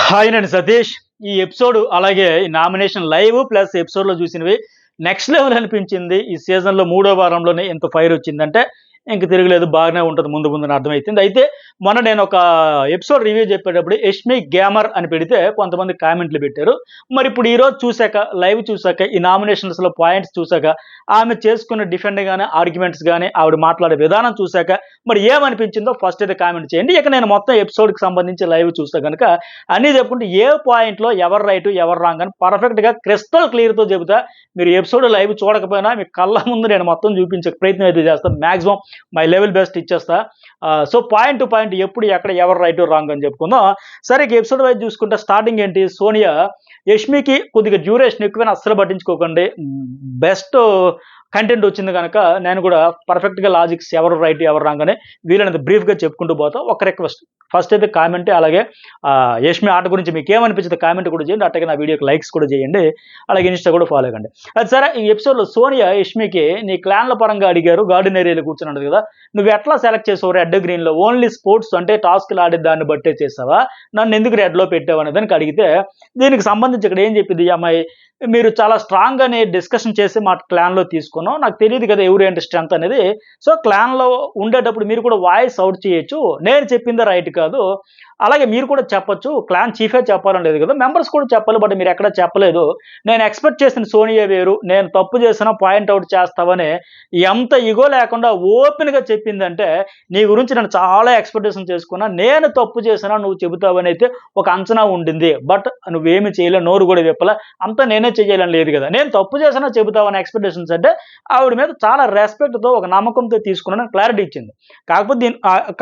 Hi నేను సతీష్. ఈ episode అలాగే ఈ నామినేషన్ లైవ్ ప్లస్ ఎపిసోడ్‌లో చూసినవి నెక్స్ట్ లెవెల్ అనిపించింది. ఈ సీజన్‌లో మూడో వారంలోనే ఇంత ఫైర్ వచ్చిందంటే ఇంక తిరగలేదు. బాగానే ఉంటది ముందు ముందున అర్థమైతుంది. అయితే మొన్న నేను ఒక ఎపిసోడ్ రివ్యూ చెప్పేటప్పుడు 'యష్మి గ్యామర్' అని పెడితే కొంతమంది కామెంట్లు పెట్టారు. మరి ఇప్పుడు ఈరోజు చూసాక లైవ్ చూసాక ఈ నామినేషన్స్‌లో పాయింట్స్ చూసాక ఆమె చేసుకున్న డిఫెండ్ గాని, ఆర్గ్యుమెంట్స్ గాని, ఆవిడ మాట్లాడే విధానం చూసాక మరి ఏమనిపించిందో ఫస్ట్ అయితే కామెంట్ చేయండి. ఇక నేను మొత్తం ఎపిసోడ్‌కి సంబంధించి లైవ్ చూస్తే గనుక అన్నీ చెప్పుకుంటే ఏ పాయింట్‌లో ఎవరు రైట్, ఎవరు రాంగ్ అని పర్ఫెక్ట్‌గా క్రిస్టల్ క్లియర్‌తో చెబుతా. మీరు ఎపిసోడ్ లైవ్ చూడకపోయినా మీ కళ్ళ ముందు నేను మొత్తం చూపించే ప్రయత్నం అయితే చేస్తాను. మాక్సిమం మై లెవెల్ బెస్ట్ ఇచ్చేస్తా. సో పాయింట్ టు పాయింట్ ఎప్పుడు ఎక్కడ ఎవరు రైట్ రాంగ్ అని చెప్పుకుందాం. సరే ఇక ఎపిసోడ్ వైజ్ చూసుకుంటే స్టార్టింగ్ ఏంటి, సోనియా యష్మికి కొద్దిగా డ్యూరేషన్ ఎక్కువైనా అస్సలు పట్టించుకోకండి. బెస్ట్ కంటెంట్ వచ్చింది కనుక నేను కూడా పర్ఫెక్ట్గా లాజిక్స్ ఎవరు రైట్ ఎవరు రాంగ్ అని వీలైనంత బ్రీఫ్గా చెప్పుకుంటూ పోతాం. ఒక రిక్వెస్ట్, ఫస్ట్ అయితే కామెంట్, అలాగే యష్మి ఆట గురించి మీకు ఏమనిపించింది కామెంట్ కూడా చేయండి. అట్టగే నా వీడియోకి లైక్స్ కూడా చేయండి. అలాగే ఇన్స్టా కూడా ఫాలో కండి. అది సరే, ఈ ఎపిసోడ్లో సోనియా యష్మికి నీ క్లాన్ల పరంగా అడిగారు, గార్డెన్ ఏరియాలో కూర్చున్నది కదా, నువ్వు ఎట్లా సెలెక్ట్ చేసావు రెడ్ గ్రీన్లో? ఓన్లీ స్పోర్ట్స్ అంటే టాస్క్లు ఆడే దాన్ని బట్టే చేసావా, నన్ను ఎందుకు రెడ్లో పెట్టావు అనే దానికి అడిగితే దీనికి సంబంధించి ఇక్కడ ఏం చెప్పింది ఈ అమ్మాయి, మీరు చాలా స్ట్రాంగ్ అని డిస్కషన్ చేసి మా క్లాన్లో తీసుకున్నాం, నాకు తెలియదు కదా ఎవరు ఏంటి స్ట్రెంత్ అనేది. సో క్లాన్లో ఉండేటప్పుడు మీరు కూడా వాయిస్ అవుట్ చేయొచ్చు, నేను చెప్పిందే రైట్ కాదు, అలాగే మీరు కూడా చెప్పొచ్చు, క్లాన్ చీఫే చెప్పాలని లేదు కదా, మెంబర్స్ కూడా చెప్పాలి, బట్ మీరు ఎక్కడ చెప్పలేదు. నేను ఎక్స్పెక్ట్ చేసిన సోనియా వేరు, నేను తప్పు చేసినా పాయింట్ అవుట్ చేస్తావని ఎంత ఇగో లేకుండా ఓపెన్గా చెప్పిందంటే నీ గురించి నేను చాలా ఎక్స్పెక్టేషన్ చేసుకున్నా, నేను తప్పు చేసినా నువ్వు చెబుతావని అయితే ఒక అంచనా ఉండింది, బట్ నువ్వేమి చేయలే, నోరు కూడా విప్పలే, అంతా నేనే చేయాలని లేదు కదా, నేను తప్పు చేసినా చెబుతావని ఎక్స్పెక్టేషన్స్ అంటే ఆవిడ మీద చాలా రెస్పెక్ట్తో ఒక నమ్మకంతో తీసుకున్నాను క్లారిటీ ఇచ్చింది. కాకపోతే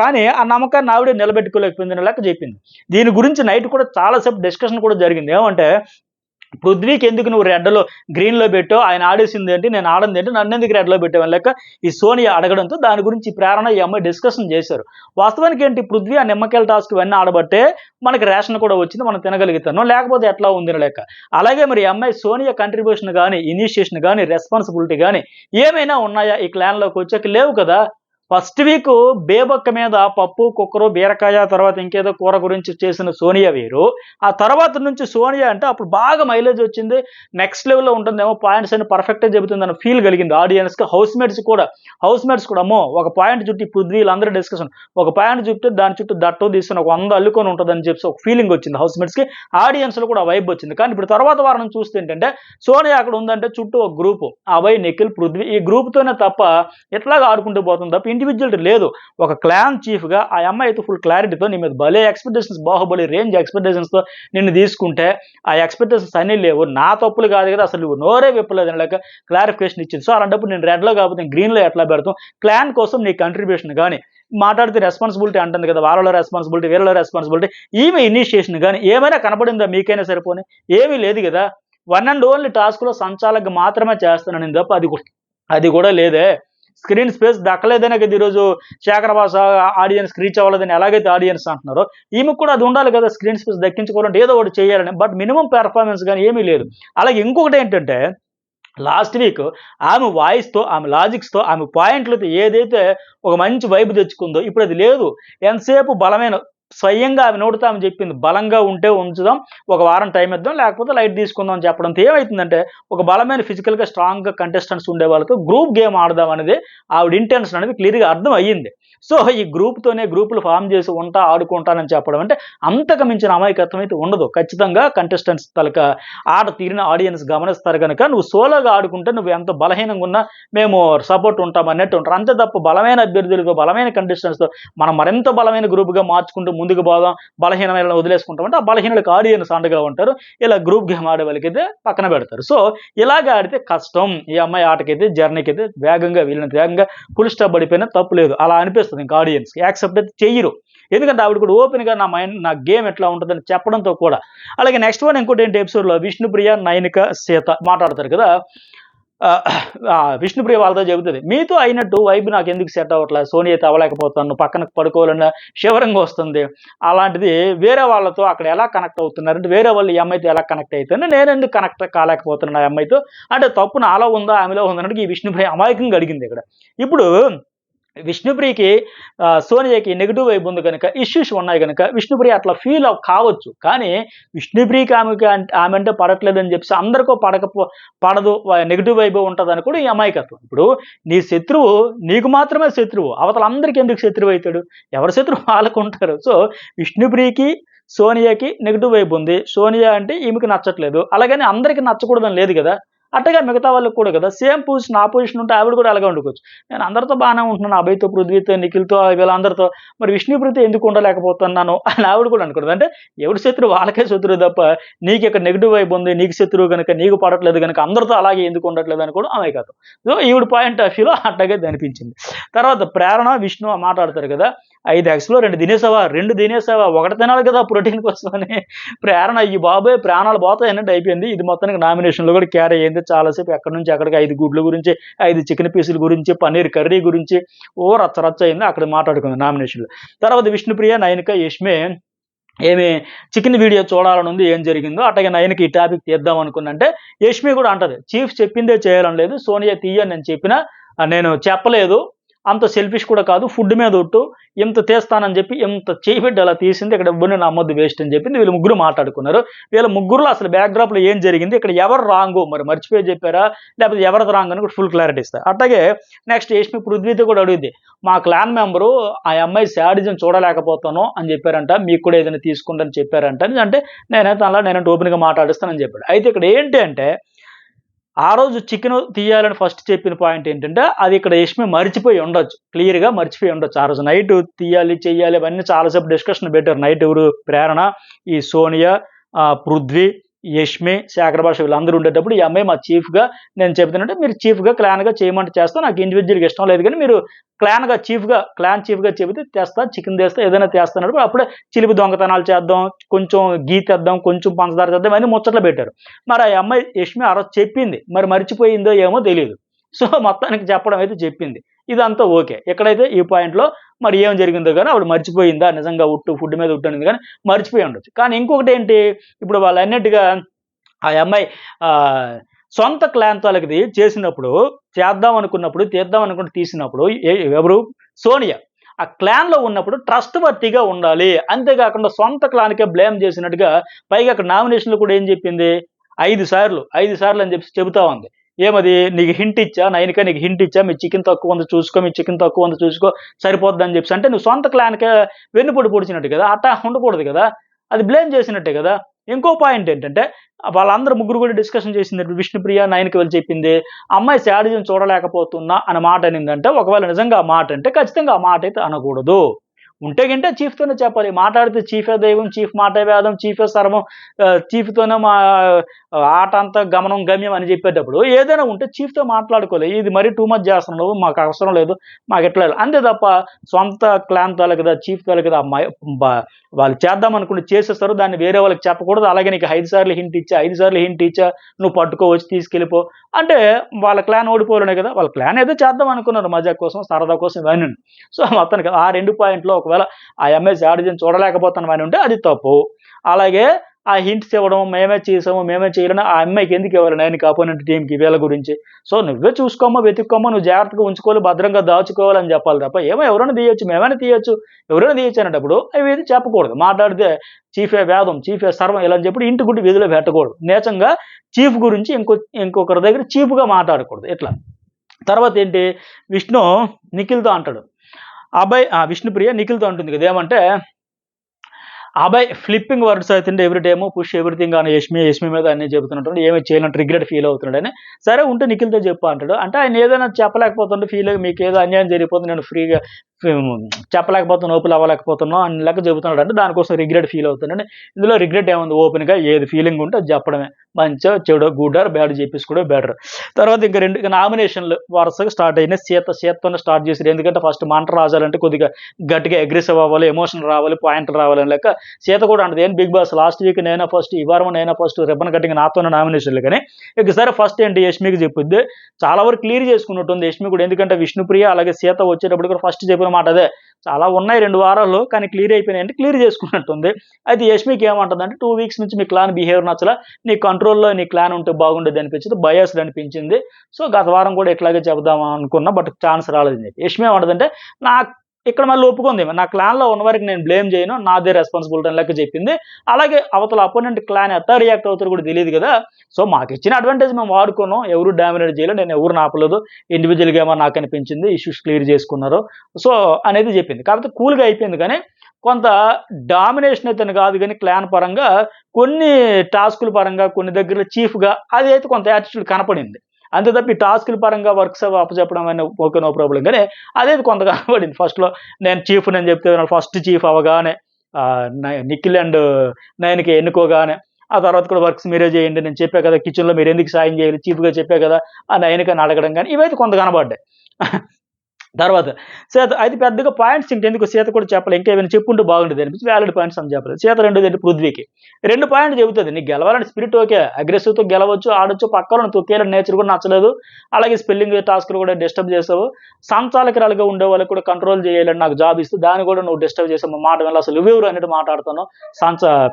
కానీ ఆ నమ్మకాన్ని ఆవిడే నిలబెట్టుకోలేకపోయింది లెక్క చెప్పింది. దీని గురించి నైట్ కూడా చాలాసేపు డిస్కషన్ కూడా జరిగింది. ఏమంటే పృథ్వీకి ఎందుకు నువ్వు రెడ్లో గ్రీన్లో పెట్టావు, ఆయన ఆడేసింది ఏంటి, నేను ఆడింది ఏంటి, నన్ను ఎందుకు రెడ్లో పెట్టావు లెక్క ఈ సోనియా అడగడంతో దాని గురించి ప్రేరణ ఈ అమ్మాయి డిస్కషన్ చేశారు. వాస్తవానికి ఏంటి, పృథ్వీ ఆ నిమ్మకాయల టాస్క్ ఇవన్నీ ఆడబట్టే మనకి రేషన్ కూడా వచ్చింది, మనం తినగలుగుతాను, లేకపోతే ఎట్లా ఉంది లెక్క. అలాగే మరి ఈ అమ్మాయి సోనియా కంట్రిబ్యూషన్ కానీ, ఇనిషియేషన్ కానీ, రెస్పాన్సిబిలిటీ కానీ ఏమైనా ఉన్నాయా ఈ క్లాన్లోకి వచ్చాక? లేవు కదా. ఫస్ట్ వీక్ బేబక్క మీద పప్పు, కుక్కరు, బీరకాయ, తర్వాత ఇంకేదో కూర గురించి చేసిన సోనియా వేరు. ఆ తర్వాత నుంచి సోనియా అంటే అప్పుడు బాగా మైలేజ్ వచ్చింది, నెక్స్ట్ లెవెల్లో ఉంటుందేమో, పాయింట్స్ అని పర్ఫెక్ట్గా చెబుతుందని ఫీల్ కలిగింది ఆడియన్స్కి. హౌస్ మేట్స్ కూడా అమ్మో ఒక పాయింట్ చుట్టి పృథ్వీ వీళ్ళందరూ డిస్కషన్, ఒక పాయింట్ చుట్టి దాని చుట్టూ దట్టు తీసుకుని ఒక 100 అల్లుకొని ఉంటుందని చెప్పి ఒక ఫీలింగ్ వచ్చింది హౌస్ మేట్స్కి, ఆడియన్స్లో కూడా వైబ్ వచ్చింది. కానీ ఇప్పుడు తర్వాత వారం చూస్తే ఏంటంటే సోనియా అక్కడ ఉందంటే చుట్టూ ఒక గ్రూపు, అభయ్, నిఖిల్, పృథ్వీ, ఈ గ్రూప్తోనే తప్ప ఎట్లాగా ఆడుకుంటూ పోతుంది తప్ప ఇండివిజువల్ లేదు. ఒక క్లాన్ చీఫ్గా ఆ అమ్మాయి అయితే ఫుల్ క్లారిటీతో నీ మీద భలే ఎక్స్పెక్టేషన్స్, బాహుబలి రేంజ్ ఎక్స్పెక్టేషన్స్తో నిన్ను తీసుకుంటే ఆ ఎక్స్పెక్టేషన్స్ అన్నీ లేవు, నా తప్పులు కాదు కదా, అసలు నువ్వు నోరే విప్పలేదు అనేలాగా క్లారిఫికేషన్ ఇచ్చింది. సో అలాంటప్పుడు నేను రెడ్లో కాకపోతే గ్రీన్లో ఎట్లా పెడతాం? క్లాన్ కోసం నీ కంట్రిబ్యూషన్ కానీ, మాట్లాడితే రెస్పాన్సిబిలిటీ అంటుంది కదా, వాళ్ళలో రెస్పాన్సిబిలిటీ, వీళ్ళలో రెస్పాన్సిబిలిటీ, ఈమె ఇనిషియేషన్ కానీ ఏమైనా కనపడిందా మీకైనా? సరిపోని ఏమీ లేదు కదా. వన్ అండ్ ఓన్లీ టాస్క్లో సంచాలక మాత్రమే చేస్తున్నాను తప్ప అది కూడా లేదే. స్క్రీన్ స్పేస్ దక్కలేదనే కదా ఈరోజు శేఖర్ భాష ఆడియన్స్ రీచ్ అవ్వలేదని ఎలాగైతే ఆడియన్స్ అంటున్నారో, ఈమెకు కూడా అది ఉండాలి కదా, స్క్రీన్ స్పేస్ దక్కించుకోవాలంటే ఏదో ఒకటి చేయాలని. బట్ మినిమం పెర్ఫార్మెన్స్ కానీ ఏమీ లేదు. అలాగే ఇంకొకటి ఏంటంటే లాస్ట్ వీక్ ఆమె వాయిస్తో, ఆమె లాజిక్స్తో, ఆమె పాయింట్లతో ఏదైతే ఒక మంచి వైబ్ తెచ్చుకుందో ఇప్పుడు అది లేదు. ఎంతసేపు బలమైన స్వయంగా ఆమె నోటితో ఆమె చెప్పింది, బలంగా ఉంటే ఉంచుదాం, ఒక వారం టైం ఇద్దాం, లేకపోతే లైట్ తీసుకుందాం అని చెప్పడంతో ఏమవుతుందంటే ఒక బలమైన ఫిజికల్గా స్ట్రాంగ్గా కంటెస్టెంట్స్ ఉండే వాళ్ళతో గ్రూప్ గేమ్ ఆడదాం అనేది ఆవిడ ఇంటెన్షన్ అనేది క్లియర్గా అర్థం అయ్యింది. సో ఈ గ్రూపులు ఫామ్ చేసి ఆడుకుంటానని చెప్పడం అంటే అంతకు మించిన అమాయకత్వం అయితే ఉండదు. ఖచ్చితంగా కంటెస్టెంట్స్ తలక ఆట తీరిన ఆడియన్స్ గమనిస్తారు కనుక నువ్వు సోలోగా ఆడుకుంటే నువ్వు ఎంత బలహీనంగా ఉన్నా మేము సపోర్ట్ ఉంటాం అన్నట్టు ఉంటారు. అంతే తప్ప బలమైన అభ్యర్థులతో, బలమైన కంటెస్టెంట్స్తో మనం మరింత బలమైన గ్రూప్గా మార్చుకుంటూ ముందుకు పోదాం, బలహీనమైన వదిలేసుకుంటామంటే ఆ బలహీనలకు ఆడియన్స్ అండగా ఉంటారు. ఇలా గ్రూప్ గేమ్ ఆడే వాళ్ళకైతే పక్కన పెడతారు. సో ఇలాగ ఆడితే కష్టం. ఈ అమ్మాయి ఆటకైతే జర్నీకి అయితే వీళ్ళని వేగంగా ఫుల్ స్టాప్ పడిపోయినా తప్పు లేదు, అలా అనిపిస్తుంది ఇంకా ఆడియన్స్కి. యాక్సెప్ట్ అయితే చెయ్యరు, ఎందుకంటే ఆవిడ కూడా ఓపెన్గా నా గేమ్ ఎట్లా ఉంటుందని చెప్పడంతో కూడా. అలాగే నెక్స్ట్ వన్ ఇంకోటి ఏంటి, ఎపిసోడ్లో విష్ణుప్రియ, నైనిక, సీత మాట్లాడతారు కదా. విష్ణుప్రియ వాళ్ళతో చెబుతుంది, మీతో అయినట్టు వైబ్ నాకు ఎందుకు సెట్ అవ్వట్లేదు, సోనియాతో అవ్వలేకపోతాను, పక్కన పడుకోవాలన్న శివరంగా వస్తుంది, అలాంటిది వేరే వాళ్ళతో అక్కడ ఎలా కనెక్ట్ అవుతున్నారంటే వేరే వాళ్ళు ఈ అమ్మాయితో ఎలా కనెక్ట్ అవుతుంది, నేను ఎందుకు కనెక్ట్ కాలేకపోతున్నాను ఆ అమ్మాయితో అంటే తప్పు నాలో ఉందా ఆమెలో ఉందన్నట్టు ఈ విష్ణుప్రియ అమాయకంగా అడిగింది ఇక్కడ. ఇప్పుడు విష్ణుప్రియకి సోనియాకి నెగిటివ్ వైబ్ ఉంది కనుక, ఇష్యూస్ ఉన్నాయి కనుక విష్ణుప్రియ అట్లా ఫీల్ కావచ్చు. కానీ విష్ణుప్రియకి ఆమె అంటే పడట్లేదని చెప్పేసి అందరికో పడదు, నెగిటివ్ వైబ్ ఉంటుందని కూడా ఈ అమాయకత్వం. ఇప్పుడు నీ శత్రువు నీకు మాత్రమే శత్రువు, అవతల అందరికీ ఎందుకు శత్రువు అవుతాడు? ఎవరి శత్రువు వాళ్ళకు ఉంటారు. సో విష్ణుప్రియకి సోనియాకి నెగిటివ్ వైబ్ ఉంది. సోనియా అంటే ఈమెకి నచ్చట్లేదు, అలాగని అందరికీ నచ్చకూడదని లేదు కదా. అట్టగా మిగతా వాళ్ళకి కూడా కదా సేమ్ పొజిషన్, ఆపోజిషన్ ఉంటే ఆవిడ కూడా అలాగే వండుకోవచ్చు. నేను అందరితో బాగానే ఉంటున్నాను, అభయ్‌తో, పృథ్వీతో, నిఖిల్‌తో వీళ్ళందరితో, మరి విష్ణుప్రియతో ఎందుకు ఉండలేకపోతున్నాను అని ఆవిడ కూడా అనుకోదు. అంటే ఎవరి శత్రువు వాళ్ళకే శత్రువు తప్ప, నీకు ఇక్కడ నెగిటివ్ వైబ్ ఉంది, నీకు శత్రువు కనుక, నీకు పడట్లేదు కనుక అందరితో అలాగే ఎందుకు ఉండట్లేదు అని కూడా అమాయకత్వం. సో ఈవిడ పాయింట్ ఆఫ్ వ్యూలో అట్టగే అనిపించింది. తర్వాత ప్రేరణ, విష్ణు మాట్లాడతారు కదా, 5xలో 2 తినేసావా, 2 తినేసావా, ఒకటి తినాలి కదా ప్రోటీన్ కోసం అని. ప్రేరణ అయ్యి బాబోయ్ ప్రాణాలు పోతాయన్నట్టు అయిపోయింది. ఇది మొత్తానికి నామినేషన్లో కూడా క్యారీ అయ్యింది. చాలాసేపు ఎక్కడి నుంచి అక్కడికి 5 గుడ్ల గురించి, 5 చికెన్ పీసుల గురించి, పన్నీర్ కర్రీ గురించి రచ్చ అయింది. అక్కడ మాట్లాడుకుంది నామినేషన్లో. తర్వాత విష్ణుప్రియ, నయనిక, యష్మి ఏమి చికెన్ వీడియో చూడాలని ఉంది, ఏం జరిగిందో. అట్లాగే నయనకి ఈ టాపిక్ తీద్దాం అనుకున్నంటే యష్మి కూడా అంటది, చీఫ్ చెప్పిందే చేయాలని లేదు, సోనియా తీయని నేను చెప్పినా నేను చెప్పలేదు, అంత సెల్ఫిష్ కూడా కాదు, ఫుడ్ మీద ఒట్టు, ఇంత తీస్తానని చెప్పి ఇంత చేయబెట్టి అలా తీసింది, ఇక్కడ ఇవ్వని నమ్మద్దు వేస్ట్ అని చెప్పింది. వీళ్ళు ముగ్గురు మాట్లాడుకున్నారు. వీళ్ళ ముగ్గురులో అసలు బ్యాక్డ్రాప్లో ఏం జరిగింది, ఇక్కడ ఎవరు రాంగు మరి మర్చిపోయి చెప్పారా లేకపోతే ఎవరిది రాంగ్ అని కూడా ఫుల్ క్లారిటీ ఇస్తారు. అట్లాగే నెక్స్ట్ యష్మి పృథ్వీతో కూడా అడుగుద్ది, మా క్లాన్ మెంబరు ఆ అమ్మాయి శాడిజం చూడలేకపోతాను అని చెప్పారంట, మీకు కూడా ఏదైనా తీసుకుంటారని చెప్పారంట. అంటే నేనైతే ఓపెన్గా మాట్లాడిస్తానని చెప్పాడు. అయితే ఇక్కడ ఏంటి అంటే, ఆ రోజు చికెన్ తీయాలని ఫస్ట్ చెప్పిన పాయింట్ ఏంటంటే, అది ఇక్కడ యష్మి మర్చిపోయి ఉండొచ్చు, క్లియర్గా మర్చిపోయి ఉండొచ్చు. ఆ రోజు నైట్ తీయాలి చెయ్యాలి అవన్నీ చాలాసేపు డిస్కషన్ పెట్టారు. నైట్ ఎవరు, ప్రేరణ, ఈ సోనియా, పృథ్వీ, యష్మి, శేఖర్ భాష వీళ్ళందరూ ఉండేటప్పుడు ఈ అమ్మాయి మా చీఫ్గా నేను చెప్తానంటే, మీరు చీఫ్గా క్లాన్గా చేయమంటే చేస్తాను, నాకు ఇండివిజువల్గా ఇష్టం లేదు, కానీ మీరు క్లాన్ చీఫ్గా చెబితే తెస్తా, చికెన్ తెస్తా, ఏదైనా తెస్తాను. అప్పుడే చిలిపి దొంగతనాలు చేద్దాం, కొంచెం గీ తెద్దాం, కొంచెం పంచదార తెద్దాం అని ముచ్చట్లు పెట్టారు. మరి ఆ అమ్మాయి యష్మి ఆ రోజు చెప్పింది, మరి మర్చిపోయిందో ఏమో తెలియదు. సో మొత్తానికి చెప్పడం అయితే చెప్పింది, ఇదంతా ఓకే. ఎక్కడైతే ఈ పాయింట్లో మరి ఏం జరిగిందో కానీ ఆవిడ మర్చిపోయిందా, నిజంగా ఫుడ్ మీద ఉట్టనింది కానీ మర్చిపోయి ఉండొచ్చు. కానీ ఇంకొకటి ఏంటి, ఇప్పుడు వాళ్ళు అన్నట్టుగా ఆ అమ్మాయి సొంత క్లాన్ తాలకిది చేసినప్పుడు, తీద్దాం అనుకుంటూ తీసినప్పుడు ఎవరు, సోనియా ఆ క్లాన్లో ఉన్నప్పుడు ట్రస్ట్ వర్తీగా ఉండాలి, అంతేకాకుండా సొంత క్లాన్కే బ్లేమ్ చేసినట్టుగా, పైగా అక్కడ నామినేషన్లో కూడా ఏం చెప్పింది, 5 సార్లు అని చెప్పి చెబుతా ఉంది. ఏమది, నీకు హింట్ ఇచ్చా నయనిక, నీకు హింట్ ఇచ్చా, మీ చికెన్ తక్కువ ఉంది చూసుకో సరిపోద్ది అని చెప్పి. అంటే నువ్వు సొంత క్లాన్కే వెన్నుపోటు పొడిచినట్టు కదా, అట్టా ఉండకూడదు కదా, అది బ్లేమ్ చేసినట్టే కదా. ఇంకో పాయింట్ ఏంటంటే, వాళ్ళందరూ ముగ్గురు కూడా డిస్కషన్ చేసింది, విష్ణుప్రియ నయనకి వెళ్ళి చెప్పింది, అమ్మాయి శాడిజం చూడలేకపోతున్నా అన్న మాట అనిందంటే, ఒకవేళ నిజంగా ఆ మాట అంటే ఖచ్చితంగా ఆ మాట అయితే అనకూడదు. ఉంటే గింటే చీఫ్తోనే చెప్పాలి. మాట్లాడితే చీఫే దైవం, చీఫ్ మాటే వేదం, చీఫే సర్వం, చీఫ్తోనే మా ఆట అంతా గమ్యం అని చెప్పేటప్పుడు ఏదైనా ఉంటే చీఫ్తో మాట్లాడుకోలేదు. ఇది మరీ టూ మచ్ చేస్తున్నావు, మాకు అవసరం లేదు, మాకు ఎట్లా అంతే తప్ప సొంత క్లాన్ తాలే కదా, చీఫ్ తాలే కదా, అమ్మాయి వాళ్ళు చేద్దాం అనుకుంటే చేసేస్తారు, దాన్ని వేరే వాళ్ళకి చెప్పకూడదు. అలాగే నీకు 5 సార్లు హింట్ ఇచ్చా నువ్వు పట్టుకోవచ్చు, తీసుకెళ్ళిపో అంటే వాళ్ళ క్లాన్ ఓడిపోలేనే కదా. వాళ్ళ క్లాన్ ఏదో చేద్దాం అనుకున్నారు, మజా కోసం, సరదా కోసం ఇవన్నీ. సో మొత్తానికి ఆ 2 పాయింట్లో ఒకవేళ ఆ ఎంఎస్ శాడిజం చూడలేకపోతాను అని ఉంటే అది తప్పు. అలాగే ఆ హింట్స్ ఇవ్వడం, మేమే చేయలేని ఆ అమ్మాయికి ఎందుకు ఇవ్వాలి, నేను అపోనెంట్ టీంకి వీళ్ళ గురించి. సో నువ్వే చూసుకోమ్మా, వెతుక్కోమ్మా, నువ్వు జాగ్రత్తగా ఉంచుకోవాలి, భద్రంగా దాచుకోవాలని చెప్పాలి తప్ప ఎవరైనా తీయొచ్చు, మేమైనా తీయొచ్చు, ఎవరైనా తీయొచ్చు అనేటప్పుడు అవి ఏది చెప్పకూడదు. మాట్లాడితే చీఫే వేదం, చీఫే సర్వం ఇలా అని చెప్పి ఇంటి గుడ్డి వీధిలో పెట్టకూడదు. నేచంగా చీఫ్ గురించి ఇంకొకరి దగ్గర చీఫ్గా మాట్లాడకూడదు ఇట్లా. తర్వాత ఏంటి, విష్ణు నిఖిల్తో అంటాడు, విష్ణుప్రియ నిఖిల్తో అంటుంది కదా, ఏమంటే అబ్బాయి ఫ్లిప్పింగ్ వర్డ్స్ అవుతుండే ఎవ్రీ టైము పుష్ ఎవ్రీథింగ్ అని యష్మి మీద అన్నీ చెబుతున్నట్టు, ఏమీ చేయనట్టు రిగ్రెట్ ఫీల్ అవుతున్నాడని. సరే ఉంటే నిఖిల్తో చెప్పు అంటాడు. అంటే ఆయన ఏదైనా చెప్పలేకపోతుంటే ఫీల్ అయ్యి, మీకు ఏదో అన్యాయం జరిగిపోతుంది, నేను ఫ్రీగా చెప్పలేకపోతున్నా, ఓపెన్ అవ్వలేకపోతున్నాం అని లెక్క చెబుతున్నాడు. అంటే దానికోసం రిగ్రెట్ ఫీల్ అవుతున్నాడు. ఇందులో రిగ్రెట్ ఏముంది, ఓపెన్గా ఏది ఫీలింగ్ ఉంటే అది చెప్పడమే, మంచిగా చెడు గుడ్ ఆర్ బ్యాడ్ చెప్పేసుకోవడం బెటర్. తర్వాత ఇంకా 2 నామినేషన్లు వరుసగా స్టార్ట్ అయినాయి. సీతతోనే స్టార్ట్ చేశారు. ఎందుకంటే ఫస్ట్ మంట రాజాలంటే కొద్దిగా గట్టిగా అగ్రెసివ్ అవ్వాలి, ఎమోషన్ రావాలి, పాయింట్లు రావాలని లెక్క. సీత కూడా అంటది, ఏం బిగ్ బాస్ లాస్ట్ వీక్ నేనే ఫస్ట్, ఈ వారం నేనే ఫస్ట్, రిబ్బన్ కట్టింగ్ నాతోనే నామినేషన్లు. కానీ ఒకసారి ఫస్ట్ ఏంటి యష్మికి చెప్పుద్ది, చాలా వరకు క్లియర్ చేసుకున్నట్టుంది యష్మి కూడా. ఎందుకంటే విష్ణుప్రియ అలాగే సీత వచ్చేటప్పుడు కూడా ఫస్ట్ చెప్పిన చెప్పిన మాట అదే. చాలా ఉన్నాయి 2 వారాల్లో, కానీ క్లియర్ అయిపోయినాయి అంటే క్లియర్ చేసుకున్నట్టుంది. అయితే యష్మికి ఏమంటదంటే 2 వీక్స్ నుంచి మీ క్లాన్ బిహేవియర్ నచ్చలా. నీ కంట్రోల్‌లో నీ క్లాన్ ఉంటే బాగుండేది అనిపించింది. బయాస్డ్ అనిపించింది. సో, గత వారం కూడా ఇట్లాగే చెప్దాం అనుకున్నా. బట్ ఛాన్స్ రాలేదని చెప్పి. యష్మి ఏమంటదంటే నాకు ఇక్కడ మళ్ళీ ఒప్పుకుంది. నా క్లాన్‌లో ఉన్న వరకు నేను బ్లేమ్ చేయను. నాదే రెస్పాన్సిబిలిటీ అని లెక్క చెప్పింది. అలాగే అవతల అపోనెంట్ క్లాన్ ఎట్టా రియాక్ట్ అవుతారో కూడా తెలీదు కదా! సో, మాకిచ్చిన అడ్వాంటేజ్ మేము వాడుకున్నాం. ఎవరు డామినేట్ చేయలేదు. నేను ఎవరిని ఆపలేదు. ఇండివిడ్యువల్‌గా ఏమో నాకనిపించింది. ఇష్యూస్ క్లియర్ చేసుకున్నారు. సో, అనేది చెప్పింది. కాకపోతే కూల్‌గా అయిపోయింది కానీ, కొంత డామినేషన్ అయితేని కాదు గానీ క్లాన్ పరంగా కొన్ని టాస్కుల పరంగా కొన్ని దగ్గరలో చీఫ్‌గా అదైతే కొంత యాటిట్యూడ్ కనపడింది. అంతే తప్ప ఈ టాస్కుల పరంగా వర్క్స్ అవి అప్పచెప్పడం అని ఓకే. No problem. గానీ అదైతే కొంత కనపడింది. ఫస్ట్‌లో నేను చీఫ్‌నని చెప్తే ఫస్ట్ చీఫ్ అవ్వగానే నిఖిల్ అండ్ నయన్‌కి ఎన్నుకోగానే, ఆ తర్వాత కూడా వర్క్స్ మీరే చేయండి. నేను చెప్పా కదా! కిచెన్‌లో మీరెందుకు సాయం చేయాలి? చీఫ్‌గా చెప్పా కదా! ఆ నయన్‌కని అడగడం గాని ఇవైతే కొంత కనపడ్డాయి. తర్వాత సీత అయితే పెద్దగా పాయింట్స్ ఇంకెందుకు సీత కూడా చెప్పలే. ఇంకా ఏమైనా చెప్పుంటే బాగుండేది అనిపించి వాలిడ్ పాయింట్స్ అని చెప్పలేదు. సీత రెండోదేంటి పృథ్వీకి. 2 పాయింట్లు చెబుతది. నీకు గెలవాలని స్పిరిట్ ఓకే. అగ్రెసివ్‌తో గెలవచ్చు, ఆడొచ్చు. పక్కోళ్ళని తొక్కేయాలని నేచర్ కూడా నచ్చలేదు. అలాగే స్పెల్లింగ్ టాస్క్‌లు కూడా డిస్టర్బ్ చేసావు. సంచాలకురాలుగా ఉండే వాళ్ళకి కూడా కంట్రోల్ చేయాలని నాకు జాబ్ ఇస్తూ దాన్ని కూడా నువ్వు డిస్టర్బ్ చేసావు. మా మాట వినలా. అసలు నువ్వెవరు అన్నట్టు మాట్లాడుతున్నావు.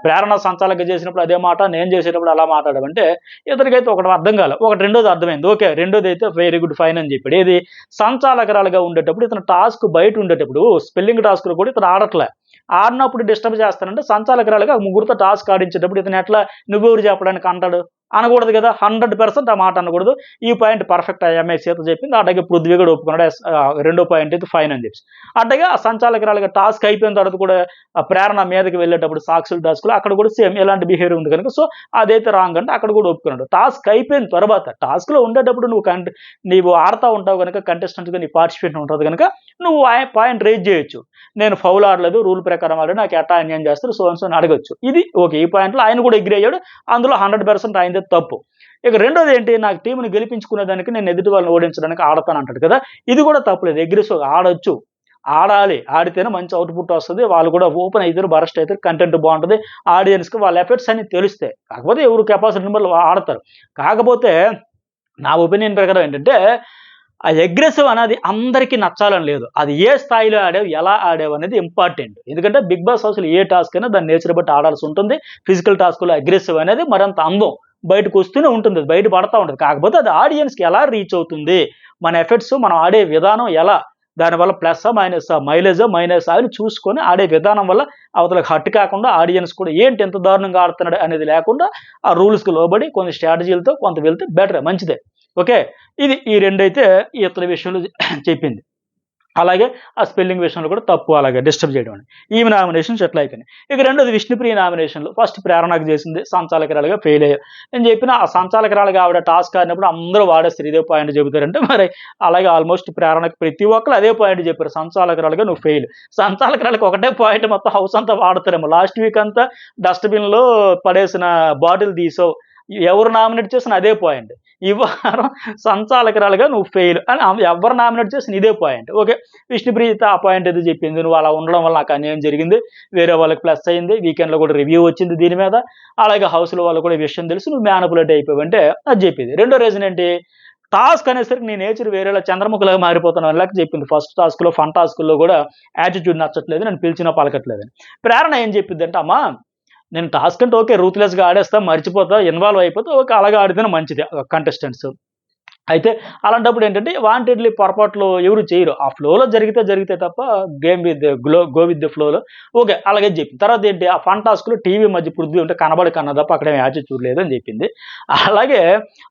ప్రేరణ సంచాలకుగా చేసినప్పుడు అదే మాట, నేను చేసేటప్పుడు అలా మాట్లాడావంటే ఇతనికైతే ఒకటి అర్థం కాలే. ఒకటి రెండోది అర్థమైంది. ఓకే. రెండోదైతే వెరీ గుడ్ ఫైన్ అని చెప్పాడు. ఏది సంచాలకురాలుగా ఉండేటప్పుడు ఇతను టాస్క్ బయట ఉండేటప్పుడు స్పెల్లింగ్ టాస్క్‌లు కూడా ఇతను ఆడట్లే. ఆడినప్పుడు డిస్టర్బ్ చేస్తానంటే సంచాలకురాలుగా ముగ్గురితో టాస్క్ ఆడించేటప్పుడు ఇతను ఎట్లా నువ్వెవరు చెప్పడానికి అంటాడు? అనకూడదు కదా! 100% ఆ మాట అనకూడదు. ఈ పాయింట్ పర్ఫెక్ట్ ఆ అమ్మాయి సీత చెప్పింది. అట్లాగే పృథ్వీ కూడా ఒప్పుకున్నాడు. రెండో పాయింట్ అయితే ఫైన్ అని చెప్పేసి. అట్లాగే ఆ సంచాలకురాలుగా టాస్క్ అయిపోయిన తర్వాత కూడా ఆ ప్రేరణ మీదకి వెళ్ళేటప్పుడు సాక్షుల టాస్క్‌లో అక్కడ కూడా సేమ్ ఇలాంటి బిహేవియర్ ఉంది కనుక సో, అదైతే రాంగ్ అంటే అక్కడ కూడా ఒప్పుకున్నాడు. టాస్క్ అయిపోయిన తర్వాత టాస్క్‌లో ఉండేటప్పుడు నీవు ఆడతా ఉంటావు గనుక కంటెస్టెంట్‌గా నీ పార్టిసిపేషన్ ఉంటది గనుక నువ్వు పాయింట్ రైజ్ చేయొచ్చు. నేను ఫౌల్ ఆడలేదు. రూల్ ప్రకారం ఆడాను. నాకు ఎట్టా అన్యాయం చేస్తారు సో అండ్ సో అని అడగొచ్చు. ఇది ఓకే. ఈ పాయింట్‌లో ఆయన కూడా అగ్రీ అయ్యాడు. అందులో 100% ఆయనదే తప్పు. ఇక రెండోదేంటి నాకు టీమ్‌ని గెలిపించుకునేదానికి నేను ఎదుటి వాళ్ళని ఓడించడానికి ఆడతానంటాడు కదా! ఇది కూడా తప్పులేదు. అగ్రెసివ్‌గా ఆడొచ్చు. ఆడాలి. ఆడితేనే మంచి ఔట్‌పుట్ వస్తది. వాళ్ళు కూడా ఓపెన్ అయితారు, బరస్ట్ అయితారు. కంటెంట్ బావుంటది. ఆడియన్స్‌కి వాళ్ళ ఎఫర్ట్స్ అన్నీ తెలుస్తాయి. కాకపోతే ఎవరు కెపాసిటీని బట్టి ఆడతారు. కాకపోతే నా ఒపీనియన్ ప్రకారం ఏంటంటే ఆ అగ్రెసివ్ అనేది అందరికీ నచ్చాలని లేదు. అది ఏ స్థాయిలో ఆడావు, ఎలా ఆడావు అనేది ఇంపార్టెంట్. ఎందుకంటే బిగ్ బాస్ హౌస్‌లో ఏ టాస్క్ అయినా దాని నేచర్ బట్టి ఆడాల్సి ఉంటుంది. ఫిజికల్ టాస్క్‌లో అగ్రెసివ్ అనేది మరింత అందం. బయటకొస్తూనే ఉంటుంది. అది బయట పడతా ఉంటది. కాకపోతే అది ఆడియన్స్‌కి ఎలా రీచ్ అవుతుంది? మన ఎఫర్ట్స్ మనం ఆడే విధానం ఎలా? దానివల్ల ప్లస్సా? మైనస్సా? మైలేజా? మైనసా? అని చూసుకొని ఆడే విధానం వల్ల అవతలకి హర్ట్ కాకుండా ఆడియన్స్ కూడా ఏంటి ఇంత దారుణంగా ఆడుతున్నాడు అనేది లేకుండా ఆ రూల్స్‌కి లోబడి కొన్ని స్ట్రాటజీలతో కొంత వెళ్తే బెటరే మంచిదే. ఓకే. ఇది ఈ రెండైతే ఇతని విషయంలో చెప్పింది. అలాగే ఆ స్పెల్లింగ్ విషయంలో కూడా తప్పు అలాగే డిస్టర్బ్ చేయడం అని. ఈమె నామినేషన్స్ ఎట్లా అయిపోయినాయి. ఇక రెండోది విష్ణుప్రియ నామినేషన్‌లో ఫస్ట్ ప్రేరణకు చేసింది సంచాలకురాలుగా ఫెయిల్ అయ్యావు. నేను చెప్పిన ఆ సంచాలకురాలుగా ఆవిడ టాస్క్ ఆడినప్పుడు అందరూ వాడేస్తారు ఇదే పాయింట్ చెబుతారంటే మరి అలాగే ఆల్మోస్ట్ ప్రేరణకు ప్రతి ఒక్కళ్ళు అదే పాయింట్ చెప్పారు. సంచాలకురాలుగా నువ్వు ఫెయిల్. సంచాలకురాలుకి ఒకటే పాయింట్ మొత్తం హౌస్ అంతా వాడతారేమో. లాస్ట్ వీక్ అంతా డస్ట్‌బిన్‌లో పడేసిన బాటిల్ తీసావు. ఎవరు నామినేట్ చేసిన అదే పాయింట్. ఈ వారం సంచాలకురాలుగా నువ్వు ఫెయిల్ అని ఎవరు నామినేట్ చేసిన ఇదే పాయింట్. ఓకే. విష్ణుప్రీత ఆ పాయింట్ ఏదో చెప్పింది. నువ్వు అలా ఉండడం వల్ల నాకు అన్యాయం జరిగింది. వేరే వాళ్ళకి ప్లస్ అయింది. వీకెండ్‌లో కూడా రివ్యూ వచ్చింది దీని మీద. అలాగే హౌస్‌లో వాళ్ళకి కూడా ఈ విషయం తెలుసు. నువ్వు మ్యానిపులేట్ అయిపోయావంటే అది చెప్పింది. రెండో రీజన్ ఏంటి? టాస్క్ అనేసరికి నీ నేచర్ వేరేలా చంద్రముఖిలాగా మారిపోతున్నావు అని లెక్క చెప్పింది. ఫస్ట్ టాస్క్‌లో ఫన్ టాస్క్‌లో కూడా యాటిట్యూడ్ నచ్చట్లేదు. నన్ను పిలిచినా పలకట్లేదని. ప్రేరణ ఏం చెప్పిందంటే అమ్మా నేను టాస్క్ అంటే ఓకే. రూత్‌లెస్‌గా ఆడేస్తా, మర్చిపోతా, ఇన్వాల్వ్ అయిపోతా. ఓకే. అలాగే ఆడితేనే మంచిది కంటెస్టెంట్స్. అయితే అలాంటప్పుడు ఏంటంటే వాంటెడ్‌లీ పొరపాట్లు ఎవరు చేయరు. ఆ ఫ్లోలో జరిగితే తప్ప game with go with the ఫ్లోలో ఓకే. అలాగే చెప్పింది. తర్వాత ఏంటి ఆ ఫన్ టాస్క్‌లో టీవీ మధ్య పృథ్వీ ఉంటే కనబడి కన్నా తప్ప అక్కడేం యాటిట్యూడ్ లేదని చెప్పింది. అలాగే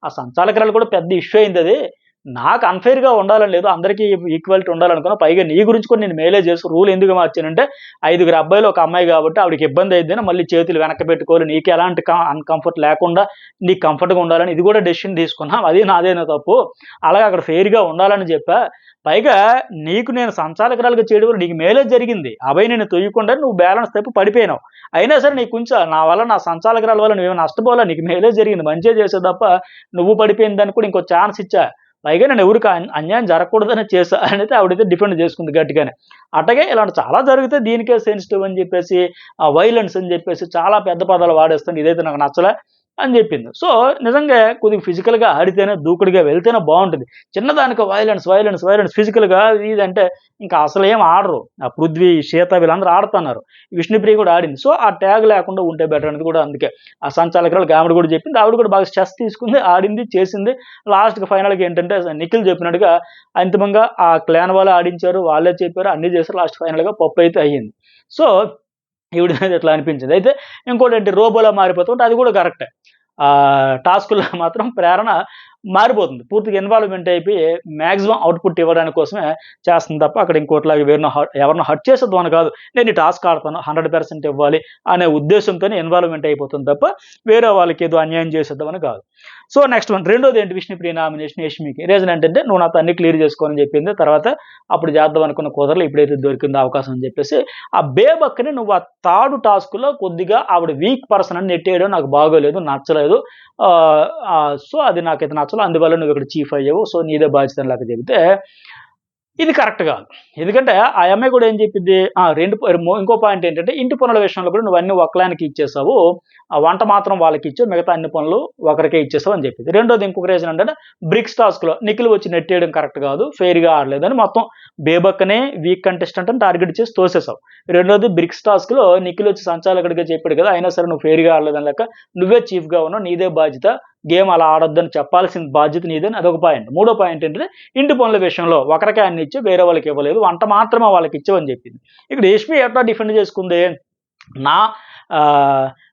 ఆ సంచాలకురాలు కూడా పెద్ద ఇష్యూ అయిందది. నాకు అన్‌ఫెయిర్‌గా ఉండాలని లేదు. అందరికీ ఈక్వాలిటీ ఉండాలనుకున్నా. పైగా నీ గురించి కూడా నేను మేలే చేసి రూల్ ఎందుకు మార్చానంటే 5గురు అబ్బాయిలు ఒక అమ్మాయి కాబట్టి ఆవిడకి ఇబ్బంది అయిద్దని మళ్ళీ చేతులు వెనక్కి పెట్టుకోవాలి. నీకు ఎలాంటి అన్‌కంఫర్ట్ లేకుండా నీకు కంఫర్ట్‌గా ఉండాలని ఇది కూడా డెసిషన్ తీసుకున్నా. అది నాదేనా తప్పు. అలాగే అక్కడ ఫెయిర్‌గా ఉండాలని చెప్పా. పైగా నీకు నేను సంచాలకురాలుగా చేయడం వల్ల నీకు మేలే జరిగింది. అభయ్ నిన్ను తొయ్యకుండా నువ్వు బ్యాలెన్స్ తప్పి పడిపోయినావు. అయినా సరే నీకు కొంచెం నా వల్ల నా సంచాలకురాల వల్ల నువ్వేమి నష్టపోలే. నీకు మేలే జరిగింది. మంచే చేసావు తప్ప నువ్వు పడిపోయిన దానికి కూడా ఇంకో ఛాన్స్ ఇచ్చా. పైగా నేను ఎవరికి అన్యాయం జరగకూడదనే చేశా అనేది ఆవిడైతే డిఫెండ్ చేసుకుంది గట్టిగానే. అట్లాగే ఇలాంటి చాలా జరిగితే దీనికే సెన్సిటివ్ అని చెప్పేసి వైలెన్స్ అని చెప్పేసి చాలా పెద్ద పదాలు వాడేస్తుంది. ఇదైతే నాకు నచ్చలే. అని చెప్పింది. సో నిజంగా కొద్దిగా ఫిజికల్గా ఆడితేనే దూకుడుగా వెళ్తేనే బాగుంటుంది. చిన్నదానికి వైలెన్స్ వైలెన్స్ వైలెన్స్ ఫిజికల్గా ఇది అంటే ఇంకా అసలు ఏం ఆడరు. ఆ పృథ్వీ, శ్వేత వీళ్ళందరూ ఆడుతున్నారు. విష్ణుప్రియ కూడా ఆడింది. సో ఆ ట్యాగ్ లేకుండా ఉంటే బెటర్ అనేది కూడా అందుకే ఆ సంచాలకురాలు ఆవిడ కూడా చెప్పింది. ఆవిడ కూడా బాగా స్ట్రెస్ తీసుకుంది, ఆడింది, చేసింది. లాస్ట్‌కి ఫైనల్‌గా ఏంటంటే నిఖిల్ చెప్పినట్టుగా అంతిమంగా ఆ క్లాన్ వాళ్ళు ఆడించారు, వాళ్ళే చెప్పారు, అన్నీ చేశారు. లాస్ట్ ఫైనల్‌గా పప్పు అయితే అయ్యింది. సో ఈవిడ మీద ఇట్లా అనిపించింది. అయితే ఇంకోటేంటి రోబోలా మారిపోతూ ఉంటే అది కూడా కరెక్టే. టాస్కుల్లో మాత్రం ప్రేరణ మారిపోతుంది. పూర్తిగా ఇన్వాల్వ్‌మెంట్ అయిపోయి మాక్సిమం అవుట్‌పుట్ ఇవ్వడానికి కోసమే చేస్తుంది తప్ప అక్కడ ఇంకోటిలాగా ఎవరినో హర్ట్ చేసేద్దామని కాదు. నేను ఈ టాస్క్ ఆడతాను 100% ఇవ్వాలి అనే ఉద్దేశంతోనే ఇన్వాల్వ్‌మెంట్ అయిపోతుంది తప్ప వేరే వాళ్ళకి ఏదో అన్యాయం చేసేద్దామని కాదు. సో నెక్స్ట్ వన్ రెండోది ఏంటి విష్ణుప్రియ నామినేషన్ యష్మికి. రీజన్ ఏంటంటే నువ్వు నాతో అన్ని క్లియర్ చేసుకోని చెప్పింది. తర్వాత అప్పుడు చేద్దాం అనుకున్న కుదరలే ఇప్పుడైతే దొరికిందో అవకాశం అని చెప్పేసి ఆ బేబక్కని నువ్వు ఆ థర్డ్ టాస్క్‌లో కొద్దిగా ఆవిడ వీక్ పర్సన్ అని నెట్టేయడం నాకు బాగోలేదు, నచ్చలేదు. సో అది నాకైతే నచ్చలేదు. అందువల్ల నువ్వు ఇక్కడ చీఫ్ అయ్యావు. సో నీదే బాధ్యత అని లెక్క చెబితే ఇది కరెక్ట్ కాదు. ఎందుకంటే ఆ అమ్మాయి కూడా ఏం చెప్పింది, ఇంకో పాయింట్ ఏంటంటే ఇంటి పనుల విషయంలో కూడా నువ్వు అన్నీ ఒక్కలానికి ఇచ్చేసావు. ఆ వంట మాత్రం వాళ్ళకి ఇచ్చావు. మిగతా అన్ని పనులు ఒకరికే ఇచ్చేసావు అని చెప్పింది. రెండోది ఇంకొక రీజన్ ఏంటంటే బ్రిక్స్ టాస్క్‌లో నిఖిల్ వచ్చి నెట్టేయడం కరెక్ట్ కాదు. ఫెయిర్‌గా ఆడలేదని మొత్తం బేబక్కనే వీక్ కంటెస్టెంట్ అని టార్గెట్ చేసి తోసేసావు. రెండోది బ్రిక్స్ టాస్క్‌లో నిఖిల్ వచ్చి సంచాలకుడిగా చెప్పాడు కదా! అయినా సరే నువ్వు ఫెయిర్‌గా ఆడలేదని లెక్క. నువ్వే చీఫ్‌గా ఉన్నావు. నీదే బాధ్యత. గేమ్ అలా ఆడొద్దని చెప్పాల్సిన బాధ్యత నీదని అదొక పాయింట్. మూడో పాయింట్ ఏంటంటే ఇంటి పనుల విషయంలో ఒకరికే అన్ని ఇచ్చావు, వేరే వాళ్ళకి ఇవ్వలేదు. వంట మాత్రమే వాళ్ళకి ఇచ్చావని చెప్పింది. ఇక్కడ యష్మి ఎట్లా డిఫెండ్ చేసుకుంది? నా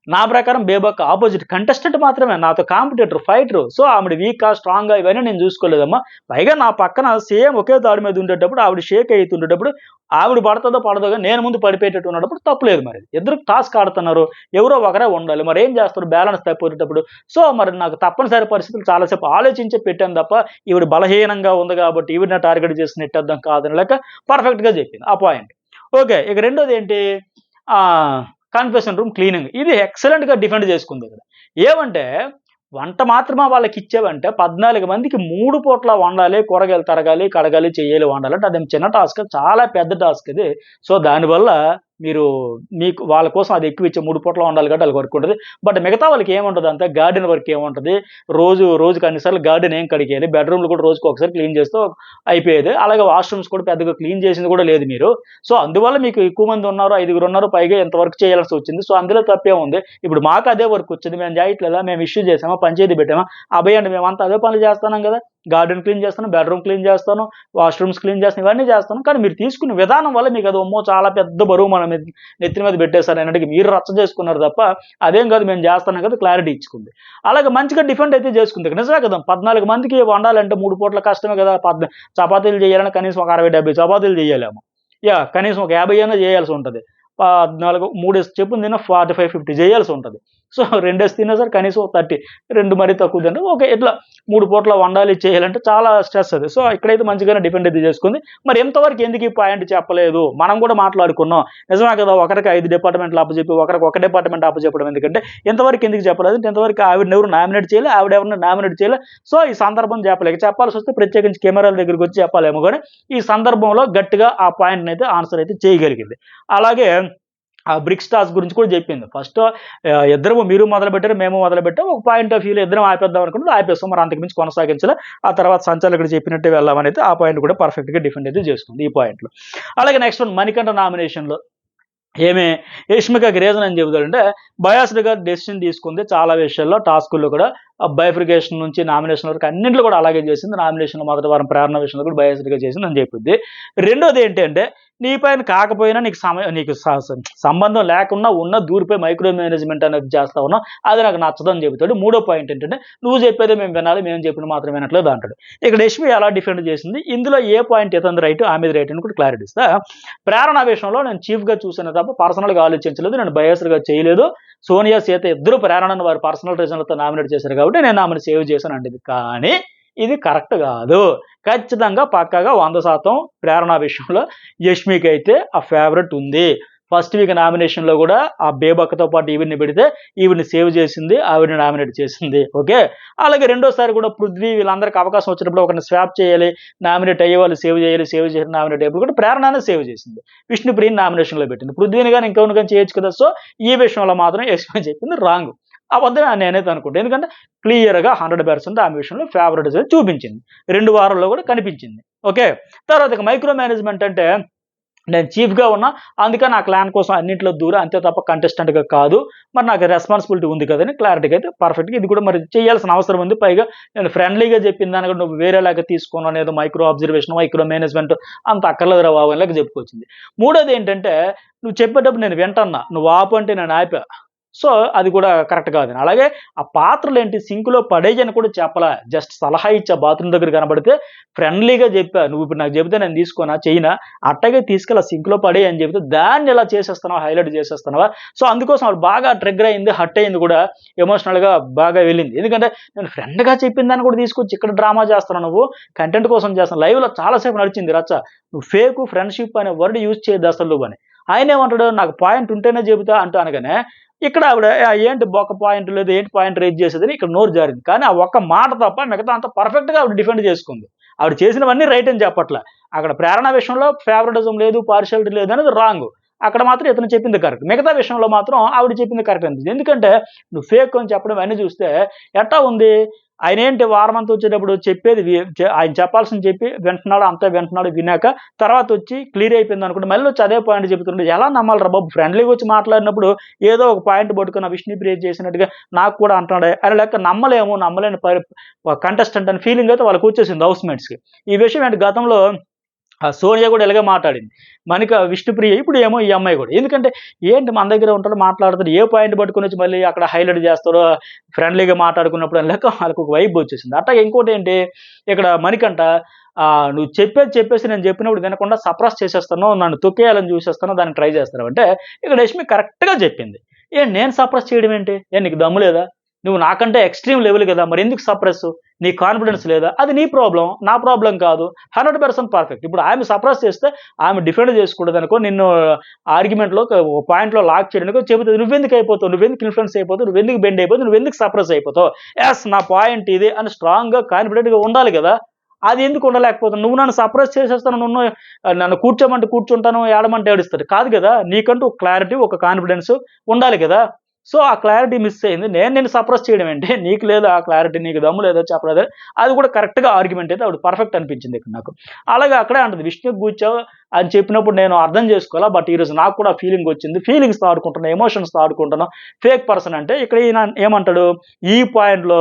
నా ప్రకారం బేబక్క ఆపోజిట్ కంటెస్టెంట్ మాత్రమే. నాతో కాంపిటీటర్, ఫైటరు. సో ఆవిడ వీకా, స్ట్రాంగా ఇవన్నీ నేను చూసుకోలేదమ్మా. పైగా నా పక్కన సేమ్ ఒకే తాడు మీద ఉండేటప్పుడు ఆవిడ షేక్ అవుతుండేటప్పుడు ఆవిడ పడతదో పడదో గాని నేను ముందు పడిపోయేటట్టు ఉన్నప్పుడు తప్పులేదు మరి. ఇద్దరు టాస్క్ ఆడుతున్నారు. ఎవరో ఒకరే ఉండాలి. మరి ఏం చేస్తారు బ్యాలెన్స్ తప్పిపోయేటప్పుడు? సో మరి నాకు తప్పనిసరి పరిస్థితులు చాలా సేపు ఆలోచించే పెట్టాను తప్ప ఈవిడ బలహీనంగా ఉంది కాబట్టి ఈవిడని టార్గెట్ చేసి నెట్టేద్దాం కాదని లెక్క పర్ఫెక్ట్‌గా చెప్పింది. ఆ పాయింట్. ఓకే. ఇక రెండోది ఏంటి? Confession room cleaning. ఇది ఎక్సలెంట్‌గా డిఫెండ్ చేసుకుంది ఇక్కడ. ఏమంటే వంట మాత్రమే వాళ్ళకిచ్చావంటే 14 మందికి 3 పూట్ల వండాలి, కూరగాయలు తరగాలి, కడగాలి, చెయ్యాలి, వండాలి. అంటే అదేం చిన్న టాస్క్ చాలా పెద్ద టాస్క్ ఇది. సో దానివల్ల మీరు మీకు వాళ్ళ కోసం అది ఎక్కువ ఇచ్చే 3 పూట్ల వండాలి కాబట్టి ఆళ్ళకి వర్క్ ఉంటది. బట్ మిగతా వాళ్ళకి ఏముంటది అంతా గార్డెన్ వర్క్ ఏముంటది. రోజుకి అన్ని సార్లు గార్డెన్ ఏం కడిగేయాలి. బెడ్‌రూమ్‌లు కూడా రోజుకి ఒకసారి క్లీన్ చేస్తే అయిపోయేది. అలాగే వాష్‌రూమ్స్ కూడా పెద్దగా క్లీన్ చేసింది కూడా లేదు మీరు. సో అందువల్ల మీకు ఎక్కువ మంది ఉన్నారు, 5గురు ఉన్నారు, పైగా ఇంత వర్క్ చేయాల్సొచ్చింది. సో అందులో తప్పేముంది? ఇప్పుడు మాకు అదే వర్క్ వచ్చింది. మేము చేయట్లేదా? మేము ఇష్యూ చేసామా? పంచాయతీ పెట్టామా? అభయండి మేమంతా అదే పనులు చేస్తున్నాం గదా! గార్డెన్ క్లీన్ చేస్తాను, బెడ్‌రూమ్ క్లీన్ చేస్తాను, వాష్‌రూమ్స్ క్లీన్ చేస్తాను, ఇవన్నీ చేస్తాను. కానీ మీరు తీసుకునే విధానం వల్ల మీకు అది అమ్మో! చాలా పెద్ద బరువు మన నెత్తి మీద పెట్టేసారు అన్నట్టుగా మీరు రచ్చ చేసుకున్నారు తప్ప అదేం కాదు మేము చేస్తున్నాం కదా క్లారిటీ ఇచ్చుకుంది. అలాగే మంచిగా డిఫెండ్ అయితే చేసుకుంది. నిజమే కదా! 14 మందికి వండాలంటే 3 పూట్ల కష్టమే కదా! చపాతీలు చేయాలంటే కనీసం ఒక 60, 70 చపాతీలు చేయాలేమో. కనీసం ఒక 50 అన్నా చేయాల్సి ఉంటది. 3 చెప్పున తిన్నా 45, 50 చేయాల్సి ఉంటది. సో 2 తిన్నా సరే కనీసం 30, 2 మరీ తక్కువ తింటే ఓకే. ఇట్లా 3 పూట్ల వండాలి, చేయాలంటే చాలా స్ట్రెస్ అది. సో ఇక్కడైతే మంచిగానే డిఫెండ్ అయితే చేసుకుంది. మరి ఇంతవరకు ఎందుకు ఈ పాయింట్ చెప్పలేదు? మనం కూడా మాట్లాడుకున్నాం. నిజమే కదా! ఒకరికి 5 డిపార్ట్‌మెంట్‌లు అప్పజెప్పి ఒకరికి ఒక డిపార్ట్‌మెంట్ అప్పజెప్పడం ఎందుకంటే ఇంతవరకు ఎందుకు చెప్పలేదు? ఇంతవరకు ఆవిడనెవరు నామినేట్ చేయలే, ఆవిడెవరిని నామినేట్ చేయలే. సో ఈ సందర్భం చెప్పలేక చెప్పాల్సొస్తే ప్రత్యేకించి కెమెరాల దగ్గరికొచ్చి చెప్పాలేమో గాని ఈ సందర్భంలో గట్టిగా ఆ పాయింట్‌నైతే ఆన్సర్ అయితే చేయగలిగింది. అలాగే ఆ బ్రిక్స్ టాస్క్ గురించి కూడా చెప్పింది. ఫస్ట్ ఇద్దరము మీరు మొదలుపెట్టారు, మేము మొదలుపెట్టాం. ఒక పాయింట్ ఆఫ్ వ్యూలో ఇద్దరం ఆపేద్దాం అనుకున్నది ఆపేస్తాం. మరి అంతకు మించి కొనసాగించలే. ఆ తర్వాత సంచాలకుడు చెప్పినట్టే వెళ్ళామనైతే ఆ పాయింట్ కూడా పర్ఫెక్ట్‌గా డిఫెండ్ అయితే చేసుకుంది ఈ పాయింట్‌లో. అలాగే నెక్స్ట్ వన్ మణికంఠ నామినేషన్‌లో ఏమి యష్మికకి రీజన్ ఏం చెబుతాడంటే బయాస్డ్‌గా డెసిషన్ తీసుకుంది చాలా విషయాల్లో టాస్కుల్లో కూడా. బైఫర్కేషన్ నుంచి నామినేషన్ వరకు అన్నింటిలో కూడా అలాగే చేసింది. నామినేషన్‌లో మొదటి వారం ప్రేరణ విషయంలో కూడా బయాస్డ్‌గా చేసిందని చెప్పుద్ది. రెండోది ఏంటంటే నీ పైన కాకపోయినా నీకు సంబంధం లేకున్నా దూరిపోయి మైక్రో మేనేజ్‌మెంట్ అనేది చేస్తా ఉన్నావు. అది నాకు నచ్చదని చెబుతాడు. మూడో పాయింట్ ఏంటంటే నువ్వు చెప్పేదే మేము వినాలి. మేము చెప్పినది మాత్రం వినట్లేదు అంటాడు. ఇక్కడ యష్మి ఎలా డిఫెండ్ చేసింది? ఇందులో ఏ పాయింట్ ఇతనిది రైట్, ఆమెది రైట్ అని కూడా క్లారిటీ ఇస్తా. ప్రేరణ విషయంలో నేను చీఫ్‌గా చూసానే తప్ప పర్సనల్‌గా ఆలోచించలేదు. నేను బయాస్డ్‌గా చేయలేదు. సోనియా, సీత ఇద్దరు ప్రేరణను వారి పర్సనల్ రీజన్‌లతో నామినేట్ చేశారు కాబట్టి నేను ఆమెను సేవ్ చేశాను అంటది. కానీ ఇది కరెక్ట్ కాదు. ఖచ్చితంగా పక్కాగా 100% ప్రేరణ విషయంలో యష్మికైతే ఆ ఫేవరెట్ ఉంది. ఫస్ట్ వీక్ నామినేషన్లో కూడా ఆ బేబక్కతో పాటు ఈవిడ్ని పెడితే ఈవిడ్ని సేవ్ చేసింది, ఆవిడని నామినేట్ చేసింది. ఓకే, అలాగే రెండోసారి కూడా పృథ్వీ వీళ్ళందరికీ అవకాశం వచ్చినప్పుడు ఒకరిని స్వాప్ చేయాలి, నామినేట్ అయ్యే వాళ్ళు సేవ్ చేయాలి, సేవ్ చేసి నామినేట్ అయ్యేప్పుడు కూడా ప్రేరణనే సేవ్ చేసింది, విష్ణుప్రియని నామినేషన్లో పెట్టింది. పృథ్వీని కానీ ఇంకొకరిని కానీ చేయొచ్చు కదా. సో ఈ విషయంలో మాత్రం ఎక్స్ప్లెయిన్ చెప్పింది రాంగ్, అబద్ధమే నేనైతే అనుకుంటాను. ఎందుకంటే క్లియర్గా 100% ఆమె విషయంలో ఫేవరెటిజం చూపించింది, 2 వారాల్లో కూడా కనిపించింది. ఓకే, తర్వాత మైక్రో మేనేజ్మెంట్ అంటే నేను చీఫ్గా ఉన్నా, అందుకని నా క్లాన్ కోసం అన్నింటిలో దూరం, అంతే తప్ప కంటెస్టెంట్గా కాదు, మరి నాకు రెస్పాన్సిబిలిటీ ఉంది కదని క్లారిటీగా అయితే పర్ఫెక్ట్గా ఇది కూడా మరి చేయాల్సిన అవసరం ఉంది. పైగా నేను ఫ్రెండ్లీగా చెప్పిన దానికి నువ్వు వేరేలాగా తీసుకున్నావు అనేది మైక్రో అబ్జర్వేషన్, మైక్రో మేనేజ్మెంట్ అంత అక్కర్లేదురా బాబు అనేలాగా చెప్పుకొచ్చింది. మూడోది ఏంటంటే నువ్వు చెప్పేటప్పుడు నేను వింటన్నా, నువ్వు ఆపు అంటే నేను ఆపా, సో అది కూడా కరెక్ట్ కాదు. అలాగే ఆ పాత్రలు ఏంటి సింక్లో పడేయని కూడా చెప్పలా, జస్ట్ సలహా ఇచ్చా, బాత్రూమ్ దగ్గర కనబడితే ఫ్రెండ్లీగా చెప్పా, నువ్వు ఇప్పుడు నాకు చెబితే నేను తీసుకోనా చెయ్యినా, అట్టగే తీసుకెళ్ళి సింక్లో పడే అని చెబితే దాన్ని ఎలా చేసేస్తున్నావా, హైలైట్ చేసేస్తున్నావా. సో అందుకోసం వాళ్ళు బాగా ట్రిగ్గర్ అయింది, హట్ అయింది కూడా, ఎమోషనల్గా బాగా వెళ్ళింది. ఎందుకంటే నేను ఫ్రెండ్గా చెప్పిన దాన్ని కూడా తీసుకొచ్చి ఇక్కడ డ్రామా చేస్తున్నావు, నువ్వు కంటెంట్ కోసం చేస్తున్నావు. లైవ్లో చాలాసేపు నడిచింది రచ్చ, నువ్వు ఫేక్ ఫ్రెండ్షిప్ అనే వర్డ్ యూజ్ చేయద్దు అసలు నువ్వు అని. ఆయన ఏమంటాడు, నాకు పాయింట్ ఉంటేనే చెబుతా అంటూ అనగానే ఇక్కడ ఆవిడ ఏంటి ఒక పాయింట్ లేదు, ఏంటి పాయింట్ రేజ్ చేసేదని ఇక్కడ నోరు జారింది. కానీ ఆ ఒక్క మాట తప్ప మిగతా అంతా పర్ఫెక్ట్గా ఆవిడ డిఫెండ్ చేసుకుంది. ఆవిడ చేసినవన్నీ రైట్ అని చెప్పట్లే. అక్కడ ప్రేరణ విషయంలో ఫేవరెటిజం లేదు, పార్షియాలిటీ లేదు అనేది రాంగ్, అక్కడ మాత్రం ఇతను చెప్పింది కరెక్ట్. మిగతా విషయంలో మాత్రం ఆవిడ చెప్పింది కరెక్ట్ అనిపిస్తుంది. ఎందుకంటే నువ్వు ఫేక్ అని చెప్పడం అన్నీ చూస్తే ఎట్టా ఉంది, ఆయన ఏంటి వారం అంతా వచ్చేటప్పుడు చెప్పేది ఆయన చెప్పాల్సింది చెప్పి వింటున్నాడు, అంతా వింటున్నాడు, వినాక తర్వాత వచ్చి క్లియర్ అయిపోయింది అనుకుంటే మళ్ళీ వచ్చి అదే పాయింట్ చెబుతుండే, ఎలా నమ్మాలరా బాబు. ఫ్రెండ్లీగా వచ్చి మాట్లాడినప్పుడు ఏదో ఒక పాయింట్ పట్టుకున్న విష్ణుప్రియ చేసినట్టుగా నాకు కూడా అంటున్నాడు అని లెక్క నమ్మలేని కంటెస్టెంట్ అని ఫీలింగ్ అయితే వాళ్ళకి వచ్చేసింది హౌస్మేట్స్కి. ఈ విషయం ఏంటి, గతంలో సోనియా కూడా ఇలాగే మాట్లాడింది, విష్ణుప్రియ, ఇప్పుడు ఏమో ఈ అమ్మాయి కూడా. ఎందుకంటే ఏంటి మన దగ్గర ఉంటాడు, మాట్లాడుతాడు, ఏ పాయింట్ పట్టుకుని వచ్చి మళ్ళీ అక్కడ హైలైట్ చేస్తాడో, ఫ్రెండ్లీగా మాట్లాడుకున్నప్పుడు అని లెక్క వాళ్ళకి ఒక వైబ్ వచ్చేసింది. అట్లా ఇంకోటి ఏంటి, ఇక్కడ మణికంఠ నువ్వు చెప్పేసి నేను చెప్పినప్పుడు వినకుండా సప్రెస్ చేసేస్తాను, నన్ను తొక్కేయాలని చూసేస్తాను, దాన్ని ట్రై చేస్తాను అంటే ఇక్కడ యష్మి కరెక్ట్గా చెప్పింది. నేను సప్రెస్ చేయడం ఏంటి, నీకు దమ్ము లేదా, నువ్వు నాకంటే ఎక్స్ట్రీమ్ లెవెల్ కదా, మరి ఎందుకు సప్రెస్, నీ కాన్ఫిడెన్స్ లేదా, అది నీ ప్రాబ్లం, నా ప్రాబ్లం కాదు, 100% పర్ఫెక్ట్. ఇప్పుడు ఆమె సప్రెస్ చేస్తే ఆమె డిఫెండ్ చేసుకుంటుంది అనుకో, నిన్ను ఆర్గ్యుమెంట్లో పాయింట్లో లాక్ చేయడానికి చెబుతుంది, నువ్వెందుకు అయిపోతావు, నువ్వెందుకు ఇన్ఫ్లుయెన్స్ అయిపోతావు, నువ్వెందుకు బెండ్ అయిపోతావు, నువ్వెందుకు సప్రెస్ అయిపోతావు, ఎస్ నా పాయింట్ ఇది అని స్ట్రాంగ్గా కాన్ఫిడెంట్గా ఉండాలి కదా. అది ఎందుకు ఉండలేకపోతావు, నువ్వు నన్ను సప్రెస్ చేసేస్తాను, నన్ను కూర్చోమంటే కూర్చుంటాను, ఏడమంటే ఏడుస్తాడు కాదు కదా, నీకంటూ ఒక క్లారిటీ, ఒక కాన్ఫిడెన్స్ ఉండాలి కదా. సో ఆ క్లారిటీ మిస్ అయింది, నేను సప్రెస్ చేయడం ఏంటి, నీకు లేదు ఆ క్లారిటీ, నీకు దమ్ము లేదో చెప్పలేదు, అది కూడా కరెక్ట్గా ఆర్గ్యుమెంట్ అయితే ఆవిడ పర్ఫెక్ట్ అనిపించింది ఇక్కడ నాకు. అలాగే అక్కడే అంటుంది, విష్ణుకి కూర్చోవు అని చెప్పినప్పుడు నేను అర్థం చేసుకోవాలా, బట్ ఈరోజు నాకు కూడా ఫీలింగ్ వచ్చింది, ఫీలింగ్స్తో ఆడుకుంటున్నా, ఎమోషన్స్తో ఆడుకుంటున్నా, ఫేక్ పర్సన్ అంటే ఇక్కడ ఈయన ఏమంటాడు, ఈ పాయింట్లో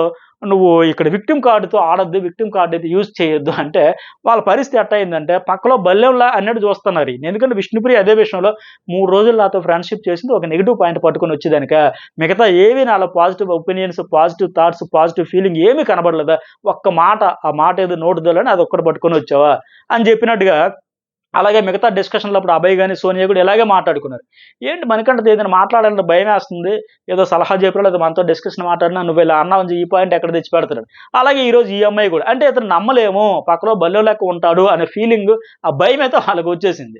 నువ్వు ఇక్కడ విక్టిమ్ కార్డుతో ఆడొద్దు, విక్టిమ్ కార్డు అయితే యూజ్ చేయొద్దు అంటే వాళ్ళ పరిస్థితి ఎట్ట అయిందంటే పక్కలో బల్లెంలా అన్నట్టు చూస్తున్నారు. ఎందుకంటే విష్ణుప్రియ అదే విషయంలో 3 రోజులు నాతో ఫ్రెండ్షిప్ చేసింది, ఒక నెగిటివ్ పాయింట్ పట్టుకొని వచ్చేదానిక, మిగతా ఏవి నాలో positive opinions, positive thoughts, positive feeling ఏమీ కనబడలేదా, ఒక్క మాట, ఆ మాట ఏదో నోటుదోలని అది ఒక్కటి పట్టుకొని వచ్చావా అని చెప్పినట్టుగా. అలాగే మిగతా డిస్కషన్లో అప్పుడు అభయ్ కానీ సోనియా కూడా ఇలాగే మాట్లాడుకున్నారు. ఏంటి మనకంటే ఏదైనా మాట్లాడాలంటే భయం వేస్తుంది, ఏదో సలహా చెప్పాడు, లేదా మనతో డిస్కషన్ మాట్లాడినా నువ్వు ఇలా అన్నావు, ఈ పాయింట్ ఎక్కడ తెచ్చి పెడతాడు. అలాగే ఈరోజు ఈ అమ్మాయి కూడా, అంటే ఇతను నమ్మలేము, పక్కలో బల్లో లెక్క ఉంటాడు అనే ఫీలింగ్, ఆ భయం అయితే వాళ్ళకి వచ్చేసింది.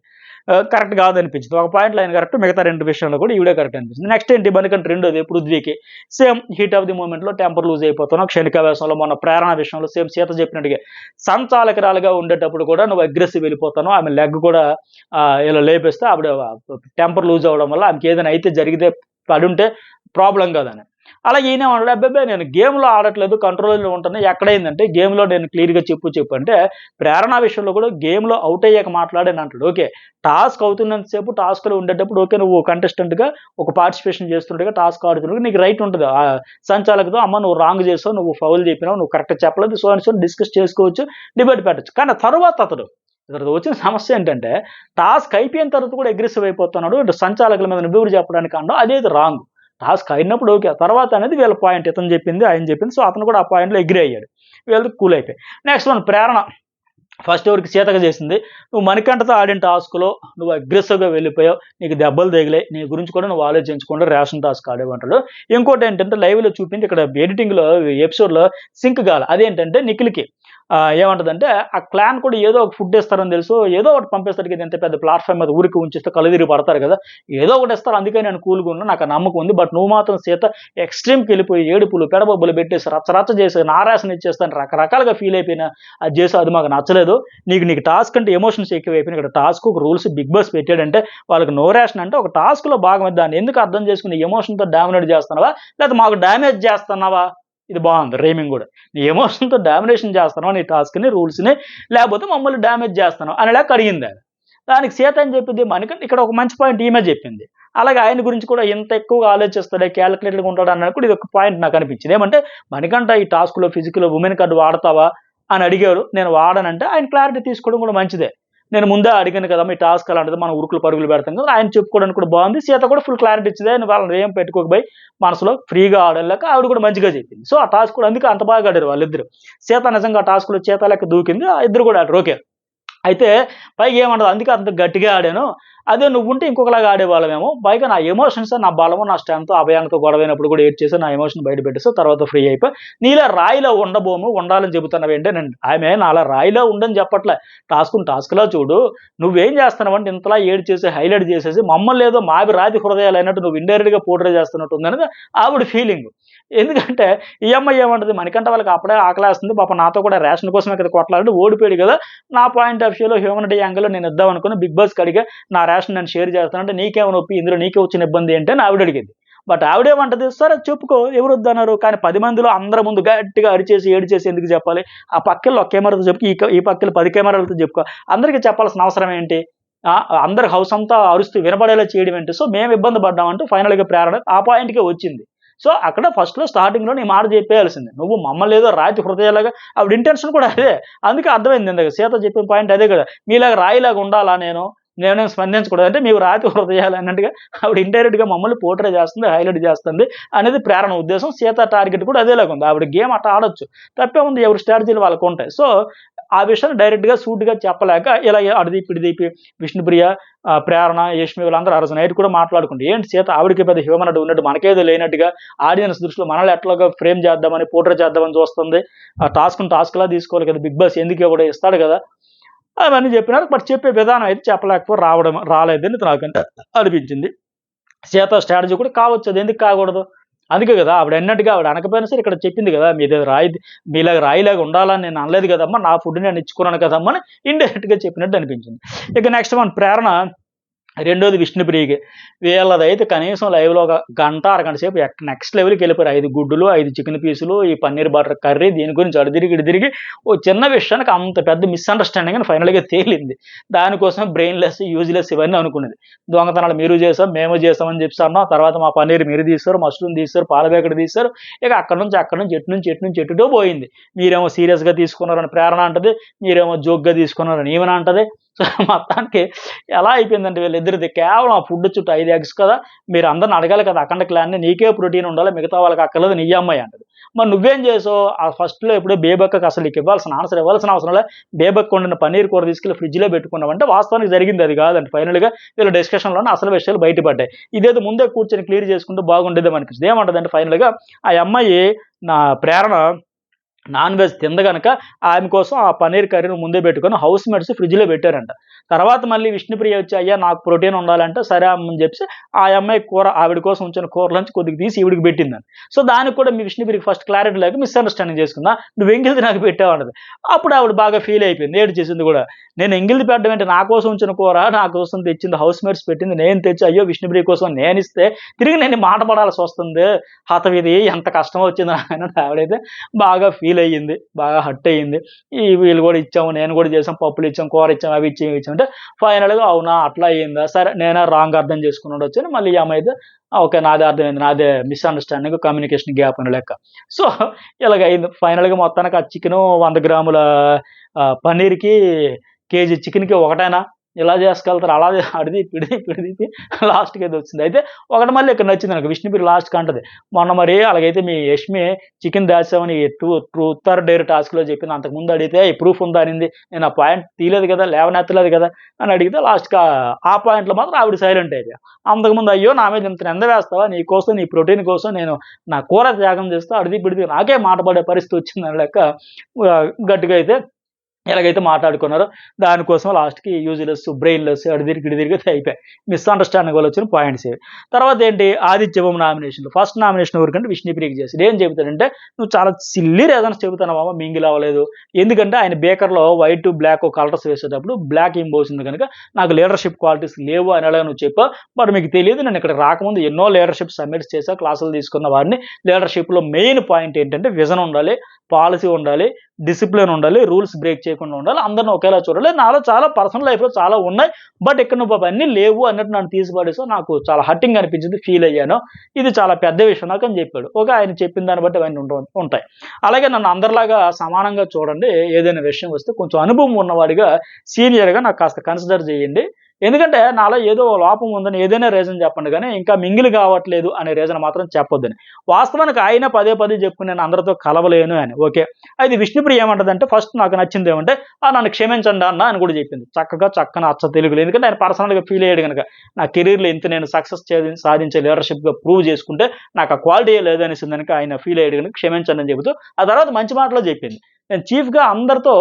కరెక్ట్ కాదనిపించింది. ఒక పాయింట్లో ఆయన కరెక్ట్, మిగతా 2 విషయంలో కూడా ఈవిడే కరెక్ట్ అనిపించింది. నెక్స్ట్ ఏంటి, మనకంటే రెండోది పృథ్వీకి సేమ్ హీట్ ఆఫ్ ది మూమెంట్లో టెంపర్ లూజ్ అయిపోతున్నావు, క్షణికావేశంలో మొన్న ప్రేరణ విషయంలో సేమ్ సీత చెప్పినట్టుగా సంచాలకరాలుగా ఉండేటప్పుడు కూడా నువ్వు అగ్రెసివ్ వెళ్ళిపోతాను, ఆమె లెగ్ కూడా ఇలా లేపేస్తే ఆవిడ టెంపర్ లూజ్ అవ్వడం వల్ల ఆమెకి ఏదైనా అయితే జరిగితే పడుంటే ప్రాబ్లం కాదని. అలాగే ఈయన అన్నాడు, అబ్బాయి నేను గేమ్లో ఆడట్లేదు, కంట్రోల్లో ఉంటాను, ఎక్కడైందంటే గేమ్లో నేను క్లియర్గా చెప్పు అంటే ప్రేరణ విషయంలో కూడా గేమ్లో అవుట్ అయ్యాక మాట్లాడాను అంటాడు. ఓకే, టాస్క్ అవుతున్నంతసేపు టాస్క్లో ఉండేటప్పుడు ఓకే, నువ్వు కంటెస్టెంట్గా ఒక పార్టిసిపేషన్ చేస్తుండగా టాస్క్ ఆడుతుండగా నీకు రైట్ ఉంటుంది, సంచాలకుతో అమ్మ నువ్వు రాంగ్ చేసావు, నువ్వు ఫౌల్ చెప్పినావు, నువ్వు కరెక్ట్ చెప్పలేదు, సో అని డిస్కస్ చేసుకోవచ్చు, డిబేట్ పెట్టచ్చు. కానీ తర్వాత ఇతను వచ్చిన సమస్య ఏంటంటే టాస్క్ అయిపోయిన తర్వాత కూడా అగ్రెసివ్ అయిపోతున్నాడు, సంచాలకుల మీద నిబూరు చెప్పడానికి అన్నాడు, అదేది రాంగ్. టాస్క్ అయినప్పుడు ఓకే, తర్వాత అనేది వీళ్ళ పాయింట్, ఇతను చెప్పింది ఆయన చెప్పింది, సో అతను కూడా ఆ పాయింట్లో అగ్రీ అయ్యాడు, వీళ్ళకి కూల్ అయిపోయి. నెక్స్ట్ వన్ ప్రేరణ, ఫస్ట్ ఎవరికి సీతగా చేసింది, నువ్వు మణికంఠతో ఆడిన టాస్క్లో నువ్వు అగ్రెసివ్గా వెళ్ళిపోయావు, నీకు దెబ్బలు తగిలాయి, నీ గురించి కూడా నువ్వు ఆలోచించకుండా రేషన్ టాస్క్ ఆడేవంటాడు. ఇంకోటి ఏంటంటే లైవ్లో చూపించి ఇక్కడ ఎడిటింగ్లో ఎపిసోడ్లో సింక్ కాల, అదేంటంటే నిఖిల్కి ఏమంటదంటే ఆ క్లాన్ కూడా ఏదో ఒక ఫుడ్ ఇస్తారని తెలుసు. ఏదో ఒకటి పంపిస్తారు కదా! ఇంత పెద్ద ప్లాట్‌ఫార్మ్ మీద ఊరికి ఉంచిస్తే కళ్ళు తిరిగి పడతారు కదా! ఏదో ఒకటి ఇస్తారు అందుకే నేను కూల్‌గా ఉన్నా. నాకు ఆ నమ్మకం ఉంది. బట్ నువ్వు మాత్రం సీత ఎక్స్‌ట్రీమ్‌కెళ్ళిపోయి ఏడుపులు, పెడబొబ్బలు పెట్టేసి రచ్చ రచ్చ చేసి నారాసన ఇచ్చేస్తాను రకరకాలుగా ఫీల్ అయిపోయినా అది చేసావు అది మాకు నచ్చలేదు. నీకు టాస్క్ అంటే ఎమోషన్స్ ఎక్కువైపోయినాయి. ఇక్కడ టాస్క్ ఒక రూల్స్ బిగ్ బాస్ పెట్టాడంటే వాళ్ళకి నో రేషన్ అంటే ఒక టాస్క్‌లో భాగం అది. దాన్ని ఎందుకు అర్థం చేసుకొని ఎమోషన్‌తో డామినేట్ చేస్తున్నావా? లేకపోతే మాకు డ్యామేజ్ చేస్తున్నావా? ఇది బావుంది రైమింగ్ గూడా. నీ ఎమోషన్‌తో డామినేషన్ చేస్తున్నావా నీ టాస్క్‌ని, రూల్స్‌ని లేపోతే మమ్మల్ని డ్యామేజ్ చేస్తున్నావు అనేలాగా కడిగిందామె. దానికి సీత ఏం చెప్పింది, మనకంటే ఇక్కడ ఒక మంచి పాయింట్ ఈమె చెప్పింది. అలాగే ఆయన గురించి కూడా ఇంత ఎక్కువగా ఆలోచిస్తాడే, క్యాలిక్యులేటెడ్‌గా ఉంటాడు అన్నది కూడా ఇదొక పాయింట్ నాకనిపించింది. ఏమంటే, "మణికంఠ ఈ టాస్క్‌లో ఫిజికల్ వుమెన్ కార్డ్ వాడతావా?" అని అడిగారు. నేను వాడనంటే ఆయన క్లారిటీ తీసుకోవడం కూడా మంచిదే. నేను ముందే అడిగాను కదమ్మా! ఈ టాస్క్ అలాంటిది మనం ఉరుకులు పరుగులు పెడతాం కదా! ఆయన చెప్పుకోవడానికి కూడా బావుంది. సీత కూడా ఫుల్ క్లారిటీ ఇచ్చింది. "నువ్వు వాళ్ళని ఏం పెట్టుకోకు బయ్, మనసులో ఫ్రీగా ఆడలేక" ఆవిడ కూడా మంచిగా చెప్పింది. సో, ఆ టాస్క్ కూడా అందుకే అంత బాగా ఆడారు వాళ్ళిద్దరు. సీత నిజంగా ఆ టాస్క్‌లో చీత లెక్క దూకింది. ఆ ఇద్దరు కూడా ఆడారు. ఓకే. అయితే పైగా ఏమంటది, అందుకే అంత గట్టిగా ఆడాను. అదే నువ్వుంటే ఇంకొకలాగా ఆడేవాళ్ళమేమో. పైగా నా ఎమోషన్స్, నా బలము, నా స్ట్రెంత్ అభయానితో గొడవైనప్పుడు కూడా ఏడ్చేసాను. నా ఎమోషన్ బయట పెట్టేసావు. తర్వాత ఫ్రీ అయిపోయా. నీలా రాయిలా ఉండబోము, ఉండాలని చెబుతున్నావేంటేనండి. ఆమె నాలా రాయిలా ఉండని చెప్పట్లే. టాస్క్‌ని టాస్క్‌లా చూడు. నువ్వేం చేస్తున్నావంటే ఇంతలా ఏడ్చేసి, హైలైట్ చేసేసి మమ్మల్ని ఏదో మావి రాతి హృదయాలైనట్టు నువ్వు ఇండైరెక్ట్‌గా పోర్ట్రే చేస్తున్నట్టుందనేది ఆవిడ ఫీలింగు. ఎందుకంటే ఈ అమ్మాయి ఏమంటది, మణికంఠ వాళ్ళకి అప్పుడే ఆకలేస్తుంది. పాపం నాతో కూడా రేషన్ కోసమే కదా కొట్లాడాడు. ఓడిపోయాడు కదా! నా పాయింట్ ఆఫ్ వ్యూలో హ్యూమానిటీ యాంగిల్‌లో నేను ఇద్దామనుకుని బిగ్ బాస్‌కి అడిగా. నా రేషన్ నేను షేర్ చేస్తానంటే నీకేమి నొప్పి? ఇందులో నీకే వచ్చిన ఇబ్బంది ఏంటి? అని ఆవిడ అడిగింది. బట్ ఆవిడేమంటది, సరే చెప్పుకో ఎవరొద్దన్నారు? కానీ 10 మందిలో అందరి ముందు గట్టిగా అరిచేసి, ఏడిచేసి ఎందుకు చెప్పాలి? ఆ పక్కెళ్ళి ఒక కెమెరాతో చెప్పు. ఈ పక్కెళ్ళి 10 కెమెరాలతో చెప్పుకో. అందరికి చెప్పాల్సిన అవసరం ఏంటి? అందరు హౌస్ అంతా అరుస్తూ వినబడేలా చేయడం ఏంటి? సో, మేము ఇబ్బంది పడ్డామంటూ ఫైనల్‌గా ప్రేరణ ఆ పాయింట్‌కే వచ్చింది. సో, అక్కడ ఫస్ట్‌లో స్టార్టింగ్‌లోనే ఈ మాట చెప్పేయాల్సింది. నువ్వు మమ్మల్ని ఏదో రాతి హృదయాలుగా ఆవిడ ఇంటెన్షన్ కూడా అదే. అందుకే అర్థమైంది ఇందాక సీత చెప్పిన పాయింట్ అదే కదా! మీలాగా రాయిలాగా ఉండాలా నేను? నేనేం స్పందించకూడదా? అంటే మేము రాతి హృదయాలు అన్నట్టుగా ఆవిడ ఇండైరెక్ట్‌గా మమ్మల్ని పోర్ట్రే చేస్తుంది, హైలైట్ చేస్తుంది అనేది ప్రేరణ ఉద్దేశం. సీత టార్గెట్ కూడా అదేలాగుంది. ఆవిడ గేమ్ అట్టా ఆడొచ్చు. తప్పేముంది ఎవరి స్ట్రాటజీలు వాళ్ళకుంటాయి. సో, ఆ విషయాన్ని డైరెక్ట్‌గా సూటిగా చెప్పలేక ఇలా అటు దీపి, ఇటు దీపి విష్ణుప్రియ, ప్రేరణ, యష్మి వీళ్ళందరూ ఆ రోజు నైట్ కూడా మాట్లాడుకుంటారు. ఏంటి సీత ఆవిడకి పెద్ద హ్యూమనిటీ ఉన్నట్టు మనకేదో లేనట్టుగా ఆడియన్స్ దృష్టిలో మనల్ని ఎట్లాగా ఫ్రేమ్ చేద్దామని, పోర్ట్రే చేద్దామని చూస్తుంది. ఆ టాస్క్‌ని టాస్క్‌లా తీసుకోవాలి కదా! బిగ్ బాస్ ఎందుకు ఇవ్వడు ఇస్తాడు కదా! అవన్నీ చెప్పినారు. బట్ చెప్పే విధానం అయితే చెప్పలేకపోయి రాలేదని నాకు అనిపించింది. సీత స్ట్రాటజీ కూడా కావచ్చు. అది ఎందుకు కాకూడదు? అందుకే గదా! ఆవిడ అనకపోయినా సరే ఇక్కడ చెప్పింది గదా! మీలాగా రాయిలాగా ఉండాలని నేను అనలేదు కదమ్మా! నా ఫుడ్ నేను ఇచ్చుకున్నాను కదమ్మా! అని ఇండైరెక్ట్‌గా చెప్పినట్టు అనిపించింది. ఇక నెక్స్ట్ మన ప్రేరణ రెండోది విష్ణుప్రియకి. వీళ్ళదైతే కనీసం లైవ్‌లో ఒక గంట, అరగంట సేపు నెక్స్ట్ లెవెల్‌కెళ్ళిపోయారు. 5 గుడ్డులు, 5 చికెన్ పీసులు, ఈ పన్నీర్ బటర్ కర్రీ దీని గురించి అటు తిరిగి, ఇటు తిరిగి ఓ చిన్న విషయానికి అంత పెద్ద మిస్‌అండర్‌స్టాండింగ్ అని ఫైనల్‌గా తేలింది. దానికోసం బ్రెయిన్‌లెస్, యూజ్‌లెస్ ఇవన్నీ అనుకున్నది. దొంగతనాలు మీరు చేసాం, మేము చేసాం అని చెప్పేసి అన్నాం. తర్వాత మా పన్నీర్ మీరు తీశారు, మష్రూమ్ తీశారు, పాల ప్యాకెట్ తీశారు. ఇక అక్కడి నుంచి ఎటుటో పోయింది. మీరేమో సీరియస్‌గా తీసుకున్నారని ప్రేరణ అంటది. మీరేమో జోక్‌గా తీసుకున్నారని ఈమెన అంటది. సో, మొత్తానికి ఎలా అయిపోయిందంటే వీళ్ళిద్దరిది కేవలం ఆ ఫుడ్ చుట్టూ 5 ఎగ్స్ కదా! మీరు అందరిని అడగాలి కదా! అఖండ క్లాన్‌ని నీకే ప్రోటీన్ ఉండాలి. మిగతా వాళ్ళకి అక్కర్లేదు నీ అమ్మాయి అంటది. మరి నువ్వేం చేసావు? ఆ ఫస్ట్‌లో ఎప్పుడో బేబక్కకి అసలు నీకు ఇవ్వాల్సిన ఆన్సర్ ఇవ్వాల్సిన అవసరం లే. బేబక్క వండిన పన్నీర్ కూర తీసుకెళ్ళి ఫ్రిడ్జ్‌లో పెట్టుకున్నావంటే వాస్తవానికి జరిగింది అది కాదంట. ఫైనల్‌గా వీళ్ళ డిస్కషన్‌లోనే అసలు విషయాలు బయటపడ్డాయి. ఇదేదో ముందే కూర్చొని క్లియర్ చేసుకుంటే బాగుండేదేమో అనిపించింది. ఏమంటదంటే ఫైనల్‌గా ఆ అమ్మాయి నా ప్రేరణ నాన్ వెజ్ తింది గనక ఆమె కోసం ఆ పన్నీర్ కర్రీని ముందే పెట్టుకొని హౌస్ మేట్స్ ఫ్రిడ్జ్‌లో పెట్టారంట. తర్వాత మళ్ళీ విష్ణుప్రియ వచ్చి "అయ్యా నాకు ప్రోటీన్ ఉండాలంటే" సరే అమ్మని చెప్పేసి ఆ అమ్మాయి కూర ఆవిడ కోసం ఉంచిన కూరలోంచి కొద్దిగా తీసి ఈవిడికి పెట్టిందంట. సో, దానికి కూడా మీ విష్ణుప్రియకి ఫస్ట్ క్లారిటీ లేక మిస్‌అండర్‌స్టాండింగ్ చేసుకుందా. "నువ్వు ఎంగిలిది నాకు పెట్టావు" అన్నది. అప్పుడు ఆవిడ బాగా ఫీల్ అయిపోయింది. ఏడ్చేసింది కూడా. "నేను ఎంగిలిది పెట్టడం ఏంటి? నా కోసం ఉంచిన కూర, నా కోసం తెచ్చింది హౌస్ మేట్స్ పెట్టింది నేను తెచ్చి అయ్యో! విష్ణుప్రియ కోసం నేనిస్తే తిరిగి నేను మాట పడాల్సి వస్తుంది. హతవిధి ఎంత కష్టం వచ్చింది నాకు" అన్నట్టు ఆవిడైతే బాగా ఫీల్ అయ్యింది. బాగా హర్ట్ అయ్యింది. వీళ్ళు గూడా ఇచ్చాము, నేను గూడా చేసాం, పప్పులిచ్చాం, కూరిచ్చాం, అవి ఇచ్చాం, ఇవి ఇచ్చాం అంటే ఫైనల్‌గా అవునా! అట్లా అయిందా? సరే నేనే రాంగ్ అర్థం చేసుకొని ఉండొచ్చు అని మళ్ళీ ఈ అమ్మాయి అయితే ఓకే. నాదే అర్థమైంది. నాదే మిస్‌అండర్‌స్టాండింగ్, కమ్యూనికేషన్ గ్యాప్ అని లెక్క. సో, ఇలాగయింది. ఫైనల్‌గా మొత్తానికి ఆ చికెను 100 గ్రాముల పన్నీర్‌కి కేజీ చికెన్‌కి ఒకటేనా? ఇలా చేసుకెళ్తారు, అలా అడిదిప్పి ఇడిదిప్పి ఇడిదిప్పి లాస్ట్‌కి అయితే వచ్చింది. అయితే ఒకటి మళ్ళీ ఇక్కడ నచ్చింది నాకు. విష్ణుప్రియ లాస్ట్‌కి అంటది, మొన్న మరి అలాగైతే మీ యష్మి చికెన్ దాచావని ట్రూత్ ఆర్ డేర్ టాస్క్‌లో చెప్పింది. అంతకుముందు అడిగితే ప్రూఫ్ ఉందా అనింది. నేను ఆ పాయింట్ తీయలేదు కదా! లేవనెత్తలేదు కదా! అని అడిగితే లాస్ట్‌కి ఆ పాయింట్‌లో మాత్రం ఆవిడ సైలెంట్ అయిపోయా. అంతకుముందు అయ్యో! నా మీద ఇంత నింద వేస్తావా? నీ కోసం, నీ ప్రోటీన్ కోసం నేను నా కూర త్యాగం చేస్తా, అడిదిప్పి ఇడిదిప్పి నాకే మాట పడే పరిస్థితి వచ్చిందని లెక్క గట్టిగా అయితే ఎలాగైతే మాట్లాడుకున్నారో దానికోసం లాస్ట్‌కి యూజ్‌లెస్, బ్రెయిన్‌లెస్ అటు తిరిగి, ఇటు తిరిగి అయిపోయాయి. మిస్‌అండర్‌స్టాండింగ్ వల్ల వచ్చిన పాయింట్స్ ఇవి. తర్వాత ఏంటి 'ఆదిత్య బొమ్మ' నామినేషన్‌లో ఫస్ట్ నామినేషన్ ఎవరికంటే విష్ణుప్రియకి చేసాడు. ఏం చెబుతాడంటే, "నువ్వు చాలా సిల్లీ రీజన్స్ చెబుతున్నావు మామ, మింగిల్ అవ్వలేదు. ఎందుకంటే ఆయన బేకర్‌లో వైట్, బ్లాక్ కలర్స్ వేసేటప్పుడు బ్లాక్ ఏం పోసింది గనుక నాకు లీడర్‌షిప్ క్వాలిటీస్ లేవు అని ఎలాగో నువ్వు చెప్పావు. బట్ మీకు తెలీదు, నేను ఇక్కడికి రాకముందు ఎన్నో లీడర్‌షిప్ సమ్మిట్స్ చేశా, క్లాసులు తీసుకున్న వాడిని. లీడర్‌షిప్‌లో మెయిన్ పాయింట్ ఏంటంటే విజన్ ఉండాలి, పాలసీ ఉండాలి, డిసిప్లిన్ ఉండాలి, రూల్స్ బ్రేక్ చేయకుండా ఉండాలి, అందరిని ఒకేలా చూడాలి. నాలో చాలా పర్సనల్ లైఫ్‌లో చాలా ఉన్నాయి. బట్ ఇక్కడ నువ్వు అవన్నీ లేవు అన్నట్టు నన్ను తీసి పడేసావు. నాకు చాలా హర్టింగ్ అనిపించింది. ఫీల్ అయ్యాను. ఇది చాలా పెద్ద విషయం నాకు" అని చెప్పాడు. ఓకే. ఆయన చెప్పిన దాన్ని బట్టి అవన్నీ ఉంటాయి. అలాగే నన్ను అందరిలాగా సమానంగా చూడండి. ఏదైనా విషయం వస్తే కొంచెం అనుభవం ఉన్నవాడిగా, సీనియర్‌గా నాకు కాస్త కన్సిడర్ చేయండి. ఎందుకంటే నాలో ఏదో లోపం ఉందని ఏదైనా రీజన్ చెప్పండి గానీ, ఇంకా మింగిల్ కావట్లేదు అనే రీజన్ మాత్రం చెప్పొద్దని. వాస్తవానికి ఆయన పదే పదే చెప్పుకొని నేను అందరితో కలవలేను అని. ఓకే. అయితే విష్ణుప్రియ ఏమంటదంటే, ఫస్ట్ నాకు నచ్చిందేమంటే, నన్ను క్షమించండి అన్న అని కూడా చెప్పింది. చక్కగా చక్కని అచ్చ తెలుగులో. ఎందుకంటే ఆయన పర్సనల్‌గా ఫీల్ అయ్యాడు గనక. నా కెరీర్‌లో ఇంత నేను సక్సెస్ సాధించే లీడర్‌షిప్‌గా ప్రూవ్ చేసుకుంటే నాకు ఆ క్వాలిటీయే లేదనేసింది గనక ఆయన ఫీల్ అయ్యాడు గనక క్షమించండి అని చెబుతూ, ఆ తర్వాత మంచి మాటలో చెప్పింది. నేను చీఫ్‌గా అందరితో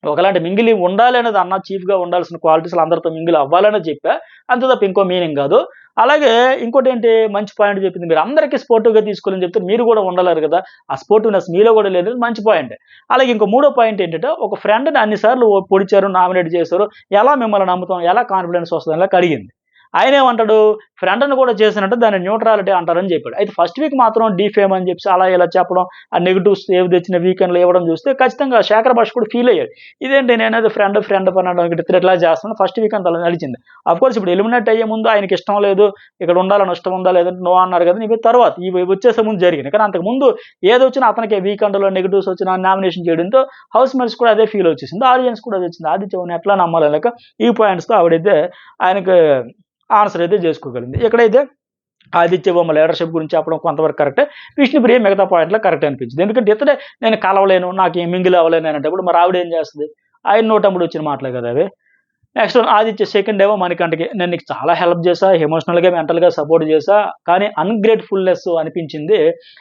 ఒకలాంటి మింగిలి ఉండాలి అనేది అన్న, చీఫ్‌గా ఉండాల్సిన క్వాలిటీస్‌లో అందరితో మింగిల్ అవ్వాలనే చెప్పా. అంతే తప్ప ఇంకో మీనింగ్ గాదు. అలాగే ఇంకోటేంటి మంచి పాయింట్ చెప్పింది. మీరు అందరికీ స్పోర్టివ్‌గా తీసుకోవాలని చెప్తే మీరు గూడా ఉండలేరు గదా! ఆ స్పోర్టివ్‌నెస్ మీలో గూడా లేదు. మంచి పాయింటే. అలాగే ఇంకో మూడో పాయింట్ ఏంటంటే, ఒక ఫ్రెండ్‌ని అన్ని సార్లు పొడిచారు, నామినేట్ చేశారు. ఎలా మిమ్మల్ని నమ్ముతాం? ఎలా కాన్ఫిడెన్స్ వస్తదని లెక్క అడిగింది. ఆయనేమంటాడు, ఫ్రెండ్‌ని కూడా చేశానంటే దాన్ని న్యూట్రాలిటీ అంటారని చెప్పాడు. అయితే ఫస్ట్ వీక్ మాత్రం డీఫేమ్ అని చెప్పేసి అలా ఇలా చెప్పడం, ఆ నెగెటివ్స్ ఏవి తెచ్చిన వీకెండ్‌లో ఇవ్వడం చూస్తే ఖచ్చితంగా శేఖర్ భాష కూడా ఫీల్ అయ్యాడు. ఇదేంటి నేనేదో ఫ్రెండ్ అనడానికి ఇట్లా చేస్తున్నాను, ఫస్ట్ వీక్ అంతా అలా నడిచింది. అఫ్‌కోర్స్ ఇప్పుడు ఎలిమినేట్ అయ్యే ముందు ఆయనకి ఇష్టం లేదు, ఇక్కడ ఉండాలని ఇష్టం ఉందా లేదంటే నో అన్నారు కదా! ఇవి తర్వాత ఇవి వచ్చేసే ముందు జరిగినాయి. కానీ అంతకుముందు ఏదొచ్చినా అతనికి వీకెండ్‌లో నెగెటివ్స్ వచ్చినా నామినేషన్ చేయడంతో హౌస్ మేట్స్ కూడా అదే ఫీల్ వచ్చేసింది. ఆడియన్స్ కూడా అదే వచ్చింది. ఆదిత్యని ఎట్లా నమ్మాలి లెక్క ఈ పాయింట్స్‌తో ఆవిడైతే ఆయనకి ఆన్సర్ అయితే జేసుకోగలిగింది. ఇక్కడైతే ఆదిత్య బొమ్మ లీడర్‌షిప్ గురించి చెప్పడం కొంతవరకు కరెక్టే. విష్ణుప్రియ మిగతా పాయింట్‌లో కరెక్టే అనిపించింది. ఎందుకంటే ఇతడే నేను కలవలేను, నాకు మింగిల్ అవ్వలేను అనేటప్పుడు మరి ఆవిడ ఏం చేస్తది? ఆయన నోటెంబడి వచ్చిన మాటలే కదా అవి. నెక్స్ట్ ఆదిత్య సెకండ్ ఏమో మణికంఠకి, నేను నీకు చాలా హెల్ప్ చేశా, ఎమోషనల్‌గా, మెంటల్‌గా సపోర్ట్ చేశా. కానీ అన్‌గ్రేట్‌ఫుల్‌నెస్ అనిపించింది.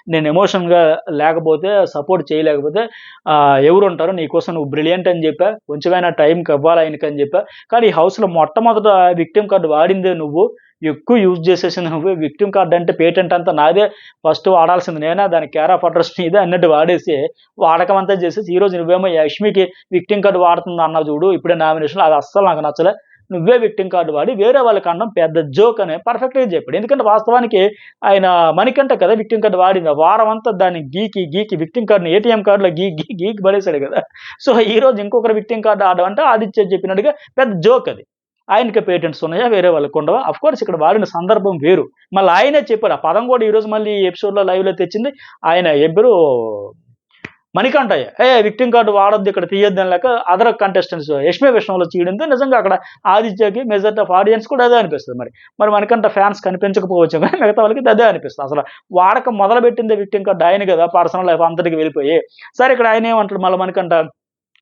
నేను ఎమోషన్‌గా లేకపోతే, సపోర్ట్ చేయలేకపోతే ఎవరుంటారు? నీకోసం నువ్వు బ్రిలియంట్ అని చెప్పా. కొంచెమైనా టైంకి ఇవ్వాలి ఆయనకని చెప్పా. కానీ ఈ హౌస్‌లో మొట్టమొదట విక్టిమ్ కార్డ్ వాడిందే నువ్వు. ఎక్కువ యూజ్ చేసేసింది నువ్వే. విక్టిమ్ కార్డ్ అంటే పేటెంట్ అంతా నాదే. ఫస్ట్ వాడాల్సింది నేనే. దానికి కేర్ ఆఫ్ అడ్రెస్ నీదే అన్నట్టు వాడేసి, వాడకం అంతా చేసేసి, ఈరోజు నువ్వేమో యష్మికి విక్టిమ్ కార్డ్ వాడుతుంది అన్నావు చూడు ఇప్పుడే నామినేషన్‌లో, అది అస్సలు నాకు నచ్చలే. నువ్వే విక్టిమ్ కార్డ్ వాడి వేరే వాళ్ళకి అనడం పెద్ద జోక్ అని పర్ఫెక్ట్‌గా చెప్పాడు. ఎందుకంటే వాస్తవానికి ఆయన మణికంఠ కదా విక్టిమ్ కార్డ్ వాడింది. ఆ వారం అంతా దాన్ని గీకి, గీకి విక్టిమ్ కార్డ్‌ని ఏటీఎం కార్డ్‌లో గీకి, గీకి పడేసాడు కదా! సో, ఈరోజు ఇంకొకరు విక్టిమ్ కార్డ్ ఆడడం అంటే ఆదిత్య చెప్పినట్టుగా పెద్ద జోక్ అది. ఆయనకే పేటెంట్స్ ఉన్నాయా? వేరే వాళ్ళకి ఉండవా? అఫ్‌కోర్స్ ఇక్కడ వాడిన సందర్భం వేరు. మళ్ళీ ఆయనే చెప్పాడు. ఆ పదం కూడా ఈరోజు మళ్ళీ ఈ ఎపిసోడ్‌లో లైవ్‌లో తెచ్చింది ఆయన ఏం పేరు మణికంఠయ్య. విక్టిమ్ కార్డ్ వాడొద్దు, ఇక్కడ తీయొద్దు అని లెక్క అదర్ కంటెస్టెంట్స్ యష్మి విషయంలో చేయడంతో నిజంగా అక్కడ ఆదిత్యకి మెజారిటీ ఆఫ్ ఆడియన్స్ కూడా అదే అనిపిస్తది మరి. మరి మణికంఠ ఫ్యాన్స్ కనిపించకపోవచ్చు కానీ మిగతా వాళ్ళకి అదే అనిపిస్తది. అసలు వాడకం మొదలుపెట్టిందే విక్టిమ్ కార్డ్ ఆయన కదా! పర్సనల్ లైఫ్ అంతటికి వెళ్ళిపోయి. సరే ఇక్కడ ఆయన ఏమంటాడు మళ్ళీ మణికంఠ,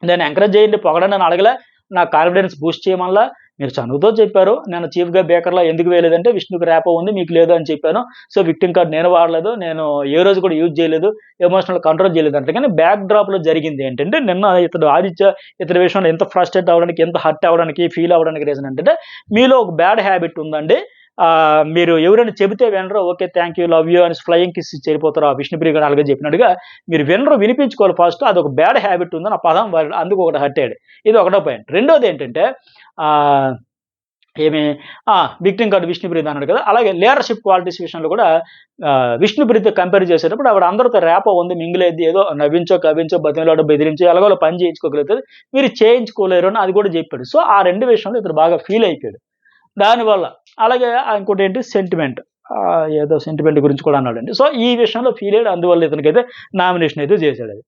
నేను ఎంకరేజ్ చేయండి, పొగడండి అని అడగలే. నా కాన్ఫిడెన్స్ బూస్ట్ చేయమనలా. మీరు చనువుతో చెప్పారు. నేను చీఫ్‌గా బేకర్‌లో ఎందుకు వేయలేదంటే విష్ణుకి ర్యాపో ఉంది, మీకు లేదు అని చెప్పాను. సో, విక్టిమ్ కార్డ్ నేను వాడలేదు. నేను ఏ రోజు కూడా యూజ్ చేయలేదు. ఎమోషనల్ కంట్రోల్ చేయలేదు అంటే కానీ బ్యాక్ డ్రాప్‌లో జరిగింది ఏంటంటే, నిన్న ఇతడు ఆదిత్య ఇతడి విషయంలో ఎంత ఫ్రస్ట్రేట్ అవ్వడానికి, ఎంత హర్ట్ అవ్వడానికి, ఫీల్ అవ్వడానికి రీజన్ ఏంటంటే, మీలో ఒక బ్యాడ్ హ్యాబిట్ ఉందండి. మీరు ఎవరైనా చెబితే వినరు. Okay. Thank you, love you అనేసి ఫ్లయింగ్ కిస్ ఇచ్చి వెళ్ళిపోతారు. ఆ విష్ణుప్రియ గారు అలాగే చెప్పినట్టుగా మీరు వినరు, వినిపించుకోవాలి ఫస్ట్. అదొక బ్యాడ్ హ్యాబిట్ ఉందని ఆ పదం వాడాడు. అందుకు ఒకటి హర్ట్ అయ్యాడు. ఇది ఒకటో పాయింట్. రెండోదేంటంటే ఆహ్, ఏమి విక్టిమ్ కార్డ్ విష్ణుప్రియది అన్నాడు కదా! అలాగే లీడర్‌షిప్ క్వాలిటీస్ విషయంలో కూడా విష్ణుప్రియతో కంపేర్ చేసేటప్పుడు ఆవిడ అందరితో ర్యాపో ఉంది, మింగిల్ అయ్యిద్ది. ఏదో నవ్వించో, కవ్వించో, బతిమిలాడో, బెదిరించో ఎలాగోలా పని చేయించుకోగలుగుతది. మీరు చేయించుకోలేరు అని అది కూడా చెప్పాడు. సో, ఆ 2 విషయంలో ఇతను బాగా ఫీల్ అయిపోయాడు. దానివల్ల. అలాగే ఇంకోటేంటి సెంటిమెంట్. ఏదో సెంటిమెంట్ గురించి కూడా అన్నాడండి. సో, ఈ విషయంలో ఫీల్ అయ్యాడు. అందువల్ల ఇతనికైతే నామినేషన్ అయితే చేసాడది.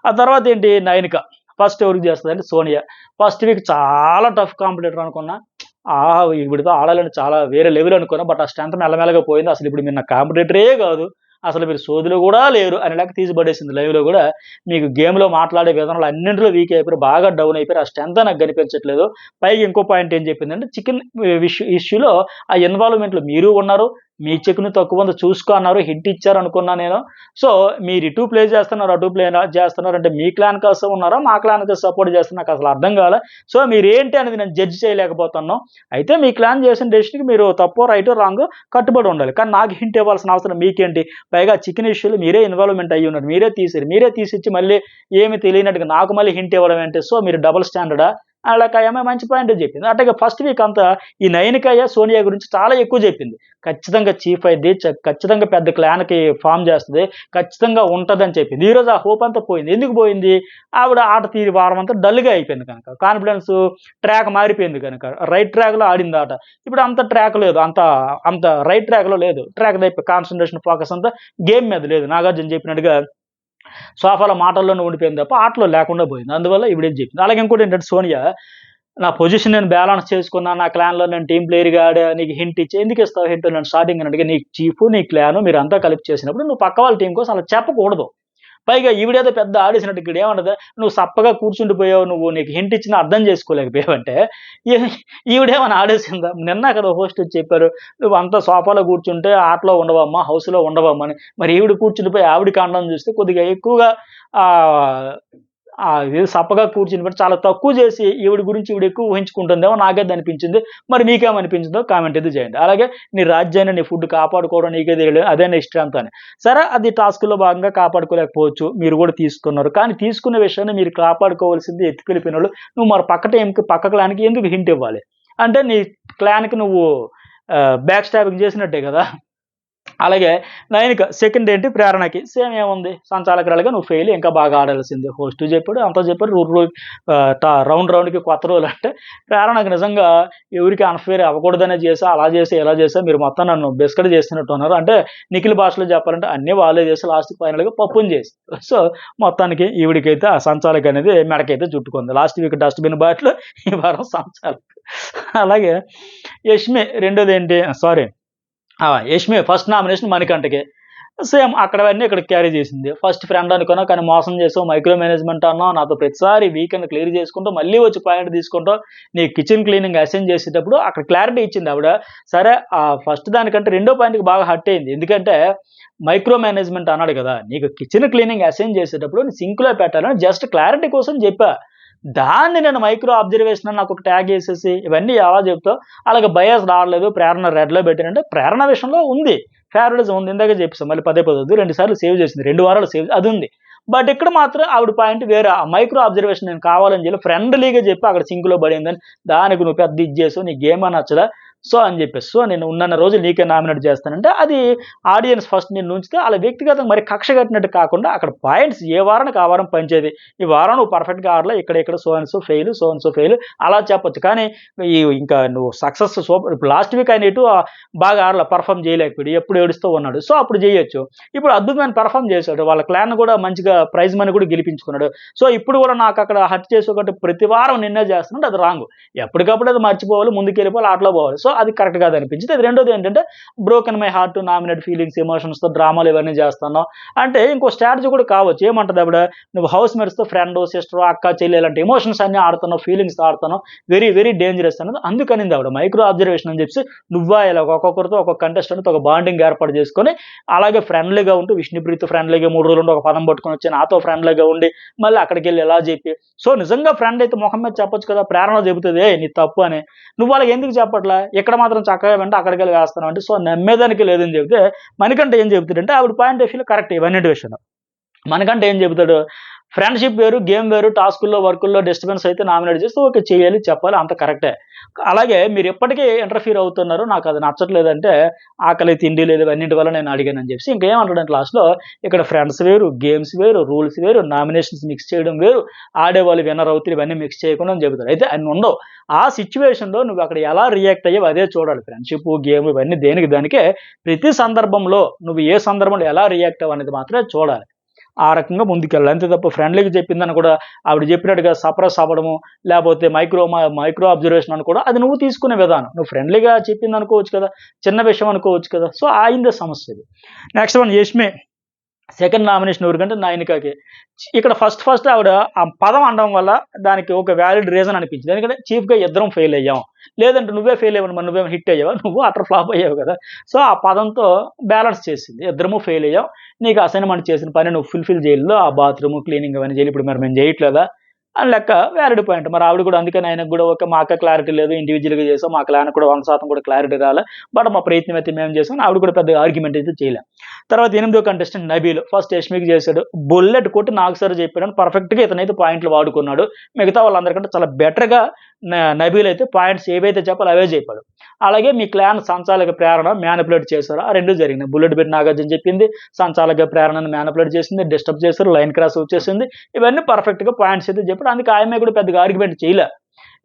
ఆ తర్వాతేంటి 'నయనిక'. ఫస్ట్ ఎవరికి చేస్తుంది అంటే సోనియా. ఫస్ట్ వీక్ చాలా టఫ్ కాంపిటీటర్ అనుకున్నా. ఇవిడితో ఆడాలని చాలా వేరే లెవెల్ అనుకున్నా. బట్ ఆ స్ట్రెంత్ మెల్లమెల్లగా పోయింది. అసలు ఇప్పుడు మీరు నా కాంపిటీటరే కాదు. అసలు మీరు సోదులు కూడా లేరు అనేలాగా తీసి పడేసింది లైవ్‌లో గూడా. మీకు గేమ్‌లో మాట్లాడే విధానంలో అన్నింటిలో వీక్ అయిపోయారు. బాగా డౌన్ అయిపోయారు. ఆ స్ట్రెంతే నాకు కనిపించట్లేదు. పైగా ఇంకో పాయింట్ ఏం చెప్పిందంటే చికెన్ ఇష్యూలో ఆ ఇన్వాల్వ్‌మెంట్‌లో మీరు ఉన్నారు. మీ చికెన్ తక్కువుంది చూసుకో అన్నారు. హింట్ ఇచ్చారు అనుకున్నా నేను. సో, మీరు ఇటు ప్లే చేస్తున్నారు, అటు ప్లే చేస్తున్నారు అంటే మీ క్లాన్ కోసం ఉన్నారా? మా క్లాన్‌కి సపోర్ట్ చేస్తున్నారు నాకసలు అర్థం కాలే. సో, మీరేంటి అనేది నేను జడ్జ్ చేయలేకపోతున్నాను. అయితే మీ క్లాన్ చేసిన డెసిషన్‌కి మీరు తప్పో, రైటో, రాంగో కట్టుబడి ఉండాలి. కానీ నాకు హింట్ ఇవ్వాల్సిన అవసరం మీకేంటి? పైగా చికెన్ ఇష్యూలో మీరే ఇన్వాల్వ్‌మెంట్ అయ్యున్నారు. మీరే తీసిర్రు. మీరే తీసిచ్చి మళ్ళీ ఏమి తెలియనట్టుగా నాకు మళ్ళీ హింట్ ఇవ్వడం ఏంటి? సో, మీరు డబుల్ స్టాండర్డా? ఆళ్ళకి ఆ అమ్మాయి మంచి పాయింటే చెప్పింది. అట్లాగే ఫస్ట్ వీక్ అంతా ఈ నయనికయ్య, సోనియా గురించి చాలా ఎక్కువ చెప్పింది. ఖచ్చితంగా చీఫ్ అయిద్ది. ఖచ్చితంగా పెద్ద క్లాన్‌కి ఫార్మ్ చేస్తది. ఖచ్చితంగా ఉంటదని చెప్పింది. ఈరోజు ఆ హోప్ అంతా పోయింది. ఎందుకు పోయింది? ఆవిడ ఆట తీరు వారం అంతా డల్‌గా అయిపోయింది కనుక. కాన్ఫిడెన్స్ ట్రాక్ మారిపోయింది గనుక. రైట్ ట్రాక్‌లో ఆడింది ఆట. ఇప్పుడు అంత ట్రాక్ లేదు. అంత రైట్ ట్రాక్‌లో లేదు. ట్రాక్ తప్పి కాన్సంట్రేషన్, ఫోకస్ అంతా గేమ్ మీద లేదు. నాగార్జున చెప్పినట్టుగా సోఫాలో మాటల్లోనే ఉండిపోయింది తప్ప ఆటలో లేకుండా పోయింది. అందువల్ల ఈవిడేం చెప్పింది. అలాగే ఇంకోటేంటంటే సోనియా, నా పొజిషన్ నేను బ్యాలెన్స్ చేసుకున్నా. నా క్లాన్‌లో నేను టీమ్ ప్లేయర్‌గా ఆడా. నీకు హింట్ ఇచ్చి ఎందుకిస్తావు హింట్? నేను స్టార్టింగ్ అడిగా. నీ చీఫు, నీ క్లాను మీరంతా కలిపి చేసినప్పుడు నువ్వు పక్క వాళ్ళ టీమ్ కోసం అలా చెప్పకూడదు. పైగా ఈవిడేదో పెద్ద ఆడేసినట్టు ఇక్కడేమన్నది, "నువ్వు సప్పగా కూర్చుండిపోయావు. నీకు హింట్ ఇచ్చినా అర్థం చేసుకోలేకపోయావంటే" ఈ ఈవిడేమన్నా ఆడేసిందా? నిన్న కదా హోస్ట్ వచ్చి చెప్పారు. "నువ్వంతా సోఫాలో కూర్చుంటే ఆటలో ఉండవమ్మా, హౌస్‌లో ఉండవమ్మా" అని. మరి ఈవిడ కూర్చుండిపోయి ఆవిడ కాండం చూస్తే కొద్దిగా ఎక్కువగా ఆహ్, ఇది సప్పగా కూర్చుని చాలా తక్కువ చేసి ఈవిడ గురించి ఈవిడ ఎక్కువ ఊహించుకుంటుందేమో నాకైతే అనిపించింది. మరి మీకేమనిపించిందో కామెంట్ అయితే చేయండి. అలాగే నీ రాజ్యాన్ని, నీ ఫుడ్ కాపాడుకోవడం నీకే తెలియలేదు. అదే నీ స్ట్రెంత్ అని. సరే అది టాస్క్‌లో భాగంగా కాపాడుకోలేకపోవచ్చు. మీరు కూడా తీసుకున్నారు. కానీ తీసుకున్న విషయాన్ని మీరు కాపాడుకోవాల్సింది ఎత్తుకెళ్ళిపోయినోళ్ళు నువ్వు మరి పక్క టీమ్‌కి, పక్క క్లాన్‌కి ఎందుకు హింట్ ఇవ్వాలి? అంటే నీ క్లాన్‌కి నువ్వు బ్యాక్ స్టాబింగ్ చేసినట్టే కదా! అలాగే నైనిక సెకండ్ ఏంటి ప్రేరణకి. సేమ్ ఏముంది సంచాలకురాలిగా నువ్వు ఫెయిల్ ఇంకా బాగా ఆడాల్సిందే. హోస్టు చెప్పాడు, అంతా చెప్పారు. రౌండ్ రౌండ్‌కి కొత్త రూల్ అంటే ప్రేరణకు నిజంగా ఎవరికీ అన్‌ఫెయిర్ అవ్వకూడదనే చేశా, అలా చేశా, ఇలా చేశా మీరు మొత్తం నన్ను బిస్కెట్ చేసినట్టు ఉన్నారు. అంటే నిఖిల్ భాషలో చెప్పాలంటే అన్నీ వాళ్ళే చేసి లాస్ట్‌కి ఫైనల్‌గా పప్పుని చేసి. సో, మొత్తానికి ఈవిడికైతే ఆ సంచాలక్ అనేది మెడకైతే చుట్టుకుంది. లాస్ట్ వీక్ డస్ట్‌బిన్ బాట్‌లో ఈ వారం సంచాలక్. అలాగే యష్మి రెండోదేంటి సారీ యష్మి ఫస్ట్ నామినేషన్ మణికంఠకి. సేమ్ అక్కడవన్నీ ఇక్కడికి క్యారీ చేసింది. ఫస్ట్ ఫ్రెండ్ అనుకున్నా కానీ మోసం చేసావు, మైక్రో మేనేజ్‌మెంట్ అన్నావు. నాతో ప్రతిసారి వీకెండ్ క్లియర్ చేసుకుంటూ మళ్ళీ వచ్చి పాయింట్ తీసుకుంటావు. నీ కిచెన్ క్లీనింగ్ అసైన్ చేసేటప్పుడు అక్కడ క్లారిటీ ఇచ్చింది ఆవిడ. సరే ఫస్ట్ దానికంటే రెండో పాయింట్‌కి బాగా హర్ట్ అయింది. ఎందుకంటే మైక్రో మేనేజ్‌మెంట్ అన్నాడు కదా! నీకు కిచెన్ క్లీనింగ్ అసైన్ చేసేటప్పుడు సింక్‌లో పెట్టాలని జస్ట్ క్లారిటీ కోసం చెప్పా. దాన్ని నేను మైక్రో అబ్జర్వేషన్ అని నాకొక ట్యాగ్ ఏసేసి ఇవన్నీ ఎలా చెప్తావు? అలాగే బయాస్ రావట్లేదు. ప్రేరణ రెడ్‌లో పెట్టానంటే ప్రేరణ విషయంలో ఉంది. ఫేవరెటిజం ఉంది. ఇందాకే చెప్పేసా. మళ్ళీ పదే పదే వద్దు. 2 సార్లు సేవ్ చేసింది. 2 వారాలు సేవ్ అదుంది. బట్ ఇక్కడ మాత్రం ఆవిడ పాయింట్ వేరే. ఆ మైక్రో అబ్జర్వేషన్ నేను కావాలని చెప్పి ఫ్రెండ్లీగా చెప్పి అక్కడ సింక్‌లో పడిందని. దానికి నువ్వు పెద్ద ఇది చేసావు. నీకు గేమే నచ్చదా? సో, అని చెప్పేసి. సో, నేను ఉన్నన్ని రోజులు నీకే నామినేట్ చేస్తానంటే అది ఆడియన్స్ ఫస్ట్ నిన్ను ఉంచితే అలా వ్యక్తిగతంగా మరి కక్ష కట్టినట్టు కాకుండా అక్కడ పాయింట్స్ ఏ వారానికి ఆ వారం పంచేది. ఈ వారం నువ్వు పర్ఫెక్ట్‌గా ఆడలే. ఇక్కడ so and so fail, so and so fail అలా చెప్పొచ్చు. కానీ ఇంకా నువ్వు సక్సెస్ సూపర్ ఇప్పుడు లాస్ట్ వీక్ ఆయన బాగా ఆడల పెర్ఫార్మ్ చేయలేకపోయాడు. ఎప్పుడు ఏడుస్తూ ఉన్నాడు. సో, అప్పుడు చేయొచ్చు. ఇప్పుడు అద్భుతమైన పెర్ఫార్మ్ చేశాడు. వాళ్ళ క్లాన్ కూడా మంచిగా ప్రైజ్ మనీ కూడా గెలిపించుకున్నాడు. సో, ఇప్పుడు కూడా నాకు అక్కడ హర్ట్ చేసి ఒకటి ప్రతి వారం నిన్నే చేస్తున్నాడు అది రాంగ్. ఎప్పటికప్పుడు అది మర్చిపోవాలి, ముందుకెళ్ళిపోవాలి, ఆటలో పోవాలి. సో, అది కరెక్ట్ కాదనిపించింది. అది రెండోది ఏంటంటే broken my heart, nominate feelings, ఎమోషన్స్‌తో డ్రామాలు ఇవన్నీ చేస్తున్నావు. అంటే ఇంకో స్ట్రాటజీ కూడా కావచ్చు. ఏమంటది ఆవిడ? నువ్వు హౌస్ మేట్స్‌తో ఫ్రెండ్, సిస్టర్, అక్క, చెల్లి ఇలాంటి ఎమోషన్స్ అన్నీ ఆడుతున్నావు, ఫీలింగ్స్‌తో ఆడుతున్నావు. వెరీ, వెరీ డేంజరస్ అనేది అందుకనింది ఆవిడ. మైక్రో అబ్జర్వేషన్ అని చెప్పేసి నువ్వా ఇలా ఒక్కొక్కరితో ఒక్కొక్క కంటెస్టెంట్‌తో ఒక బాండింగ్ ఏర్పాటు చేసుకొని అలాగే ఫ్రెండ్లీగా ఉంటూ విష్ణుప్రీత్‌తో ఫ్రెండ్లీగా 3 రోజులు ఉండి ఒక పదం పట్టుకొని వచ్చి నాతో ఫ్రెండ్లీగా ఉండి మళ్ళీ అక్కడికెళ్ళి ఇలా చెప్పి సో, నిజంగా ఫ్రెండ్ అయితే మొహం మీద చెప్పొచ్చు కదా! ప్రేరణ చెబుతది "ఏయ్! నీది తప్పు" అని. నువ్వు వాళ్ళకి ఎందుకు చెప్పట్లా? ఇక్కడ మాత్రం చక్కగా వింటే అక్కడికెళ్ళి వేస్తున్నావు అంటే సో, నమ్మేదానికి లేదని చెప్తే మణికంఠ ఏం చెబుతాడంటే ఆవిడ పాయింట్ ఆఫ్ వ్యూలో కరెక్ట్ ఇవన్నిటి విషయంలో. మనకంటే ఏం చెబుతాడు? ఫ్రెండ్‌షిప్ వేరు, గేమ్ వేరు, టాస్కుల్లో, వర్కుల్లో డిస్టర్బెన్స్ అయితే నామినేట్ చేస్తే ఓకే. చేయాలి, చెప్పాలి అంత కరెక్టే. అలాగే మీరు ఎప్పటికీ ఇంటర్ఫియర్ అవుతున్నారు. నాకది నచ్చట్లేదంటే ఆకలి, తిండి లేదు ఇవన్నిటి వల్ల నేను అడిగానని చెప్పేసి ఇంకేమంటాడంటే లాస్ట్‌లో ఇక్కడ ఫ్రెండ్స్ వేరు, గేమ్స్ వేరు, రూల్స్ వేరు, నామినేషన్స్ మిక్స్ చేయడం వేరు, ఆడేవాళ్ళు విన్నర్ అవుతారు ఇవన్నీ మిక్స్ చేయకుండా అని చెబుతాడు. అయితే అన్ని ఉండవు. ఆ సిట్యుయేషన్‌లో నువ్వు అక్కడ ఎలా రియాక్ట్ అయ్యావో అదే చూడాలి. ఫ్రెండ్‌షిప్, గేమ్ ఇవన్నీ దేనికి దానికే ప్రతి సందర్భంలో నువ్వు ఏ సందర్భంలో ఎలా రియాక్ట్ అవ్వనేది మాత్రమే చూడాలి. ఆ రకంగా ముందుకెళ్ళాలి. అంతే తప్ప ఫ్రెండ్లీగా చెప్పిందని కూడా ఆవిడ చెప్పినట్టుగా సప్రెస్ అవ్వడము, లేకపోతే మైక్రో అబ్జర్వేషన్ అని కూడా అది నువ్వు తీసుకునే విధానం. నువ్వు ఫ్రెండ్లీగా చెప్పింది అనుకోవచ్చు కదా! చిన్న విషయం అనుకోవచ్చు కదా! సో, ఆయనదే సమస్య ఇది. Next one 'Yashmi'. Second nomination ఎవరికంటే నయనికాకి. ఇక్కడ ఫస్ట్ ఆవిడ ఆ పదం అనడం వల్ల దానికి ఒక వ్యాలిడ్ రీజన్ అనిపించింది. ఎందుకంటే చీఫ్‌గా ఇద్దరం ఫెయిల్ అయ్యాం. లేదంటే నువ్వే ఫెయిల్ అయ్యావు మరి నువ్వేమో హిట్ అయ్యావా? నువ్వు అటర్ ఫ్లాప్ అయ్యావు కదా! సో, ఆ పదంతో బ్యాలెన్స్ చేసింది. ఇద్దరము ఫెయిల్ అయ్యాం. నీకు అసైన్‌మెంట్ చేసిన పని నువ్వు ఫుల్‌ఫిల్ చేయలేదు. ఆ బాత్రూమ్ క్లీనింగ్ అవన్నీ చేయాలి. ఇప్పుడు మరి మేము చేయట్లేదా? అని లెక్క వ్యాలిడ్ పాయింట్. మరి ఆవిడ కూడా అందుకని ఆయనకు కూడా ఓకే. మాకే క్లారిటీ లేదు. ఇండివిడ్యువల్‌గా చేసాం. మా క్లాన్‌కి కూడా 1% కూడా క్లారిటీ రాలే. బట్ మా ప్రయత్నం అయితే మేము చేసాం. ఆవిడ కూడా పెద్దగా ఆర్గ్యుమెంట్ అయితే చేయలే. తర్వాత 8వ కంటెస్టెంట్ నబీల్. ఫస్ట్ యష్మికి చేశాడు. బుల్లెట్ కొట్టి నాకు సార్ చెప్పాడని పర్ఫెక్ట్‌గా ఇతనైతే పాయింట్లు వాడుకున్నాడు. మిగతా వాళ్ళందరికంటే చాలా బెటర్‌గా నబీల్ అయితే పాయింట్స్ ఏవైతే చెప్పాలో అవే చెప్పాడు. అలాగే మీ క్లాన్ సంచాలక ప్రేరణ మ్యానిపులేట్ చేశారు. ఆ 2 జరిగినాయి. బుల్లెట్ పెట్టి నాగార్జున చెప్పింది. సంచాలక ప్రేరణను మ్యానిపులేట్ చేసింది. డిస్టర్బ్ చేశారు. లైన్ క్రాస్ వచ్చేసింది. ఇవన్నీ పర్ఫెక్ట్‌గా పాయింట్స్ అయితే చెప్పాడు. అందుకే ఆయమ్మ కూడా పెద్దగా ఆర్గ్యుమెంట్ చేయలే.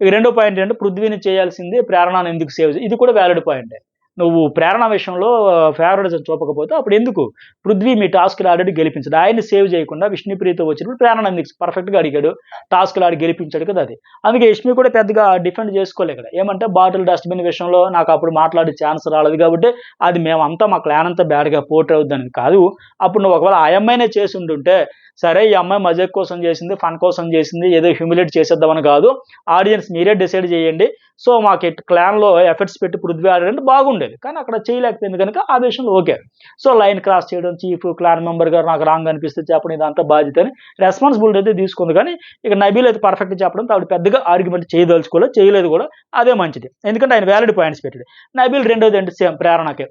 ఇక రెండో పాయింట్ ఏంటంటే పృథ్వీని చేయాల్సింది ప్రేరణను ఎందుకు సేవ్ ఇది కూడా వ్యాలిడ్ పాయింటే. నువ్వు ప్రేరణ విషయంలో ఫేవరెటిజం చూపకపోతే అప్పుడు ఎందుకు? పృథ్వీ మీ టాస్క్‌లు ఆల్రెడీ గెలిపించాడు. ఆయన్ని సేవ్ చేయకుండా విష్ణుప్రియతో వచ్చినప్పుడు ప్రేరణ ఎందుకు పర్ఫెక్ట్‌గా అడిగాడు. టాస్క్‌లు ఆడి గెలిపించాడు కదా అది. అందుకే యష్మి కూడా పెద్దగా డిఫెండ్ చేసుకోలే ఇక్కడ. ఏమంటే బాటిల్ డస్ట్‌బిన్ విషయంలో నాకు అప్పుడు మాట్లాడే ఛాన్స్ రాలేదు కాబట్టి అది మేమంతా మా క్లాన్ అంతా బ్యాడ్‌గా పోర్ట్రే అవుద్దని కాదు. అప్పుడు నువ్వు ఒకవేళ ఆ అమ్మాయినే చేసి ఉండుంటే సరే ఈ అమ్మాయి మజాక్ కోసం చేసింది, ఫన్ కోసం చేసింది, ఏదో హ్యూమిలేట్ చేసేద్దామని కాదు. ఆడియన్స్ మీరే డిసైడ్ చేయండి. సో, మాకు క్లాన్‌లో ఎఫర్ట్స్ పెట్టి పృథ్వీ ఆడాడంటే బాగుండేది. కానీ అక్కడ చేయలేకపోయింది కనుక ఆ విషయంలో ఓకే. సో, లైన్ క్రాస్ చేయడం, చీఫ్, క్లాన్ మెంబర్‌గా నాకు రాంగ్ అనిపిస్తే చెప్పడం ఇదంతా బాధ్యత అని రెస్పాన్సిబిలిటీ అయితే తీసుకుంది. కానీ ఇక నబీల్ అయితే పర్ఫెక్ట్‌గా చెప్పడంతో ఆవిడ పెద్దగా ఆర్గ్యుమెంట్ చేయదలుచుకోలేదు. చేయలేదు కూడా. అదే మంచిది. ఎందుకంటే ఆయన వ్యాలిడ్ పాయింట్స్ పెట్టాడు. నబీల్ రెండోదేంటి సేమ్ ప్రేరణకే.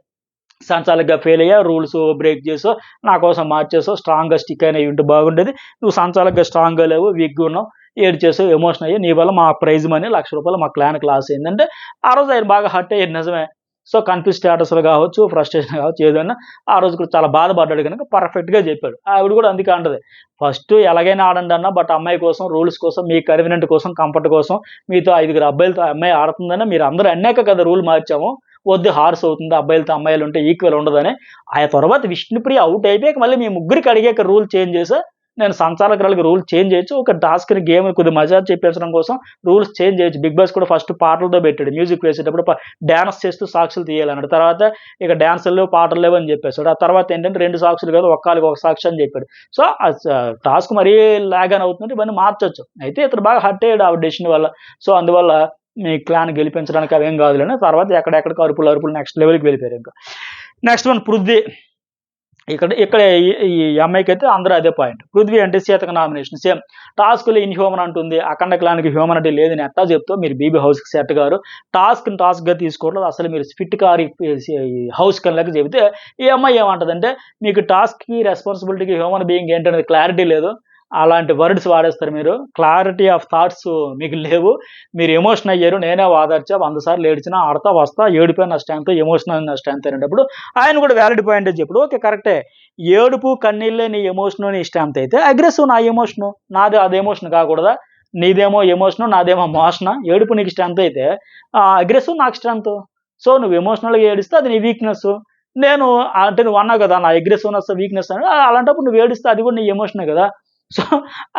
సంచాలకుగా ఫెయిల్ అయ్యా, రూల్స్ బ్రేక్ చేసో, నా కోసం మార్చేసో, స్ట్రాంగ్‌గా స్టిక్ అయినయి ఉంటే బాగుండేది. నువ్వు సంచాలకుగా స్ట్రాంగ్‌గా లేవు, వీక్‌గా ఉన్నావు, ఏడ్చేసావు, ఎమోషన్ అయ్యావు. నీ వల్ల మా ప్రైజ్ మనీ రూ. 1,00,000 మా క్లాన్‌కి లాస్ అయిందంటే, ఆ రోజు ఆయన బాగా హర్ట్ అయ్యాడు నిజమే. సో, కన్‌ఫ్యూజ్ స్టేటస్‌లో కావచ్చు, ఫ్రస్ట్రేషన్ కావచ్చు ఏదైనా ఆ రోజు కూడా చాలా బాధపడ్డాడు గనుక పర్ఫెక్ట్‌గా చెప్పాడు. ఆవిడ కూడా అందుకే అంటది. ఫస్ట్ ఎలాగైనా ఆడండి అన్న బట్ అమ్మాయి కోసం, రూల్స్ కోసం, మీ కన్వీనియంట్ కోసం, కంఫర్ట్ కోసం మీతో 5 అబ్బాయిలతో ఆ అమ్మాయి ఆడుతుందని మీరు అందరూ అన్నాక కదా రూల్ మార్చాము. వద్దు హార్స్ అవుతుంది. అబ్బాయిలతో అమ్మాయిలుంటే ఈక్వల్ ఉండదని. ఆ తర్వాత విష్ణుప్రియ ఔట్ అయిపోయాక మళ్ళీ మీ ముగ్గురికి అడిగాక రూల్ చేంజ్ చేశా. నేను సంచాలకురాలికి రూల్ చేంజ్ చేయొచ్చు. ఒక టాస్క్‌ని గేమ్ కొద్దిగా మజా చెప్పించడం కోసం రూల్స్ చేంజ్ చేయొచ్చు. బిగ్ బాస్ కూడా ఫస్ట్ పాటలతో పెట్టాడు. మ్యూజిక్ వేసేటప్పుడు డాన్స్ చేస్తూ సాక్షులు తీయాలన్నాడు. తర్వాత ఇక డాన్సులు లేవు, పాటలు లేవు అని చెప్పేసాడు. ఆ తర్వాత ఏంటంటే 2 సాక్షులు కాదు ఒక్కాళ్ళకి ఒక సాక్షి అని చెప్పాడు. సో, టాస్క్ మరీ లాగ్ అని అవుతుందంటే ఇవన్నీ మార్చొచ్చు. అయితే ఇతను బాగా హర్ట్ అయ్యాడు ఆవిడ డెసిషన్ వల్ల. సో, అందువల్ల మీ క్లాన్ గెలిపించడానికి అవేం కాదులేండి. తర్వాత ఎక్కడెక్కడికి అరుపులు నెక్స్ట్ లెవెల్‌కి వెళ్ళిపోయారు ఇంకా. Next one Prithvi. ఇక్కడ ఈ అమ్మాయికైతే అందరూ అదే పాయింట్. పృథ్వీ అంటే సీతక నామినేషన్ సేమ్. టాస్క్‌లో ఇన్‌హ్యూమన్ అంటుంది. అఖండ క్లాన్‌కి హ్యూమనిటీ లేదని ఎట్టా చెప్తావు? మీరు బీబీ హౌస్‌కి సెట్ గారు. టాస్క్‌గా తీసుకోవట్లేదు. అసలు మీరు ఫిట్ కారు హౌస్ కనుక చెబితే ఈ అమ్మాయి ఏమంటదంటే మీకు టాస్క్‌కి, రెస్పాన్సిబిలిటీకి, హ్యూమన్ బీయింగ్ ఏంటనేది క్లారిటీ లేదు. అలాంటి వర్డ్స్ వాడేస్తారు మీరు. క్లారిటీ ఆఫ్ థాట్స్ మీకు లేవు. మీరు ఎమోషన్ అయ్యారు. నేనే ఓదార్చా 100 సార్లు ఏడ్చినా, ఆడతా, వస్తా, ఏడుపే నా స్ట్రెంగ్త్, ఎమోషనల్ నా స్ట్రెంగ్త్ అనేటప్పుడు ఆయన కూడా వ్యాలిడ్ పాయింటే చెప్పాడు. ఓకే కరెక్టే. ఏడుపు, కన్నీళ్ళే నీ ఎమోషను, నీ స్ట్రెంగ్త్ అయితే అగ్రెసివ్ నా ఎమోషను. నాది అది ఎమోషన్ కాకూడదా? నీదేమో ఎమోషను, నాదేమో మోషనా? ఏడుపు నీకు స్ట్రెంగ్త్ అయితే అగ్రెసివ్ నాకు స్ట్రెంగ్త్. సో, నువ్వు ఎమోషనల్‌గా ఏడిస్తే అది నీ వీక్‌నెస్. నేను అంటే నువ్వు అన్నావు కదా! నా అగ్రెసివ్‌నెస్, వీక్‌నెస్ అని. అలాంటప్పుడు నువ్వు ఏడిస్తే అది కూడా నీ ఎమోషనే కదా! సో,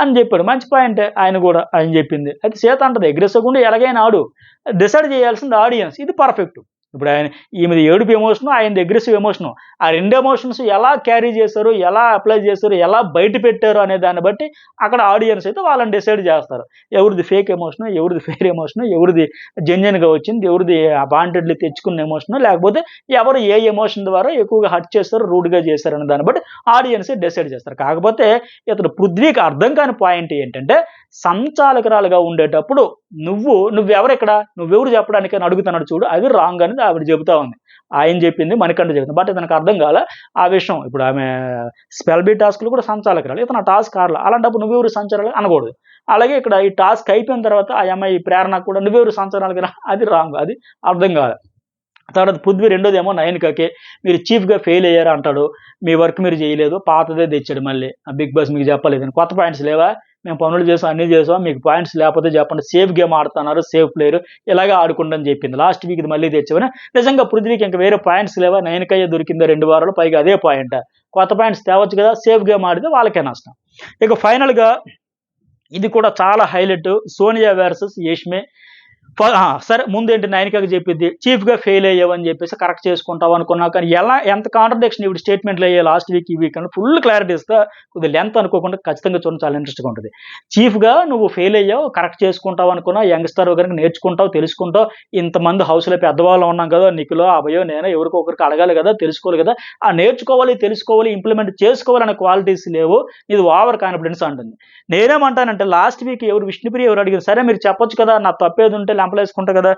అని చెప్పాడు. మంచి పాయింటే ఆయన గూడా. ఆయన జెప్పింది. అయితే సీత అంటది అగ్రెసివ్‌గుండి ఎలాగైనా ఆడు. డిసైడ్ చేయాల్సింది ఆడియన్స్. ఇది పర్ఫెక్ట్. ఇప్పుడు ఈమెది ఏడుపు ఎమోషను, ఆయనది అగ్రెసివ్ ఎమోషను. ఆ 2 ఎమోషన్స్ ఎలా క్యారీ చేశారు, ఎలా అప్లై చేశారు, ఎలా బయట పెట్టారు అనే దాన్ని బట్టి అక్కడ ఆడియన్స్ అయితే వాళ్ళని డిసైడ్ చేస్తారు. ఎవరిది ఫేక్ ఎమోషను, ఎవరిది ఫెయిర్ ఎమోషను, ఎవరిది జెన్యూన్‌గా వచ్చింది, ఎవరిది వాంటెడ్‌లీ తెచ్చుకున్న ఎమోషను, లేకపోతే ఎవరు ఏ ఎమోషన్ ద్వారా ఎక్కువగా హర్ట్ చేశారు, రూడ్‌గా చేశారు అనే దాన్ని బట్టి ఆడియన్సే డిసైడ్ చేస్తారు. కాకపోతే ఇతను పృథ్వీకి అర్థం కాని పాయింట్ ఏంటంటే సంచాలకురాలుగా ఉండేటప్పుడు నువ్వెవరిక్కడ? నువ్వెవరు చెప్పడానికి అని అడుగుతున్నాడు చూడు. అది రాంగ్ అనేది ఆవిడ చెబుతా ఉంది. ఆయన చెప్పింది మణికంఠ చెప్పింది. బట్ ఇతనికి అర్థం కాలే ఆ విషయం. ఇప్పుడు ఆమె స్పెల్ బీ టాస్క్‌లు కూడా సంచాలకురాలు. ఇతను ఆ టాస్క్ ఆడల. అలాంటప్పుడు నువ్వెవరు సంచాలకులు అనకూడదు. అలాగే ఇక్కడ ఈ టాస్క్ అయిపోయిన తర్వాత ఆ అమ్మాయి ప్రేరణకు కూడా నువ్వెవరు సంచాలకురా అది రాంగ్. అది అర్థం కాలే. తర్వాత పృథ్వీ రెండోదేమో నయనికకి మీరు చీఫ్‌గా ఫెయిల్ అయ్యారు అంటాడు. మీ వర్క్ మీరు చేయలేదు. పాతదే తెచ్చాడు మళ్ళీ. బిగ్ బాస్ మీకు చెప్పలేదని. కొత్త పాయింట్స్ లేవా? మేము పనులు చేసాం, అన్నీ చేసాం, మీకు పాయింట్స్ లేకపోతే చెప్పండి, సేఫ్ గేమ్ ఆడుతున్నారు, సేఫ్ ప్లేయర్, ఇలాగే ఆడుకుంటని చెప్పింది. లాస్ట్ వీక్ ఇది మళ్ళీ తెచ్చామని. నిజంగా పృథ్వీకి ఇంకా వేరే పాయింట్స్ లేవా, 9 దొరికిందా 2 వారాలు, పైగా అదే పాయింట్, కొత్త పాయింట్స్ తేవచ్చు కదా, సేఫ్ గేమ్ ఆడితే వాళ్ళకే నష్టం. ఇక ఫైనల్గా ఇది కూడా చాలా హైలైట్, సోనియా వర్సెస్ యష్మి. సరే ముందేంటి నైనికాకి చెప్పింది, చీఫ్గా ఫెయిల్ అయ్యావని చెప్పేసి కరెక్ట్ చేసుకుంటావు అనుకున్నా, కానీ ఎంత కాంట్రడిక్షన్ ఇప్పుడు స్టేట్మెంట్లు అయ్యాయి లాస్ట్ వీక్ ఈ వీక్ అని ఫుల్ క్లారిటీ ఇస్తా, కొద్దిగా లెంత్ అనుకోకుండా ఖచ్చితంగా చూడండి, చాలా ఇంట్రెస్ట్గా ఉంటుంది. చీఫ్గా నువ్వు ఫెయిల్ అయ్యావు, కరెక్ట్ చేసుకుంటావు అనుకున్నా, యంగ్స్టర్ కనుక నేర్చుకుంటావు, తెలుసుకుంటావు, ఇంతమంది హౌస్లో పెద్దవాళ్ళు ఉన్నాం కదా, నిఖిలో అభయో నేను ఎవరికొకరికి అడగాలి కదా, తెలుసుకోవాలి కదా, ఆ నేర్చుకోవాలి, తెలుసుకోవాలి, ఇంప్లిమెంట్ చేసుకోవాలనే క్వాలిటీస్ లేవు, ఇది ఓవర్ కాన్ఫిడెన్స్ అంటుంది. నేనేమంటానంటే లాస్ట్ వీక్ విష్ణుప్రియ ఎవరు అడిగారు, సరే మీరు చెప్పొచ్చు కదా, నా తప్పేది ఉంటే లెంపలేసుకుంటా కదా,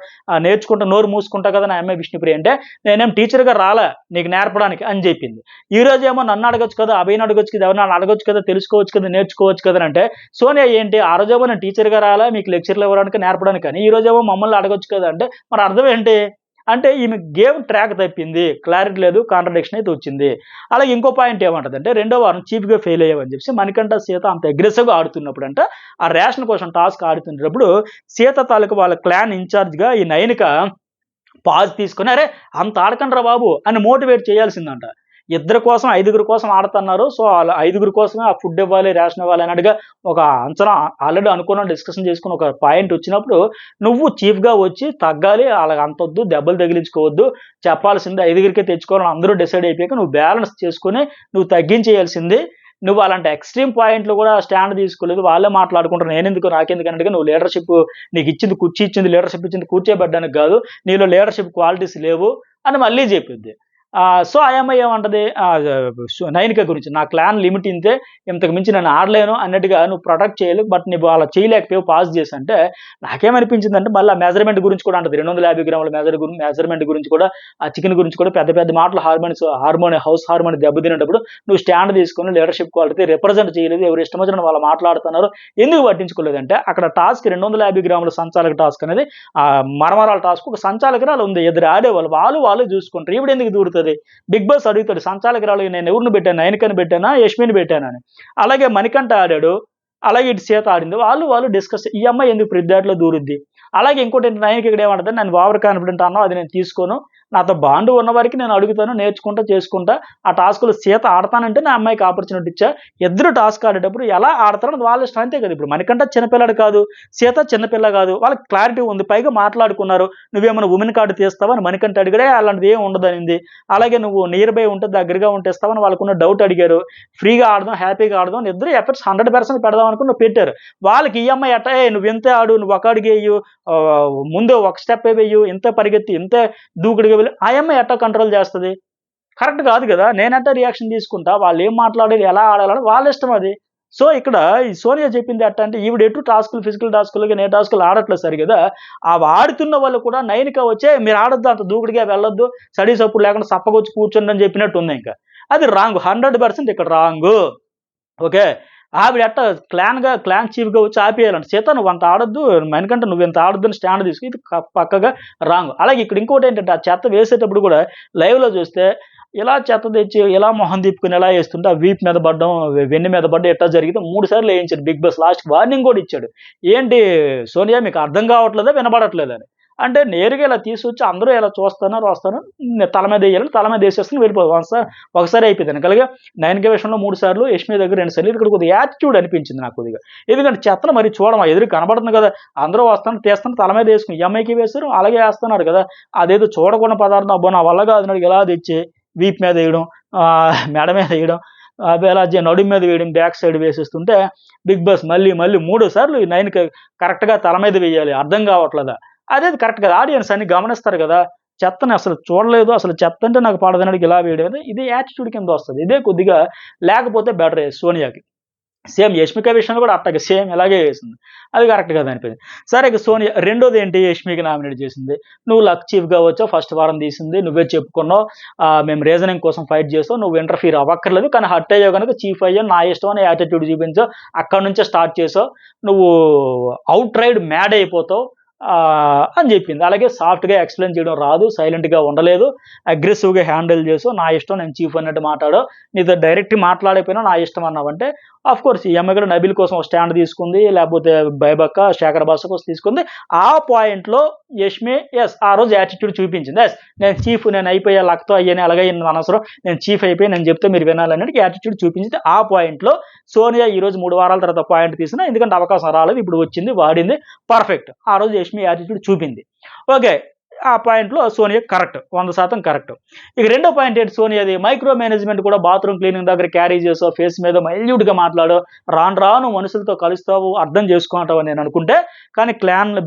నేర్చుకుంటా, నోరు మూసుకుంటా కదా నా అమ్మాయి విష్ణుప్రియ అంటే, నేనేం టీచర్గా రాలా నీకు నేర్పడానికి అని చెప్పింది. ఈ రోజు ఏమో నన్ను అడగొచ్చు కదా, అభయని అడగొచ్చు కదా, ఎవరిని అడగొచ్చు కదా, తెలుసుకోవచ్చు కదా, నేర్చుకోవచ్చు కదా అంటే, సోనియా ఏంటి ఆ రోజేమో నేను టీచర్గా రాలా మీకు లెక్చర్లు ఇవ్వడానికి నేర్పడానికి అని, ఈ రోజేమో మమ్మల్ని అడగొచ్చు కదా అంటే, మరి అర్థం ఏంటి అంటే ఈమె గేమ్ ట్రాక్ తప్పింది, క్లారిటీ లేదు, కాంట్రడిక్షన్ అయితే వచ్చింది. అలాగే ఇంకో పాయింట్ ఏమంటదంటే, రెండో వారం చీఫ్గా ఫెయిల్ అయ్యావని చెప్పి మణికంఠ సీత అంత అగ్రెసివ్గా ఆడుతున్నప్పుడు అంటే, ఆ రేషన్ కోసం టాస్క్ ఆడుతున్నప్పుడు సీత తాలూకు వాళ్ళ క్లాన్ ఇన్ఛార్జ్గా ఈ నైనిక పాజ్ తీసుకొని, అరే అంత ఆడకండ్రా బాబు అని మోటివేట్ చేయాల్సిందంట. ఇద్దరి కోసం 5గురి కోసం ఆడుతున్నారు, సో వాళ్ళ 5గురి కోసమే ఆ ఫుడ్ ఇవ్వాలి, రేషన్ ఇవ్వాలి అన్నట్టుగా ఒక అంచనా ఆల్రెడీ అనుకున్నాం, డిస్కషన్ చేసుకుని ఒక పాయింట్ వచ్చినప్పుడు నువ్వు చీఫ్గా వచ్చి తగ్గాలి, వాళ్ళకి అంతొద్దు, దెబ్బలు తగిలించుకోవద్దు, చెప్పాల్సింది 5గురికే తెచ్చుకోవాలని అందరూ డిసైడ్ అయిపోయాక నువ్వు బ్యాలెన్స్ చేసుకుని నువ్వు తగ్గించేయాల్సింది. నువ్వు అలాంటి ఎక్స్ట్రీమ్ పాయింట్లు కూడా స్టాండ్ తీసుకోలేదు, వాళ్ళే మాట్లాడుకుంటారు, నేనెందుకు నాకెందుకు అన్నట్టుగా నువ్వు లీడర్షిప్, నీకు ఇచ్చింది కుర్చీ ఇచ్చింది, లీడర్షిప్ ఇచ్చింది కూర్చోబెట్టడానికి కాదు, నీలో లీడర్షిప్ క్వాలిటీస్ లేవు అని మళ్ళీ చెప్పింది. సో ఆ అమ్మాయి ఏమంటది, నైనిక గురించి, నా క్లాన్ లిమిట్ ఇంతే, ఇంతకు మించి నేను ఆడలేను అన్నట్టుగా నువ్వు ప్రొటెక్ట్ చేయలేవు, బట్ నువ్వు అలా చేయలేకపోయావు పాస్ చేసి అంటే, నాకేమనిపించిందంటే మళ్ళీ ఆ మెజర్మెంట్ గురించి కూడా అంటది, 250 గ్రాముల మెజర్మెంట్ గురించి కూడా, ఆ చికెన్ గురించి కూడా పెద్ద పెద్ద మాటలు, హౌస్ హార్మోని దెబ్బతినేటప్పుడు నువ్వు స్టాండ్ తీసుకొని లీడర్షిప్ క్వాలిటీ రిప్రజెంట్ చేయలేదు, ఎవరు ఇష్టం వచ్చిన వాళ్ళు మాట్లాడుతున్నారు, ఎందుకు పట్టించుకోలేదంటే అక్కడ టాస్క్ 250 గ్రాముల సంచాలక టాస్క్ అనేది మరమరాల టాస్క్, ఒక సంచాలకురాలు ఉంది, ఇద్దరు ఆడేవాళ్ళు, వాళ్ళు చూసుకుంటారు, ఇప్పుడు ఎందుకు దూరుతుంది. బిగ్ బాస్ అడుగుతాడు సంచాలకురాలు, నేను ఎవరిని పెట్టాను, నైనికని పెట్టానా యష్మిని పెట్టానని. అలాగే మణికంఠ ఆడాడు, అలాగే ఇటు సీత ఆడింది, వాళ్ళు డిస్కస్, ఈ అమ్మాయి ఎందుకు ప్రతిదాటిలో దూరుద్ది. అలాగే ఇంకోటి నైనిక ఇక్కడ ఏమంటుంది, నేను ఓవర్ కాన్ఫిడెంట్ అన్నా, అది నేను తీసుకోను, నాతో బాండ్ ఉన్న వారికి నేను అడుగుతాను, నేర్చుకుంటా చేసుకుంటా, ఆ టాస్కులు సీత ఆడతానంటే నా అమ్మాయికి ఆపర్చునిటీ ఇచ్చా, ఇద్దరు టాస్క్ ఆడేటప్పుడు ఎలా ఆడతారో వాళ్ళ ఇష్టం అంతే కదా. ఇప్పుడు మనకంటే చిన్నపిల్లడు కాదు, సీత చిన్నపిల్ల కాదు, వాళ్ళకి క్లారిటీ ఉంది, పైగా మాట్లాడుకున్నారు, నువ్వేమైనా ఉమెన్ కార్డు తీస్తావా అని మణికంఠ అడిగాడే, అలాంటిది ఏం ఉండదనింది. అలాగే నువ్వు నియర్ బై ఉంటే దగ్గరగా ఉంటే ఇస్తావని వాళ్ళకున్న డౌట్ అడిగారు, ఫ్రీగా ఆడదాం, హ్యాపీగా ఆడదాం, ఇద్దరు ఎఫర్ట్స్ 100% పెడదాం అనుకుని పెట్టారు. వాళ్ళకి ఈ అమ్మాయి అట్ట, నువ్వు ఇంతే ఆడు, నువ్వు ఒక అడుగు వేయు, ముందు ఒక స్టెప్ వేయు, ఇంత పరిగెత్తి, ఇంత దూకుడుగా వెళ్ళి, ఆ అమ్మాయి ఎట్టా కంట్రోల్ చేస్తుంది, కరెక్ట్ కాదు కదా. నేనంటే రియాక్షన్ తీసుకుంటా, వాళ్ళు ఏం మాట్లాడేది, ఎలా ఆడాలని వాళ్ళ ఇష్టం అది. సో ఇక్కడ ఈ సోనియా చెప్పింది ఎట్ట అంటే, ఈవిడ ఎటు టాస్కులు, ఫిజికల్ టాస్కులు ఏ టాస్కులు ఆడట్లేదు సరి కదా, ఆ ఆడుతున్న వాళ్ళు కూడా నైనిక వచ్చే మీరు ఆడొద్దు, అంత దూకుడుగా వెళ్ళొద్దు, స్టడీస్ అప్పుడు లేకుండా సప్పగొచ్చి కూర్చోండి అని చెప్పినట్టు ఉంది. ఇంకా అది రాంగ్, 100% ఇక్కడ రాంగ్. ఓకే, ఆవిడ ఎట్ట క్లాన్ చీఫ్గా వచ్చి ఆపేయాలంట, సీత నువ్వు అంత ఆడొద్దు, మనకంటే నువ్వు ఎంత ఆడొద్దని స్టాండ్ తీసుకుని, ఇది పక్కగా రాంగ్. అలాగే ఇక్కడ ఇంకోటి ఏంటంటే, ఆ చెత్త వేసేటప్పుడు కూడా లైవ్లో చూస్తే ఇలా చెత్త తెచ్చి ఇలా మొహం తిప్పుకుని ఎలా వేస్తుంటే, ఆ వీప్ మీద పడడం, వెన్ను మీద పడడం ఎట్లా జరిగితే 3 సార్లు వేయించాడు బిగ్ బాస్, లాస్ట్ వార్నింగ్ కూడా ఇచ్చాడు. ఏంటి సోనియా మీకు అర్థం కావట్లేదా, వినబడట్లేదని అంటే, నేరుగా ఇలా తీసుకొచ్చి అందరూ ఇలా చూస్తాను వస్తాను, తల మీద వేయాలని తల మీద వేసేస్తాను వెళ్ళిపోదు, ఒకసారి అయిపోయింది. అలాగే నైనిక విషయంలో 3 సార్లు, యష్మి దగ్గర 2 సార్లు, ఇక్కడ కొద్దిగా యాటిట్యూడ్ అనిపించింది నాకు కొద్దిగా. ఎందుకంటే చెత్తను మరి చూడడం ఎదురు కనబడుతుంది కదా, అందరూ వస్తాను తీస్తాను తల మీద వేసుకుని, ఈ అమ్మాయికి వేస్తారు అలాగే వేస్తున్నారు కదా, అదేదో చూడకుండా పదార్థం అబ్బో నా వల్ల కాదు ఇలా తెచ్చి వీప్ మీద వేయడం, మెడ మీద వేయడం, అలా నడుము మీద వేయడం, బ్యాక్ సైడ్ వేసేస్తుంటే బిగ్ బాస్ మళ్ళీ 3 సార్లు ఈ నైన్కి కరెక్ట్గా తల మీద వేయాలి, అర్థం కావట్లేదా, అదేది కరెక్ట్ కదా. ఆడియన్స్ అన్ని గమనిస్తారు కదా, చెత్తని అసలు చూడలేదు, అసలు చెత్త అంటే నాకు పడదనడికి ఇలా వేయడం, ఇది యాటిట్యూడ్ కింద వస్తుంది. ఇదే కొద్దిగా లేకపోతే బెటర్ సోనియాకి. సేమ్ యష్మిక విషయంలో కూడా అట్టగా సేమ్ ఇలాగే వేసింది, అది కరెక్ట్ కదా అనిపించింది. సరే ఇక సోనియా రెండోది ఏంటి, యష్మికి నామినేట్ చేసింది, నువ్వు లక్ చీఫ్గా వచ్చావు, ఫస్ట్ వారం తీసింది నువ్వే చెప్పుకున్నావు, మేము రీజనింగ్ కోసం ఫైట్ చేస్తావు, నువ్వు ఇంటర్ఫీర్ అవ్వక్కర్లేదు, కానీ హట్ అయ్యావు కనుక చీఫ్ అయ్యావు, నా ఇష్టం అని యాటిట్యూడ్ చూపించావు, అక్కడ నుంచే స్టార్ట్ చేసావు, నువ్వు అవుట్ రైడ్ మ్యాడ్ అయిపోతావు, అని చెప్పింది. అలాగే సాఫ్ట్‌గా ఎక్స్‌ప్లెయిన్ చేయడం రాదు, సైలెంట్‌గా ఉండలేదు, అగ్రెసివ్‌గా హ్యాండిల్ చేసావు, నా ఇష్టం నేను చీఫ్ అన్నట్టు మాట్లాడావు, నీతో డైరెక్ట్ మాట్లాడకపోయినా నా ఇష్టం అన్నావంటే, ఆఫ్‌కోర్స్ ఈ అమ్మాయి కూడా నబీల్ కోసం ఒక స్టాండ్ తీసుకుంది, లేకపోతే బైబక్క, శేఖర్ భాష కోసం తీసుకుంది. ఆ పాయింట్‌లో యష్మి ఆ రోజు యాటిట్యూడ్ చూపించింది. నేను చీఫ్, నేను అయిపోయా, లక్‌తో అయ్యాను, ఎలాగయ్యాను అనవసరం, నేను చీఫ్ అయిపోయి నేను చెప్తే మీరు వినాలన్నట్టు యాటిట్యూడ్ చూపించింది. ఆ పాయింట్‌లో సోనియా ఈరోజు 3 వారాల తర్వాత పాయింట్ తీసినా, ఎందుకంటే అవకాశం రాలేదు, ఇప్పుడు వచ్చింది, వాడింది, పర్ఫెక్ట్. ఆ రోజు యష్మి యాటిట్యూడ్ చూపింది. ఓకే. ఆ పాయింట్‌లో సోనియా కరెక్ట్. 100% కరెక్ట్. ఇక రెండో పాయింట్ ఏంటి సోనియాది? మైక్రో మేనేజ్‌మెంట్ కూడా బాత్రూమ్ క్లీనింగ్ దగ్గర క్యారీ చేసావు, ఫేస్ మీద మైన్యూట్‌గా మాట్లాడావు, రాను రాను మనుషులతో కలుస్తావు, అర్థం చేసుకుంటావు అని నేను అనుకుంటే, కానీ క్లాన్‌ని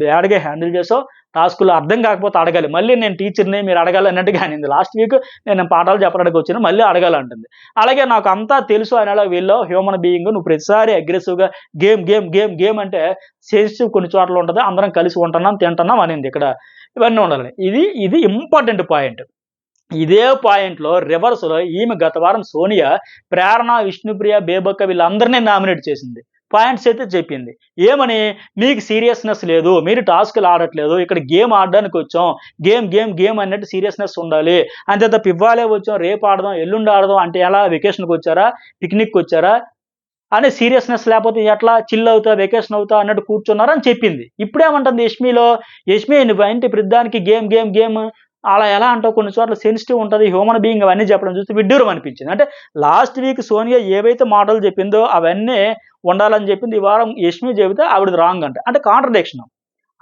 బ్యాడ్‌గా హ్యాండిల్ చేసావు. టాస్క్‌లు అర్థం కాకపోతే అడగాలి. మళ్ళీ నేను టీచర్‌ని, మీరు అడగాలి అన్నట్టుగా అనింది. లాస్ట్ వీక్ నేను పాఠాలు చెప్పడానికి వచ్చాను, మళ్ళీ అడగాలంటుంది. అలాగే నాకు అంతా తెలుసు అనేలా వెళ్ళావు, హ్యూమన్ బీయింగ్, నువ్వు ప్రతిసారి అగ్రెసివ్‌గా గేమ్, గేమ్, గేమ్, గేమ్ అంటే సెన్సిటివ్ కొన్ని చోట్ల ఉంటది. అందరం కలిసి ఉంటున్నాం, తింటున్నాం అనింది. ఇక్కడ ఇవన్నీ ఉండాలి. ఇది ఇంపార్టెంట్ పాయింట్. ఇదే పాయింట్‌లో రివర్స్‌లో ఈమె గత వారం సోనియా, ప్రేరణ, విష్ణుప్రియ, బేబక్క వీళ్ళందరిని నామినేట్ చేసింది. పాయింట్స్ అయితే చెప్పింది. ఏమని? మీకు సీరియస్‌నెస్ లేదు, మీరు టాస్క్‌లు ఆడట్లేదు, ఇక్కడ గేమ్ ఆడడానికొచ్చాం, గేమ్, గేమ్, గేమ్ అన్నట్టు సీరియస్‌నెస్ ఉండాలి. అంతే తప్ప ఇవ్వాలే వచ్చాం, రేపు ఆడదాం, ఎల్లుండి ఆడదాం అంటే ఎలా? వెకేషన్‌కొచ్చారా? పిక్నిక్‌కొచ్చారా? అనే సీరియస్‌నెస్ లేపోతే ఎట్లా? చిల్ అవుతా, వెకేషన్ అవుతా అన్నట్టు కూర్చున్నారా అని చెప్పింది. ఇప్పుడేమంటుంది యష్మిలో? యష్మి నువ్వేంటి ప్రతిదానికి గేమ్, గేమ్, గేమ్ అలా ఎలా అంటావు? కొన్ని చోట్ల సెన్సిటివ్ ఉంటది, హ్యూమన్ బీయింగ్ అవన్నీ చెప్పడం చూస్తే విడ్డూరం అనిపించింది. అంటే లాస్ట్ వీక్ సోనియా ఏవైతే మాటలు చెప్పిందో అవన్నీ ఉండాలని చెప్పింది. ఈ వారం యష్మి చెబితే ఆవిడది రాంగ్ అంట. అంటే కాంట్రడిక్షన్.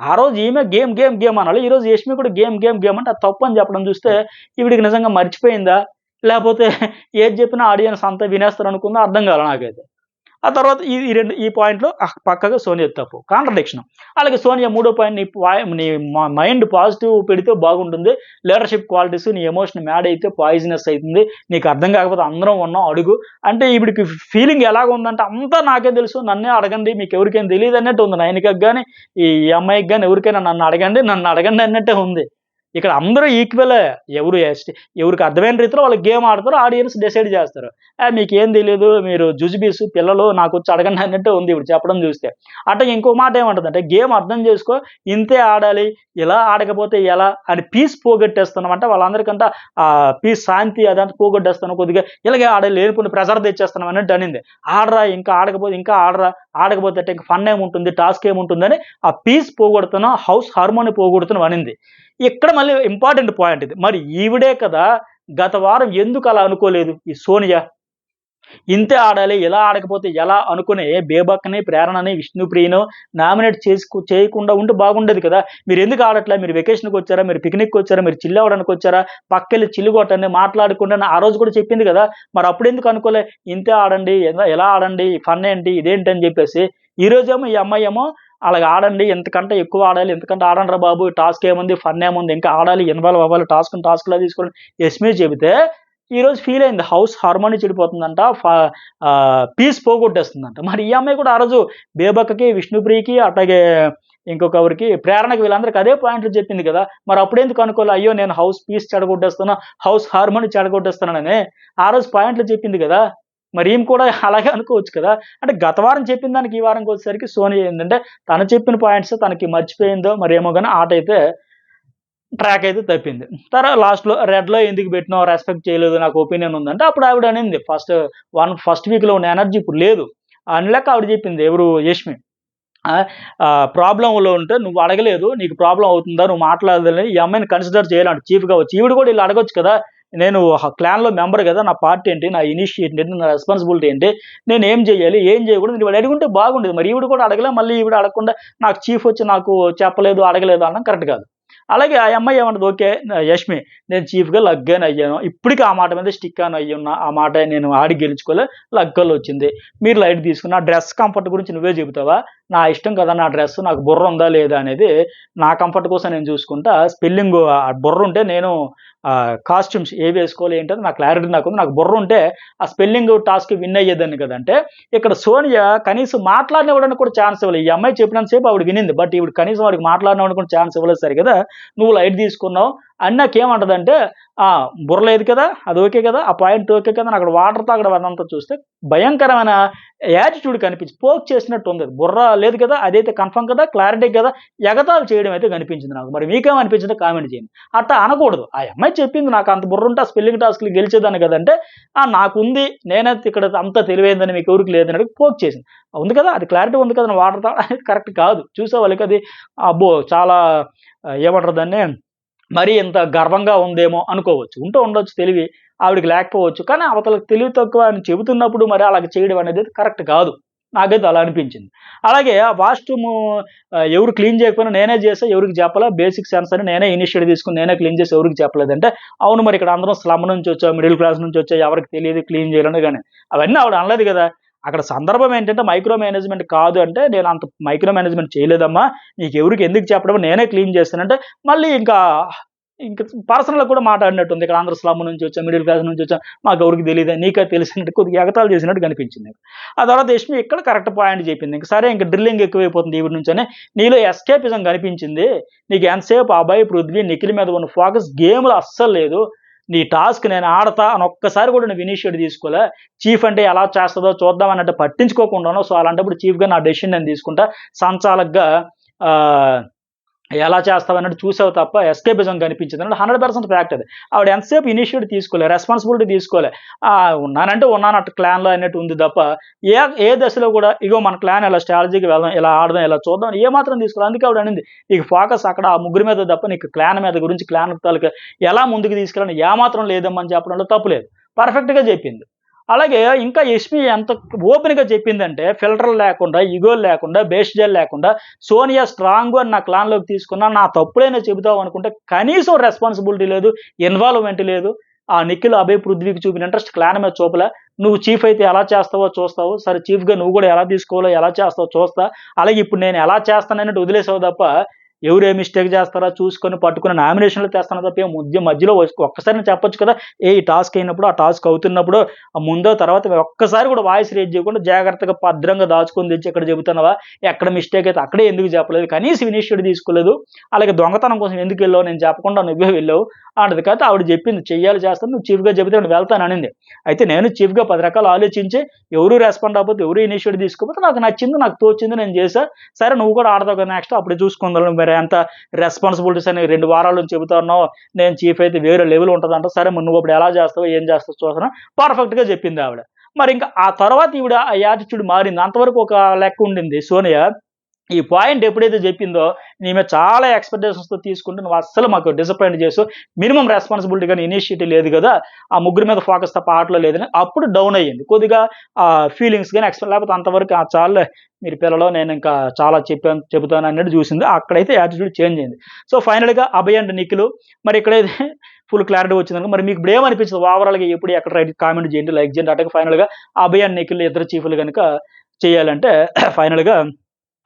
ఆ రోజు ఈమె గేమ్, గేమ్, గేమ్ అనాలి, ఈరోజు యష్మి కూడా గేమ్, గేమ్, గేమ్ అంటే అది తప్పని చెప్పడం చూస్తే ఈవిడికి నిజంగా మర్చిపోయిందా? లేపోతే ఏది చెప్పినా ఆడియన్స్ అంతా వినేస్తారనుకుందా? అర్థం కాలే నాకైతే. ఆ తర్వాత ఈ పాయింట్‌లో పక్కాగా సోనియాది తప్పు. కాంట్రడిక్షన్. అలాగే సోనియా మూడో పాయింట్, నీ మైండ్ పాజిటివ్ పెడితే బాగుంటుంది. లీడర్‌షిప్ క్వాలిటీస్, నీ ఎమోషన్ మ్యాడ్ అయితే పాయిజనస్ అయితుంది. నీకు అర్థం కాకపోతే అందరం ఉన్నాం అడుగు. అంటే ఈవిడికి ఫీలింగ్ ఎలాగుందంటే అంతా నాకే తెలుసు, నన్నే అడగండి, మీకెవరికేం తెలీదన్నట్టు ఉంది. నయనికకి గాని, ఈ అమ్మాయికి గాని ఎవరికైనా నన్ను అడగండి అన్నట్టే ఉంది. ఇక్కడ అందరూ ఈక్వలే. ఎవరికి అర్థమైన రీతిలో వాళ్ళు గేమ్ ఆడతారు, ఆడియన్స్ డిసైడ్ చేస్తారు. మీకేం తెలీదు, మీరు జుజుబీసు పిల్లలు, నాకొచ్చి అడగండి అన్నట్టే ఉంది ఇప్పుడు చెప్పడం చూస్తే. అట్లాగే ఇంకో మాట ఏమంటదంటే, గేమ్ అర్థం చేసుకో, ఇంతే ఆడాలి, ఇలా ఆడకపోతే ఎలా అని పీస్ పోగొట్టేస్తున్నాం. అంటే వాళ్ళందరికంట పీస్, శాంతి అదంతా పోగొట్టేస్తున్నాం, కొద్దిగా ఇలాగే ఆడాలి, లేనిపోయిన ప్రెజర్ తెచ్చేస్తున్నాం అన్నట్టు అనింది. ఆడరా, ఇంకా ఆడకపోతే ఇంకా ఆడరా, ఆడకపోతే ఇంక ఫన్ ఏముంటుంది, టాస్క్ ఏముంటుందని ఆ పీస్ పోగొడుతున్నాం, హౌస్ హార్మోని పోగొడుతున్నాం అనింది. ఇక్కడ మళ్ళీ ఇంపార్టెంట్ పాయింట్ ఇది. మరి ఈవిడే కదా గత వారం ఎందుకు అలా అనుకోలేదు ఈ సోనియా? ఇంతే ఆడాలి, ఇలా ఆడకపోతే ఎలా అనుకుని బేబక్కని, ప్రేరణని, విష్ణుప్రియను నామినేట్ చేయకుండా ఉంటే బాగుండేది కదా! మీరెందుకు ఆడట్లే? మీరు వెకేషన్‌కొచ్చారా? మీరు పిక్నిక్‌కొచ్చారా? మీరు చిల్ అవ్వడానికొచ్చారా? పక్కెళ్ళి చిల్లు కొట్టండి, మాట్లాడకుండా అని ఆ రోజు కూడా చెప్పింది కదా! మరి అప్పుడెందుకు అనుకోలే? ఇంతే ఆడండి, ఎలా ఆడండి, ఫన్ ఏంటి, ఇదేంటి అని చెప్పేసి. ఈరోజేమో ఈ అమ్మాయేమో అలాగ ఆడండి, ఇంతకంటే ఎక్కువ ఆడాలి, ఇంతకంటే ఆడండిరా బాబు, టాస్క్ ఏముంది, ఫన్ ఏముంది, ఇంకా ఆడాలి, ఇన్వాల్వ్ అవ్వాలి, టాస్క్‌లా తీసుకోండి యష్మి చెబితే, ఈరోజు ఫీల్ అయింది. హౌస్ హార్మోనీ చెడిపోతుందంట, పీస్ పోగొట్టేస్తుందంట. మరి ఈ అమ్మాయి కూడా ఆ రోజు బేబక్కకి, విష్ణుప్రియకి, అట్లాగే ఇంకొకరికి ప్రేరణకి వీళ్ళందరికి అదే పాయింట్లు చెప్పింది కదా! మరి అప్పుడెందుకు అనుకోలే? అయ్యో, నేను హౌస్ పీస్ చెడగొట్టేస్తున్నా, హౌస్ హార్మోనీ చెడగొట్టేస్తున్నానని ఆ రోజు పాయింట్లు చెప్పింది కదా! మరి ఈమె కూడా అలాగే అనుకోవచ్చు కదా! అంటే గత వారం చెప్పిన దానికి ఈ వారంకొచ్చేసరికి సోనియా ఏందంటే, తను చెప్పిన పాయింట్స్ తనకి మర్చిపోయిందో మరేమో గాని ఆటైతే ట్రాక్ అయితే తప్పింది. లాస్ట్‌లో రెడ్‌లో ఎందుకు పెట్టినావు? రెస్పెక్ట్ చేయలేదు, నాకు ఒపీనియన్ ఉందంటే, అప్పుడు ఆవిడ అనింది, ఫస్ట్ వీక్‌లో ఉన్న ఎనర్జీ ఇప్పుడు లేదు అని లెక్క ఆవిడ చెప్పింది. ఎవరు? యష్మి. ప్రాబ్లమ్‌లో ఉంటే నువ్వు అడగలేదు, నీకు ప్రాబ్లమ్ అవుతుందా? నువ్వు మాట్లాడదని ఈ అమ్మాయిని కన్సిడర్ చేయాలంట చీఫ్‌గా వచ్చి. ఈవిడ కూడా ఈళ్ళు అడగొచ్చు కదా! నేను క్లాన్‌లో మెంబర్ కదా! నా పార్ట్ ఏంటి? నా ఇనిషియేట్ ఏంటి? నా రెస్పాన్సిబిలిటీ ఏంటి? నేనేం చేయాలి? ఏం చేయకూడదు? ఈవిడ అడిగుంటే బాగుండేది. మరి ఈవిడ కూడా అడగలే. మళ్ళీ ఈవిడ అడగకుండా నాకు చీఫ్ వచ్చి నాకు చెప్పలేదు, అడగలేదు అనడం కరెక్ట్ కాదు. అలాగే ఆ అమ్మాయి ఏమంటది, ఓకే, యష్మి, నేను చీఫ్‌గా లగ్గాన్ అయ్యాను. ఇప్పటికి ఆ మాట మీద స్టిక్ ఆన్ అయ్యున్నా. ఆ మాట నేను ఆడి గెలుచుకోలే, లగ్గాలో వచ్చింది. మీరు లైట్ తీసుకున్న డ్రెస్ కంఫర్ట్ గురించి నువ్వే చెబుతావా? నా ఇష్టం కదా నా డ్రెస్, నాకు బుర్ర ఉందా లేదా అనేది నా కంఫర్ట్ కోసం నేను చూసుకుంటా. స్పెల్లింగ్ బుర్ర ఉంటే నేను కాస్ట్యూమ్స్ ఏవి వేసుకోవాలి ఏంటని నాకు క్లారిటీ నాకుంది. నాకు బుర్ర ఉంటే ఆ స్పెల్లింగ్ టాస్క్ విన్ అయ్యేదాన్ని కదా! అంటే ఇక్కడ సోనియా కనీసం మాట్లాడనివ్వడానికి కూడా ఛాన్స్ ఇవ్వలేదు. ఈ అమ్మాయి చెప్పినంత సేపు ఆవిడ వినింది. బట్ ఈవిడ కనీసం వాడికి మాట్లాడనివ్వడానికి కూడా ఛాన్స్ ఇవ్వలేదు సరి కదా! నువ్వు లైట్ తీసుకున్నావు. అన్నాకేమంటదంటే, బుర్ర లేదు కదా! అది ఓకే కదా! ఆ పాయింట్ ఓకే కదా! అని అక్కడ వాటర్ తాగడం అదంతా చూస్తే భయంకరమైన యాటిట్యూడ్ పోక్ చేసినట్టు ఉంది. బుర్ర లేదు కదా! అదైతే కన్ఫర్మ్ కదా! క్లారిటీ కదా! ఎగతాళి చేయడం అయితే కనిపించింది నాకు. మరి మీకేమనిపించిందో కామెంట్ చేయండి. అట్టా అనకూడదు. ఆ అమ్మాయి చెప్పింది నాకు అంత బుర్ర ఉంటే ఆ స్పెల్లింగ్ టాస్క్‌లు గెలిచేదాన్ని కదంటే, నాకుంది. నేనైతే ఇక్కడ అంత తెలివైందని మీకెవరికి లేదన్నట్టు పోక్ చేసింది. ఉంది కదా! అది క్లారిటీ ఉంది కదా! వాటర్ తాగడం అనేది కరెక్ట్ కాదు. చూసే వాళ్ళకి అది అబ్బో! చాలా ఏమంటారు దాన్ని? మరీ ఇంత గర్వంగా ఉందేమో అనుకోవచ్చు. ఉండొచ్చు తెలివి. ఆవిడకి లేకపోవచ్చు. కానీ అవతలకి తెలివి తక్కువ అని చెబుతున్నప్పుడు మరి అలాగ చేయడం అనేది కరెక్ట్ కాదు. నాకైతే అలా అనిపించింది. అలాగే ఆ వాష్‌రూము ఎవరు క్లీన్ చేయకపోయినా నేనే చేశా, ఎవరికీ చెప్పలా. బేసిక్ సెన్స్ అని నేనే ఇనిషియేటివ్ తీసుకొని నేనే క్లీన్ చేసి ఎవరికీ చెప్పలేదంటే, అవును మరి ఇక్కడ అందరం స్లమ్ నుంచొచ్చాం, మిడిల్ క్లాస్ నుంచొచ్చాం, ఎవరికీ తెలీదు క్లీన్ చేయాలని గాని. అవన్నీ ఆవిడ అనలేదు గదా! అక్కడ సందర్భం ఏంటంటే మైక్రో మేనేజ్‌మెంట్ కాదు అంటే, నేను అంత మైక్రో మేనేజ్‌మెంట్ చేయలేదమ్మా. నీకెవరికి ఎందుకు చెప్పడం నేనే క్లీన్ చేస్తానంటే, మళ్ళీ ఇంక పర్సనల్‌గా కూడా మాట్లాడినట్టుంది. ఇక్కడ అందరూ స్లమ్ నుంచి వచ్చాం, మిడిల్ క్లాస్ నుంచి వచ్చాం. మాకెవరికీ తెలీదా? నీకే తెలుసన్నట్టు కొద్దిగా ఎగతాళి చేసినట్టు కనిపించింది. ఆ తర్వాత యష్మి ఇక్కడ కరెక్ట్ పాయింట్ చెప్పింది. ఇంక సరే ఇంక డ్రిల్లింగ్ ఎక్కువైపోతుంది ఈవిడ నుంచని. నీలో ఎస్కేపిజం కనిపించింది. నీకు ఎంతసేపు అభయ్, పృథ్వీ, నిఖిల్ మీద ఉన్న ఫోకస్ గేమ్‌లో అస్సలు లేదు. నీ టాస్క్ నేను ఆడతా అని ఒక్కసారి కూడా నువ్వు ఇనిషియేటివ్ తీసుకోలే. చీఫ్ అంటే ఎలా చేస్తదో చూద్దాం అన్నట్టు పట్టించుకోకుండా ఉన్నావు. సో, అలాంటప్పుడు చీఫ్‌గా నా డెసిషన్ నేను తీసుకుంటా. సంచాలక్‌గా ఆహ్ ఎలా చేస్తావన్నట్టు చూసావు తప్ప ఎస్కేపిజం కనిపించిందన్నట్టు 100% ఫ్యాక్ట్ అది. ఆవిడ ఎంతసేపు ఇనిషియేటివ్ తీసుకోలే, రెస్పాన్సిబిలిటీ తీసుకోలే. ఉన్నానంటే ఉన్నాను అటు క్లాన్‌లో అన్నట్టు ఉంది తప్ప, ఏ ఏ దశలో కూడా ఇగో మన క్లాన్ ఇలా స్ట్రాటజీకి వెళ్దాం, ఇలా ఆడదాం, ఇలా చూద్దాం అని ఏమాత్రం తీసుకోలే. అందుకే ఆవిడ అనింది, నీకు ఫోకస్ అక్కడ ఆ ముగ్గురి మీద తప్ప నీకు క్లాన్ మీద గురించి క్లాన్ తాలూకా ఎలా ముందుకు తీసుకెళ్ళాలని ఏమాత్రం లేదమ్మా అని చెప్పడంలో తప్పు లేదు. పర్ఫెక్ట్‌గా చెప్పింది. అలాగే ఇంకా యష్మి ఎంత ఓపెన్‌గా చెప్పిందంటే, ఫిల్టర్‌లు లేకుండా, ఇగోలు లేకుండా, బేస్జాలు లేకుండా, సోనియా స్ట్రాంగు అని నా క్లాన్‌లోకి తీసుకున్నా, నా తప్పులైనా చెబుతావు అనుకుంటే కనీసం రెస్పాన్సిబిలిటీ లేదు, ఇన్వాల్వ్‌మెంట్ లేదు. ఆ నిఖిల్, అభయ్, పృథ్వీకి చూపిన ఇంట్రెస్ట్ క్లాన్ మీద చూపలే. నువ్వు చీఫ్ అయితే ఎలా చేస్తావో చూస్తావు. సరే చీఫ్‌గా నువ్వు కూడా ఎలా తీసుకోవాలో, ఎలా చేస్తావో చూస్తా. అలాగే ఇప్పుడు నేను ఎలా చేస్తానన్నట్టు వదిలేసావు తప్ప, ఎవరు ఏ మిస్టేక్ చేస్తారో చూసుకొని పట్టుకుని నామినేషన్‌లో తెస్తాను తప్ప మధ్యలో ఒక్కసారి చెప్పొచ్చు కదా! ఈ టాస్క్ అయినప్పుడు, ఆ టాస్క్ అవుతున్నప్పుడు ముందో తర్వాత ఒక్కసారి కూడా వాయిస్ రేజ్ చేయకుండా జాగ్రత్తగా భద్రంగా దాచుకొని తెచ్చి ఇక్కడ చెబుతున్నావా? ఎక్కడ మిస్టేక్ అయితే అక్కడే ఎందుకు చెప్పలేదు? కనీసం ఇనిషియేటివ్ తీసుకోలేదు. అలాగే దొంగతనం కోసం ఎందుకు వెళ్ళావు? నేను చెప్పకుండా నువ్వే వెళ్ళావు అంటది. కాకపోతే ఆవిడ చెప్పింది చెయ్యాలి చేస్తాను. నువ్వు చీఫ్‌గా చెబితే నేను వెళ్తాననింది. అయితే నేను చీఫ్‌గా 10 రకాలు ఆలోచించి ఎవరు రెస్పాండ్ అవ్వకపోతే, ఎవరు ఇనిషియేటివ్ తీసుకోకపోతే నాకు నచ్చింది, నాకు తోచింది నేను చేశా. సరే నువ్వు కూడా ఆడతావు కదా నెక్స్ట్ అప్పుడు చూసుకుందాం. మరి ఎంత రెస్పాన్సిబిలిటీస్ అని 2 వారాల నుంచి చెబుతా ఉన్నావు. నేను చీఫ్ అయితే వేరే లెవెల్ ఉంటదంట. సరే మరి నువ్వు అప్పుడు ఎలా చేస్తావో, ఏం చేస్తావో చూస్తాను. పర్ఫెక్ట్‌గా చెప్పింది ఆవిడ. మరి ఇంకా ఆ తర్వాత ఈవిడ ఆ యాటిట్యూడ్ మారింది. అంతవరకు ఒక లెక్క ఉండింది సోనియా. ఈ పాయింట్ ఎప్పుడైతే చెప్పిందో, నీ మీద చాలా ఎక్స్‌పెక్టేషన్స్‌తో తీసుకుంటే నువ్వు అస్సలు మాకు డిసప్పాయింట్ చేసావు. మినిమమ్ రెస్పాన్సిబిలిటీ గాని, ఇనిషియేటివ్ లేదు గదా! ఆ ముగ్గురి మీద ఫోకస్ తప్ప ఆటలో లేదని అప్పుడు డౌన్ అయ్యింది. కొద్దిగా ఫీలింగ్స్ గాని లేకపోతే అంతవరకు చాలులే మీరు పిల్లలు నేనింకా చాలా చెబుతాను అన్నట్టు చూసింది. అక్కడైతే యాటిట్యూడ్ చేంజ్ అయింది. సో, ఫైనల్‌గా అభయ్ అండ్ నిఖిల్ మరి ఇక్కడైతే ఫుల్ క్లారిటీ వచ్చిందనుకో మరి మీకు ఇప్పుడేమనిపించింది ఓవరాల్‌గా ఎప్పుడు ఎక్కడ కామెంట్ చేయండి, లైక్ చేయండి. అట్లాగే ఫైనల్‌గా అభయ్ అండ్ నిఖిల్ ఇద్దరు చీఫ్‌లు గనుక చేయాలంటే ఫైనల్‌గా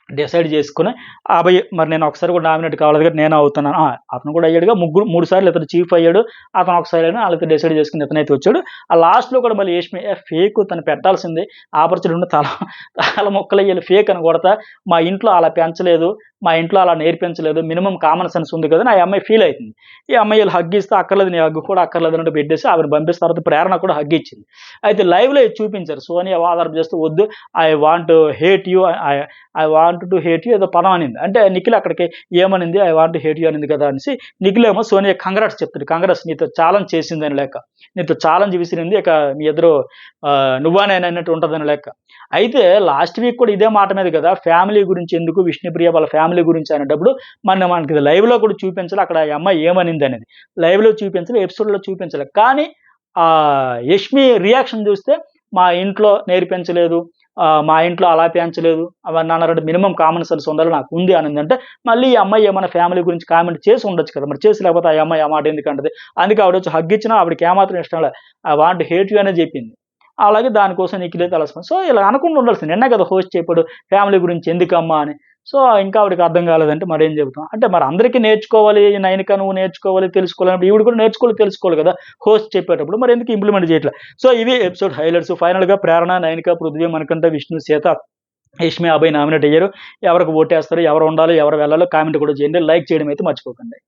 డిసైడ్ చేసుకొని అభయ్ మరి నేను ఒకసారి కూడా నామినేట్ కావాలి కాబట్టి నేనే అవుతున్నాను. అతను కూడా అయ్యాడుగా 3 సార్లు ఇతను చీఫ్ అయ్యాడు. అతను ఒకసారి అయినా ఆళ్ళిద్దరూ డిసైడ్ చేసుకొని ఇతనైతే వచ్చాడు. ఆ లాస్ట్‌లో కూడా మళ్ళీ యష్మి ఫేకు తను పెట్టాల్సింది ఆపర్చునిటీ ఉంటే తల ముక్కలయ్యేలా ఫేక్ అని కొడతా మా ఇంట్లో అలా పెంచలేదు. మా ఇంట్లో అలా నేర్పించలేదు. మినిమమ్ కామన్ సెన్స్ ఉంది కదా! అని ఆ అమ్మాయి ఫీల్ అయితుంది. ఈ అమ్మాయి ఈళ్ళు హగ్ ఇస్తే అక్కర్లేదు నీ హగ్ కూడా అక్కర్లేదు అన్నట్టు పెట్టేసి ఆవిడని పంపిస్తే తర్వాత ప్రేరణ కూడా హగ్ ఇచ్చింది. అయితే లైవ్‌లో ఇది చూపించారు. సోనియా వాదన చేస్తూ వద్దు I want hate you I want to hate you ఏదో పదం అనింది. అంటే నిఖిల్ అక్కడికి ఏమనింది I want to hate you అనింది కదా అనేసి నిఖిల్ ఏమో సోనియా కంగ్రాట్స్ చెప్తాడు. కంగ్రాట్స్ నీతో ఛాలెంజ్ చేసిందని లెక్క. నీతో ఛాలెంజ్ విసిరింది. ఇక మీ ఇద్దరు నువ్వా నేనా అన్నట్టు ఉంటదని లెక్క. అయితే లాస్ట్ వీక్ కూడా ఇదే మాట మీద కదా! ఫ్యామిలీ గురించి ఎందుకు విష్ణుప్రియ వాళ్ళ ఫ్యామిలీ గురించి అనేటప్పుడు మనకి లైవ్‌లో కూడా చూపించాలి. అక్కడ ఆ అమ్మాయి ఏమనింది అనేది. లైవ్‌లో చూపించలే, ఎపిసోడ్‌లో చూపించలే. కానీ యష్మి రియాక్షన్ చూస్తే మా ఇంట్లో నేర్పించలేదు. మా ఇంట్లో అలా పెంచలేదు. అవన్నీ అన్నారంటే మినిమమ్ కామన్ సెన్స్ ఉండాలి నాకుంది అనిందంటే, మళ్ళీ ఈ అమ్మాయి ఏమన్నా ఫ్యామిలీ గురించి కామెంట్ చేసి ఉండొచ్చు కదా! మరి చేసి లేకపోతే ఆ అమ్మాయి ఆ మాట ఎందుకంటది? అందుకే ఆవిడొచ్చి హగ్ ఇచ్చినా ఆవిడకి ఏమాత్రం ఇష్టం లే. ఐ వాంట్ హేట్ యూ అనే చెప్పింది. అలాగే దానికోసం నిఖిలైతే అలసిపోయింది. సో, ఇలా అనకుండా ఉండాల్సింది. నిన్నే కదా హోస్ట్ చెప్పాడు ఫ్యామిలీ గురించి ఎందుకమ్మా అని. సో, ఇంకా ఆవిడకి అర్థం కాలేదంటే మరేం చెబుతాం. అంటే మరి అందరికీ నేర్చుకోవాలి, నైనిక నువ్వు నేర్చుకోవాలి, తెలుసుకోవాలి. ఈవిడ కూడా నేర్చుకోవాలి, తెలుసుకోవాలి కదా! హోస్ట్ చెప్పేటప్పుడు. మరి ఎందుకు ఇంప్లిమెంట్ చేయట్లే? సో, ఇవి ఎపిసోడ్ హైలైట్స్. ఫైనల్‌గా ప్రేరణ, నైనిక, పృథ్వీ, మణికంఠ, విష్ణు, సీత, యష్మి, అభయ్ నామినేట్ అయ్యారు. ఎవరికి ఓటేస్తారు, ఎవరు ఉండాలి, ఎవరు వెళ్ళాలో కామెంట్ కూడా చేయండి. లైక్ చేయడం అయితే మర్చిపోకండి.